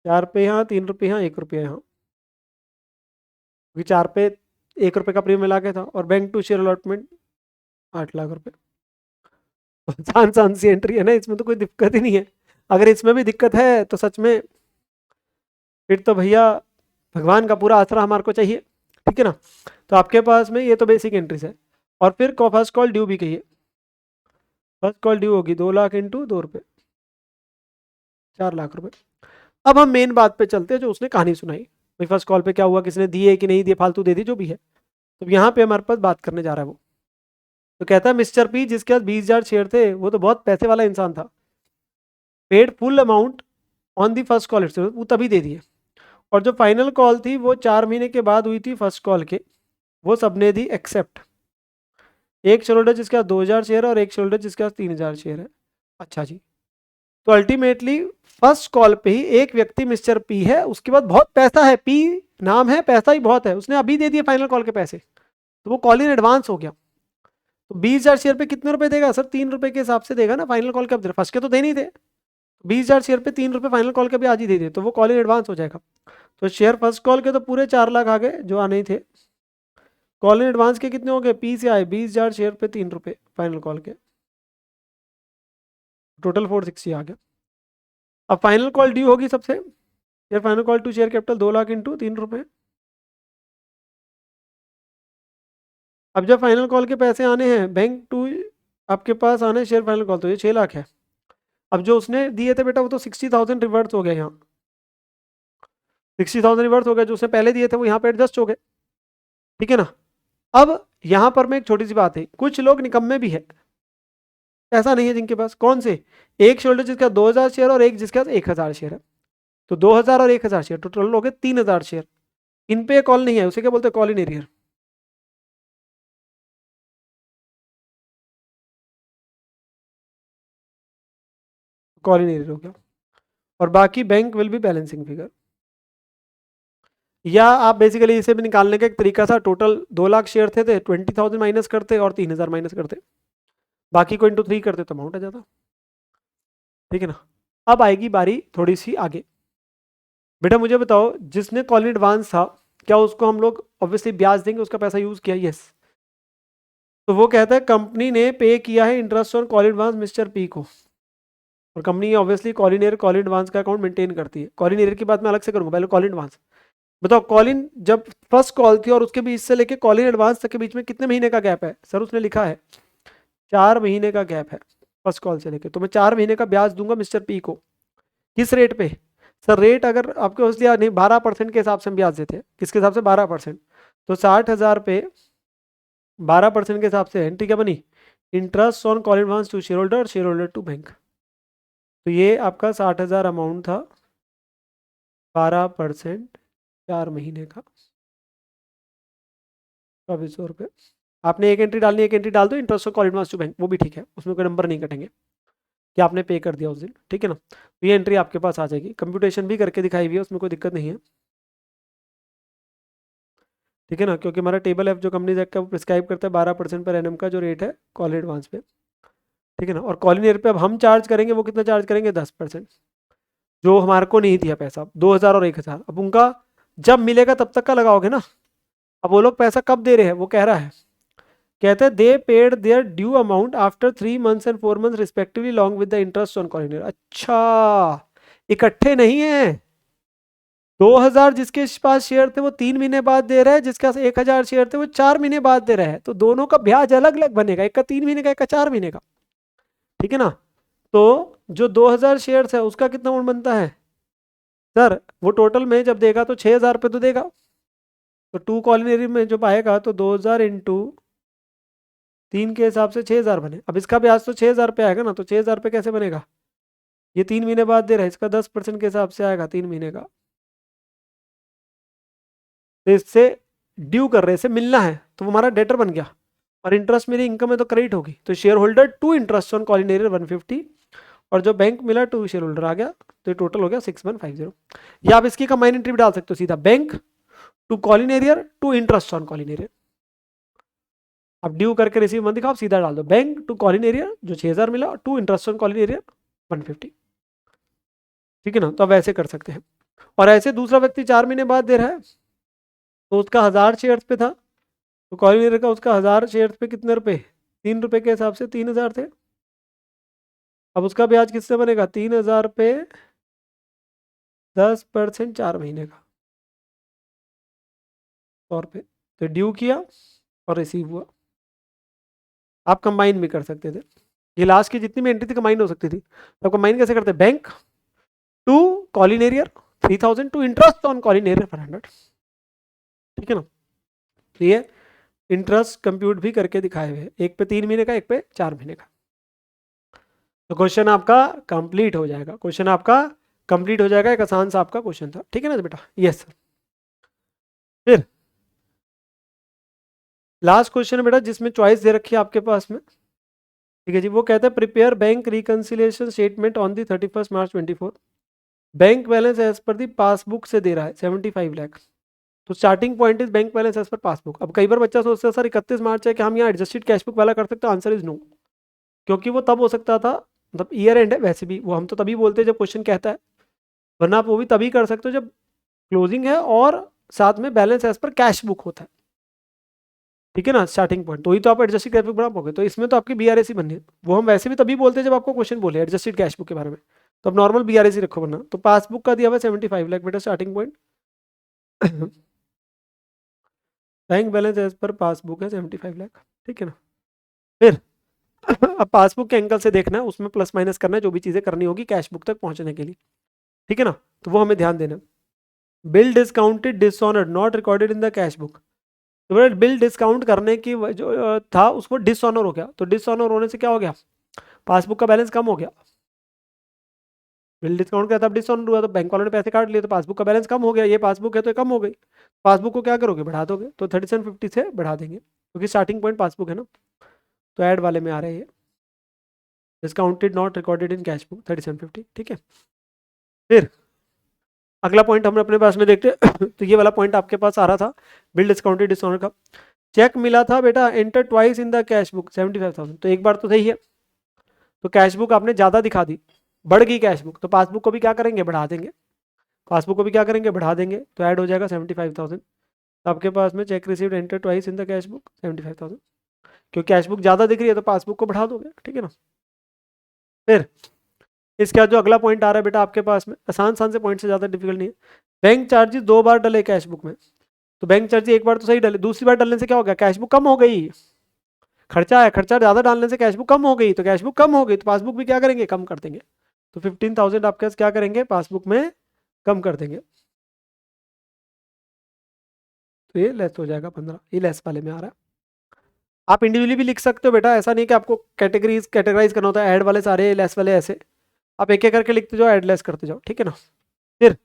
Speaker 1: 4 रुपये यहाँ, 3 रुपये यहाँ, 1 रुपया यहाँ, क्योंकि 4 पे 1 रुपये का प्रीमियम मिला के था। और bank to share allotment 8 lakh रुपये। आसान आसान सी एंट्री है ना, इसमें तो कोई दिक्कत ही नहीं है। अगर इसमें भी दिक्कत है तो सच में फिर तो भैया भगवान का पूरा आसरा हमारे को चाहिए, ठीक है ना। तो आपके पास में ये तो बेसिक एंट्रीज है, और फिर फर्स्ट कॉल ड्यू भी कहिए। फर्स्ट कॉल ड्यू होगी 2 लाख इंटू 2 रुपये, 4 लाख रुपए। अब हम मेन बात पे चलते हैं, जो उसने कहानी सुनाई भाई, फर्स्ट कॉल पे क्या हुआ, किसने दिए कि नहीं दिए, फालतू दे दी जो भी है। तो यहाँ पे हमारे पास बात करने जा रहा है वो। तो कहता है मिस्टर पी जिसके पास 20,000 शेयर थे, वो तो बहुत पैसे वाला इंसान था, paid full amount on the first call, वो तभी दे दिए। और जो फाइनल कॉल थी वो 4 महीने के बाद हुई थी फर्स्ट कॉल के, वो सबने दी एक्सेप्ट। एक शेयर होल्डर जिसके पास 2,000 शेयर है और एक शेयर होल्डर जिसके पास 3,000 शेयर है। अच्छा जी, तो अल्टीमेटली फर्स्ट कॉल पे ही एक व्यक्ति मिस्टर पी है, उसके बाद बहुत पैसा है, पी नाम है, पैसा ही बहुत है, उसने अभी दे दिए फाइनल कॉल के पैसे, तो वो कॉल इन एडवांस हो गया। तो 20,000 शेयर पे कितने रुपए देगा सर, 3 रुपए के हिसाब से देगा ना, फाइनल कॉल के अब फर्स्ट के तो दे नहीं थे। 20,000 शेयर पे 3 रुपए फाइनल कॉल के भी आज ही दे दे, तो वो कॉल इन एडवांस हो जाएगा। तो शेयर फर्स्ट कॉल के तो पूरे 4 लाख आ गए जो आने ही थे, कॉल इन एडवांस के कितने हो गए, पी से आए 20,000 शेयर पे 3 रुपए फाइनल कॉल के, टोटल 460 आ गया। अब फाइनल कॉल ड्यू होगी सबसे, share final call to share capital 2 lakh into 3 रुपए। अब जब फाइनल कॉल के पैसे आने हैं बैंक टू आपके पास आने शेयर फाइनल कॉल, तो ये 6 लाख है। अब जो उसने दिए थे बेटा वो तो 60,000 रिवर्स हो गया, यहाँ 60,000 रिवर्स हो गया, जो उसने पहले दिए थे वो यहाँ पे एडजस्ट हो गए, ठीक है ना। अब यहाँ पर मैं एक छोटी सी बात है, कुछ लोग निकम्मे भी है, ऐसा नहीं है जिनके पास, कौन से, एक शेयर जिसका 2,000 शेयर और एक जिसके पास 1,000 शेयर है, तो 2,000 और 1,000 शेयर टोटल हो गए 3,000 शेयर, इन पे कॉल नहीं है, उसे क्या बोलते हैं, call in arrear, call in arrear हो गया। और बाकी bank will be balancing figure, या आप बेसिकली इसे भी निकालने का एक तरीका था, टोटल 2 लाख शेयर थे 20,000 माइनस करते और 3,000 माइनस करते, बाकी को इंटू 3 करते तो अमाउंट आ जाता, ठीक है ना। अब आएगी बारी थोड़ी सी आगे, बेटा मुझे बताओ जिसने कॉल इन एडवांस था, क्या उसको हम लोग ऑब्वियसली ब्याज देंगे, उसका पैसा यूज किया, यस। तो वो कहता है कंपनी ने पे किया है interest on call in advance mister P को, और company obviously call in air call in advance का अकाउंट मेंटेन करती है। कॉल इन एयर की बात मैं अलग से करूंगा, पहले कॉल इन एडवांस बताओ। कॉल इन जब फर्स्ट कॉल थी और उसके बीच से लेके कॉल इन एडवांस तक के बीच में कितने महीने का गैप है सर, उसने लिखा है 4 महीने का गैप है फर्स्ट कॉल से लेके, तो मैं 4 महीने का ब्याज दूंगा मिस्टर पी को, किस रेट पे सर, रेट अगर आपके पास दिया नहीं 12% के हिसाब से हम ब्याज देते हैं, किसके हिसाब से 12%, तो 60,000 पे 12% के हिसाब से एंट्री क्या बनी, interest on call in advance to share holder, share holder to bank. तो ये आपका 60,000 अमाउंट था, 12% 4 महीने का 2,400 रुपये। आपने एक एंट्री डालनी, एक एंट्री डाल दो interest on call advance to bank, वो भी ठीक है, उसमें कोई नंबर नहीं कटेंगे कि आपने पे कर दिया उस दिन, ठीक है ना। तो ये एंट्री आपके पास आ जाएगी, कंप्यूटेशन भी करके दिखाई हुई है, उसमें कोई दिक्कत नहीं है, ठीक है ना, क्योंकि हमारा टेबल एफ जो कंपनी एक्ट का वो प्रिस्क्राइब करता है 12% पर एनएम का जो रेट है कॉल एडवांस पे, ठीक है ना। और कॉल इन ईयर पे अब हम चार्ज करेंगे, वो कितना चार्ज करेंगे, 10%। जो हमारे को नहीं दिया पैसा, 2000 और 1000, अब उनका जब मिलेगा तब तक का लगाओगे ना। अब वो लोग पैसा कब दे रहे हैं वो कह रहा है, कहते हैं दे paid there due amount after 3 months and 4 months respectively long with the interest on collinear. अच्छा, इकट्ठे नहीं है। 2000 जिसके पास शेयर थे वो 3 महीने बाद दे रहा है, जिसके पास 1000 शेयर थे वो 4 महीने बाद दे रहा है, तो दोनों का ब्याज अलग अलग बनेगा, एक का 3 महीने का, एक का 4 महीने का। ठीक है ना। तो जो 2000 शेयर है उसका कितना अमाउंट बनता है सर, वो टोटल में जब देगा तो 6000 रुपये तो देगा। तो 2 कॉलिनरी में जो पाएगा तो 2000 इंटू 3 के हिसाब से 6000 बने। अब इसका ब्याज तो 6000 रुपये आएगा ना, तो 6000 रुपये कैसे बनेगा, ये 3 महीने बाद दे रहा है, इसका 10% के हिसाब से आएगा 3 महीने का। तो इससे ड्यू कर रहे, इससे मिलना है, तो वो हमारा डेटर बन गया, और इंटरेस्ट मेरी इनकम में तो क्रेडिट होगी। तो share holder to interest on call in arrear 150, और जो बैंक मिला टू शेयर होल्डर आ गया, तो ये टोटल हो गया 6150। या आप इसकी कंबाइन एंट्री भी डाल सकते हो सीधा, bank to call in arrear to interest on call in arrear. अब ड्यू करके रिसीव मत दिखाओ, सीधा डाल दो बैंक टू कॉलिनेरियर जो 6000 मिला, टू इंटरेस्ट ऑन कॉलिनेरियर 150। ठीक है ना, तो अब ऐसे कर सकते हैं। और ऐसे दूसरा व्यक्ति 4 महीने बाद दे रहा है, तो उसका 1000 शेयर्स पे था, तो कॉलिनेरियर का उसका 1000 शेयर्स पे कितने रुपए, 3 रुपए के हिसाब से 3000 थे। अब उसका ब्याज किससे बनेगा, 3000 पे 10% 4 महीने का, 100 रुपये। तो ड्यू किया और रिसीव हुआ। आप कंबाइन भी कर सकते थे, ये लास्ट की जितनी भी एंट्री थी कंबाइन हो सकती थी। तो कंबाइन कैसे करते, bank to call in arrear 3000 to interest on call in arrear 100। ठीक है ना। तो ये इंटरेस्ट कंप्यूट भी करके दिखाए हुए, एक पे 3 महीने का, एक पे 4 महीने का। तो क्वेश्चन आपका कंप्लीट हो जाएगा, क्वेश्चन आपका कंप्लीट हो जाएगा। एक आसान सा आपका क्वेश्चन था। ठीक है ना बेटा, यस सर। फिर लास्ट क्वेश्चन है बेटा, जिसमें चॉइस दे रखी है आपके पास में। ठीक है जी, वो कहता है prepare bank reconciliation statement on the 31 March 24। Bank balance as per the passbook से दे रहा है 75 लाख। तो starting point is bank balance as per passbook. अब कई बार बच्चा सोचता है सर 31 मार्च है कि हम यहाँ एडजस्टेड कैश बुक वाला कर सकते हैं, आंसर इज नो। क्योंकि वो तब हो सकता था, मतलब ईयर एंड है वैसे भी, वो हम तो तभी बोलते हैं जब क्वेश्चन कहता है, वरना आप वो भी तभी कर सकते हो जब क्लोजिंग है और साथ में balance as per cash book होता है। ठीक है ना, स्टार्टिंग पॉइंट, तो ही तो आप एडजस्टेड कैश बुक बना पाओगे। तो इसमें तो आपकी बीआरएसी बननी है, वो हम वैसे भी तभी बोलते हैं जब आपको क्वेश्चन बोले एडजस्टेड कैश बुक के बारे में, तो अब नॉर्मल बीआरएसी रखो वरना। तो पासबुक का दिया हुआ 75 लाख बेटा starting point. Bank balance as per passbook है 75 लाख। ठीक है ना। फिर अब पासबुक के एंगल से देखना है, उसमें प्लस माइनस करना है, जो भी चीजें करनी होगी कैश बुक तक पहुंचने के लिए। ठीक है ना, तो वो हमें ध्यान देना। Bill discounted dishonoured not recorded in the cash book. तो बिल डिस्काउंट करने की जो था उसको डिसऑनर हो गया, तो डिसऑनर होने से क्या हो गया, पासबुक का बैलेंस कम हो गया। बिल डिस्काउंट किया था, डिसऑनर हुआ, तो बैंक वालों ने पैसे काट लिए, तो पासबुक का बैलेंस कम हो गया। ये पासबुक है तो ये कम हो गई, पासबुक को क्या करोगे, बढ़ा दोगे। तो 3750 से बढ़ा देंगे, क्योंकि स्टार्टिंग पॉइंट पासबुक है ना। तो ऐड वाले में आ रहे हैं ये, discounted not recorded in cash book 3750। ठीक है। फिर अगला पॉइंट हम अपने पास में देखते हैं। तो ये वाला पॉइंट आपके पास आ रहा था बिल डिस्काउंटेड डिसऑनर का। चेक मिला था बेटा enter twice in the cash book 75,000, तो एक बार तो सही है, तो कैश बुक आपने ज़्यादा दिखा दी, बढ़ गई कैश बुक, तो पासबुक को भी क्या करेंगे, बढ़ा देंगे। पासबुक को भी क्या करेंगे, बढ़ा देंगे, तो ऐड हो जाएगा 75,000। आपके पास में check received enter twice in the cash book 75,000, क्योंकि कैश बुक ज़्यादा दिख रही है तो पासबुक को बढ़ा दोगे। ठीक है ना। फिर इसके बाद जो अगला पॉइंट आ रहा है बेटा आपके पास में, आसान आसान से पॉइंट से ज़्यादा डिफिकल्ट नहीं है। बैंक चार्जेस 2 बार डले कैश बुक में, तो बैंक चार्जेस एक बार तो सही डले, दूसरी बार डलने से क्या हो गया, कैश बुक कम हो गई। खर्चा है, खर्चा ज़्यादा डालने से कैश बुक कम हो गई, तो कैश बुक कम हो गई तो पासबुक भी क्या करेंगे, कम कर देंगे। तो 15,000 आपके पास क्या करेंगे, पासबुक में कम कर देंगे, तो ये लेस हो जाएगा 15, ये लेस वाले में आ रहा है। आप इंडिविजुअली भी लिख सकते हो बेटा, ऐसा नहीं कि आपको कैटेगराइज करना होता है, ऐड वाले सारे लेस वाले ऐसे, आप एक एक करके लिखते जाओ, ऐड लेस करते जाओ। ठीक है ना। फिर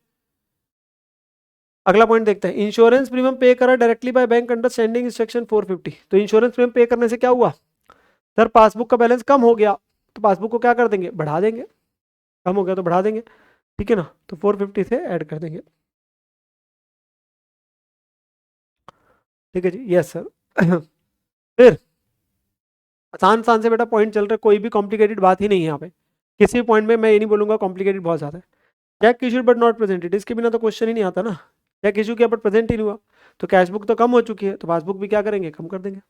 Speaker 1: अगला पॉइंट देखते हैं, इंश्योरेंस प्रीमियम पे करा directly by bank under standing instruction 450। तो इंश्योरेंस प्रीमियम पे करने से क्या हुआ सर, पासबुक का बैलेंस कम हो गया, तो पासबुक को क्या कर देंगे, बढ़ा देंगे, कम हो गया तो बढ़ा देंगे। ठीक है ना, तो 450 से ऐड कर देंगे। ठीक है जी, यस सर। फिर आसान आसान से बेटा पॉइंट चल रहा है, कोई भी कॉम्प्लिकेटेड बात ही नहीं है यहाँ पे, किसी भी पॉइंट में मैं ये नहीं बोलूंगा कॉम्प्लिकेटेड बहुत ज़्यादा है। Check issued but not presented, इसके बिना तो क्वेश्चन ही नहीं आता ना। चेक इशू किया बट प्रेजेंट ही नहीं हुआ, तो कैश बुक तो कम हो चुकी है, तो पासबुक भी क्या करेंगे, कम कर देंगे।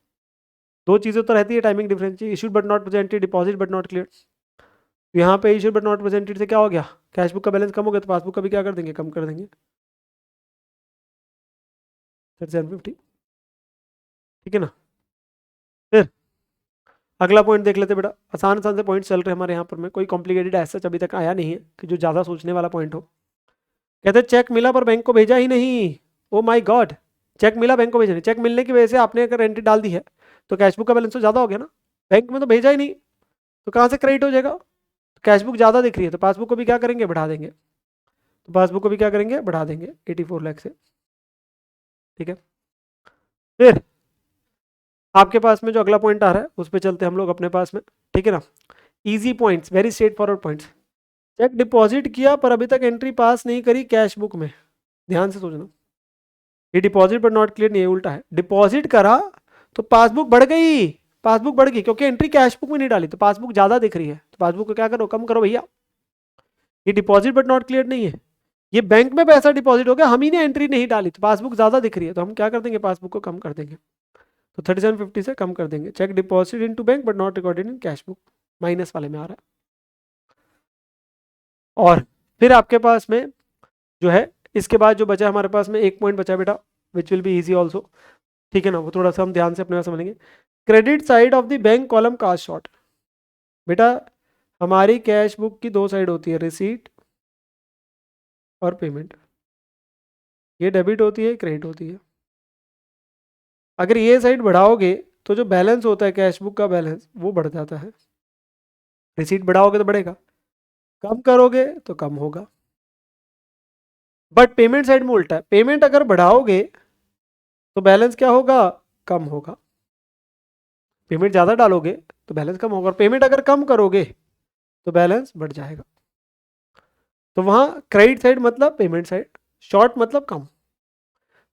Speaker 1: दो चीज़ें तो रहती है timing difference, issued but not presented, deposit but not clear. तो यहाँ पे इशूड बट नॉट प्रेजेंटेड से क्या हो गया, कैश बुक का बैलेंस कम हो गया, तो पासबुक का भी क्या कर देंगे, कम कर देंगे 750। ठीक है ना। फिर अगला पॉइंट देख लेते बेटा, आसान आसान से पॉइंट चल रहे हैं हमारे यहाँ पर, में कोई कॉम्प्लिकेटेड ऐसा अभी तक आया नहीं है कि जो ज़्यादा सोचने वाला पॉइंट हो। कहते चेक मिला पर बैंक को भेजा ही नहीं। ओ माय गॉड, चेक मिला बैंक को भेजा नहीं, चेक मिलने की वजह से आपने अगर एंट्री डाल दी है तो कैशबुक का बैलेंस तो ज़्यादा हो गया ना, बैंक में तो भेजा ही नहीं, तो कहाँ से क्रेडिट हो जाएगा। तो कैशबुक ज़्यादा दिख रही है, तो पासबुक को भी क्या करेंगे, बढ़ा देंगे। तो पासबुक को भी क्या करेंगे, बढ़ा देंगे 84 लाख से। ठीक है। फिर आपके पास में जो अगला पॉइंट आ रहा है उस पर चलते हैं हम लोग अपने पास में। ठीक है ना। Easy points, very straight forward points. Cheque deposit किया पर अभी तक एंट्री पास नहीं करी कैश बुक में, ध्यान से सोचना। ये डिपॉजिट पर नॉट क्लियर नहीं है, उल्टा है। डिपॉजिट करा तो पासबुक बढ़ गई, पासबुक बढ़ गई क्योंकि एंट्री कैश बुक में नहीं डाली, तो पासबुक ज्यादा दिख रही है, तो पासबुक को क्या करो, कम करो भैया। ये डिपॉजिट बट नॉट क्लियर नहीं है, ये बैंक में पैसा डिपॉजिट हो गया, हम ही ने एंट्री नहीं डाली, तो पासबुक ज्यादा दिख रही है, तो हम क्या कर देंगे, पासबुक को कम कर देंगे। तो 3750 से कम कर देंगे। Cheque deposit into bank but not recorded in cash book, minus वाले में आ रहा है। और फिर आपके पास में जो है इसके बाद जो बचा हमारे पास में एक पॉइंट बचा बेटा, which will be easy also. ठीक है ना, वो थोड़ा सा हम ध्यान से अपने समझेंगे। Credit side of the bank column cast short. बेटा हमारी कैश बुक की दो साइड होती है, रिसीट और पेमेंट। ये डेबिट होती है, क्रेडिट होती है। अगर ये साइड बढ़ाओगे तो जो बैलेंस होता है कैश बुक का बैलेंस वो बढ़ जाता है। रिसीट बढ़ाओगे तो बढ़ेगा, कम करोगे तो कम होगा। बट पेमेंट साइड में उल्टा है, पेमेंट अगर बढ़ाओगे तो बैलेंस क्या होगा, कम होगा। पेमेंट ज़्यादा डालोगे तो बैलेंस कम होगा, और पेमेंट अगर कम करोगे तो बैलेंस बढ़ जाएगा। तो वहाँ क्रेडिट साइड मतलब पेमेंट साइड, शॉर्ट मतलब कम,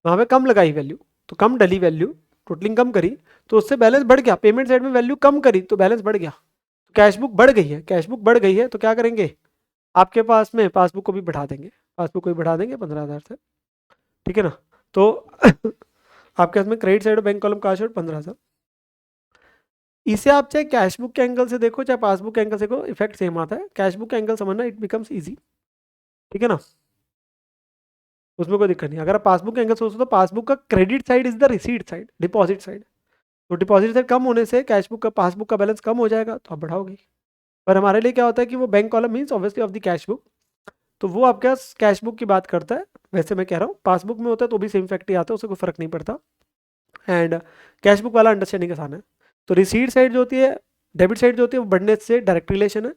Speaker 1: वहाँ पे कम लगाई वैल्यू, तो कम डली वैल्यू, टोटलिंग कम करी तो उससे बैलेंस बढ़ गया। पेमेंट साइड में वैल्यू कम करी तो बैलेंस बढ़ गया। कैश बुक बढ़ गई है, कैश बुक बढ़ गई है तो क्या करेंगे, आपके पास में पासबुक को भी बढ़ा देंगे, पासबुक को भी बढ़ा देंगे 15,000 से। ठीक है ना। तो आपके पास में क्रेडिट साइड और बैंक कॉलम का शॉर्ट 15,000। इसे आप चाहे कैश बुक के एंगल से देखो चाहे पासबुक के एंगल से देखो, इफेक्ट सेम आता है। कैश बुक के एंगल समझना, इट बिकम्स इजी। ठीक है ना, उसमें कोई दिक्कत नहीं। अगर आप पासबुक के एंगल सोचो तो पासबुक का credit side is the receipt side, deposit side. तो डिपॉजिट साइड कम होने से कैश बुक का पासबुक का बैलेंस कम हो जाएगा, तो आप बढ़ाओगे। पर हमारे लिए क्या होता है कि वो bank column means obviously of the cash book, तो वो आपके पास कैश बुक की बात करता है। वैसे मैं कह रहा हूँ पासबुक में होता है तो भी सेम फैक्ट ही आता है, उससे कोई फर्क नहीं पड़ता। एंड कैश बुक वाला अंडरस्टैंडिंग आसान है। तो रिसीट साइड जो होती है, डेबिट साइड जो होती है वो बढ़ने से डायरेक्ट रिलेशन है।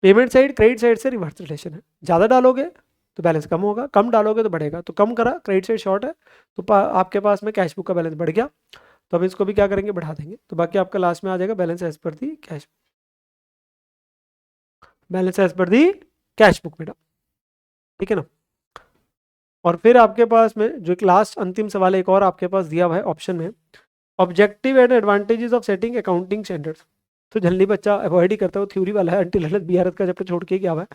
Speaker 1: पेमेंट साइड क्रेडिट साइड से रिवर्स रिलेशन है। ज़्यादा डालोगे तो बैलेंस कम होगा, कम डालोगे तो बढ़ेगा। तो कम करा, क्रेडिट साइड शॉर्ट है, तो आपके पास में कैश बुक का बैलेंस बढ़ गया, तो अब इसको भी क्या करेंगे, बढ़ा देंगे। तो बाकी आपका लास्ट में आ जाएगा बैलेंस एज पर दी कैश, बैलेंस एज पर दी कैश बुक बेटा। ठीक है ना। और फिर आपके पास में जो एक लास्ट अंतिम सवाल एक और आपके पास दिया हुआ है ऑप्शन में, objective and advantages of setting accounting standards. तो जल्दी बच्चा अवॉइड ही करता है, वो थ्योरी वाला है, अंटिल अनलेस बीआरएस का चैप्टर छोड़ के गया हुआ है।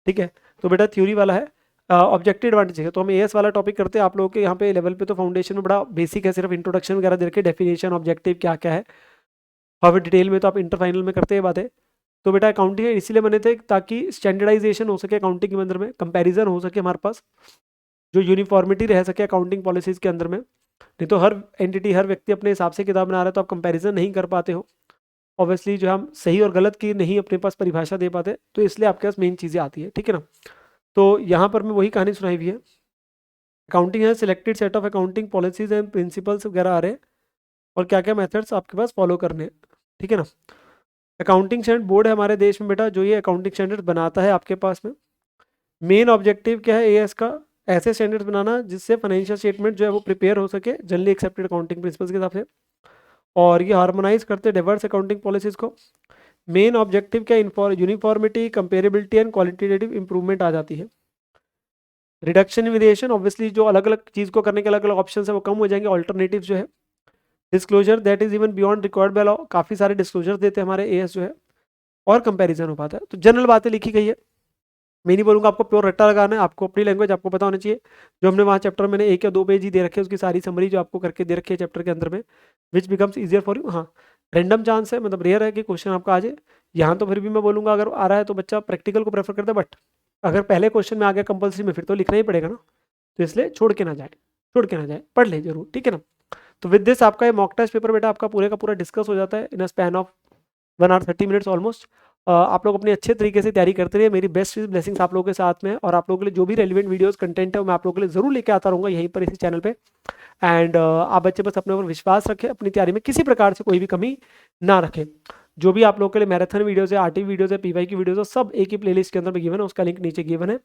Speaker 1: ठीक है, तो बेटा थ्योरी वाला है। ऑब्जेक्टिव एडवांटेज है, तो हम एएस वाला टॉपिक करते हैं। आप लोगों के यहाँ पे लेवल पे तो फाउंडेशन में बड़ा बेसिक है, सिर्फ इंट्रोडक्शन वगैरह दे रखे, डेफिनेशन ऑब्जेक्टिव क्या क्या है, और डिटेल में तो आप इंटर फाइनल में करते हैं बातें। तो बेटा अकाउंटिंग इसीलिए बने थे ताकि स्टैंडर्डाइजेशन हो सके अकाउंटिंग के अंदर में, कंपैरिजन हो सके हमारे पास, जो यूनिफॉर्मिटी रह सके अकाउंटिंग पॉलिसीज के अंदर में। नहीं तो हर एंटिटी हर व्यक्ति अपने हिसाब से किताब बना रहा है, तो आप कंपैरिजन नहीं कर पाते हो ऑब्वियसली, जो हम सही और गलत की नहीं अपने पास परिभाषा दे पाते, तो इसलिए आपके पास मेन चीज़ें आती है। ठीक है ना। तो यहाँ पर मैं वही कहानी सुनाई हुई है। अकाउंटिंग है selected set of accounting policies and principles वगैरह आ रहे हैं, और क्या क्या मेथड्स आपके पास फॉलो करने हैं। ठीक है ना। अकाउंटिंग स्टैंडर्ड बोर्ड है हमारे देश में बेटा, जो ये अकाउंटिंग स्टैंडर्ड बनाता है आपके पास में। मेन ऑब्जेक्टिव क्या है एएस का, ऐसे स्टैंडर्ड्स बनाना जिससे फाइनेंशियल स्टेटमेंट जो है वो प्रिपेयर हो सके जनरली एक्सेप्टेड अकाउंटिंग प्रिंसिपल्स के हिसाब से, और ये हार्मोनाइज करते डाइवर्स अकाउंटिंग पॉलिसीज को। मेन ऑब्जेक्टिव क्या, uniformity, comparability and qualitative improvement आ जाती है। रिडक्शन इन वेरिएशन, ऑब्वियसली जो अलग अलग चीज़ को करने के अलग अलग ऑप्शन है वो कम हो जाएंगे, ऑल्टरनेटिव जो है। Disclosure that is even beyond required by law, काफ़ी सारे डिस्क्लोजर देते हैं हमारे एएस जो है, और कंपैरिजन हो पाता है। तो जनरल बातें लिखी गई है, मैं नहीं बोलूँगा आपको प्योर रट्टा लगाना है, आपको अपनी लैंग्वेज आपको पता होनी चाहिए। जो हमने वहाँ चैप्टर मैंने 1 या 2 पेज ही दे रखे हैं, उसकी सारी समरी जो आपको करके दे रखी है चैप्टर के अंदर में, which becomes easier for you. हाँ, रैंडम चांस है, मतलब रेयर है कि क्वेश्चन आपका आ जाए। यहाँ तो फिर भी मैं बोलूँगा अगर आ रहा है तो बच्चा प्रैक्टिकल को प्रेफर करता है, बट अगर पहले क्वेश्चन में आ गया कंपल्सरी में, फिर तो लिखना ही पड़ेगा ना, तो इसलिए छोड़ के ना जाए, छोड़ के ना जाए, पढ़ ले जरूर, ठीक है ना। तो विद दिस आपका ये मॉक टेस्ट पेपर बेटा आपका पूरे का पूरा डिस्कस हो जाता है in a span of 1 hour 30 minutes almost. आप लोग अपने अच्छे तरीके से तैयारी करते रहिए, मेरी बेस्ट ब्लेसिंग्स आप लोगों के साथ में है, और आप लोगों के लिए जो भी रेलिवेंट वीडियोस कंटेंट है वो मैं आप लोगों के लिए जरूर लेके आता रहूँगा यहीं पर इसी चैनल पे। एंड आप बच्चे बस अपने ऊपर विश्वास रखें, अपनी तैयारी में किसी प्रकार से कोई भी कमी ना रखें। जो भी आप लोगों के लिए मैराथन वीडियोस है, आरटी वीडियोस है, पीवाई की वीडियोस है, सब एक ही प्लेलिस्ट के अंदर में गिवन है, उसका लिंक नीचे गिवन है,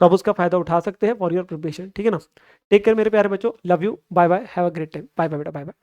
Speaker 1: तो आप उसका फायदा उठा सकते हैं फॉर योर प्रिपरेशन, ठीक है ना। टेक केयर मेरे प्यारे बच्चों, love you, bye bye, have a great time, bye bye बेटा, बाय बाय।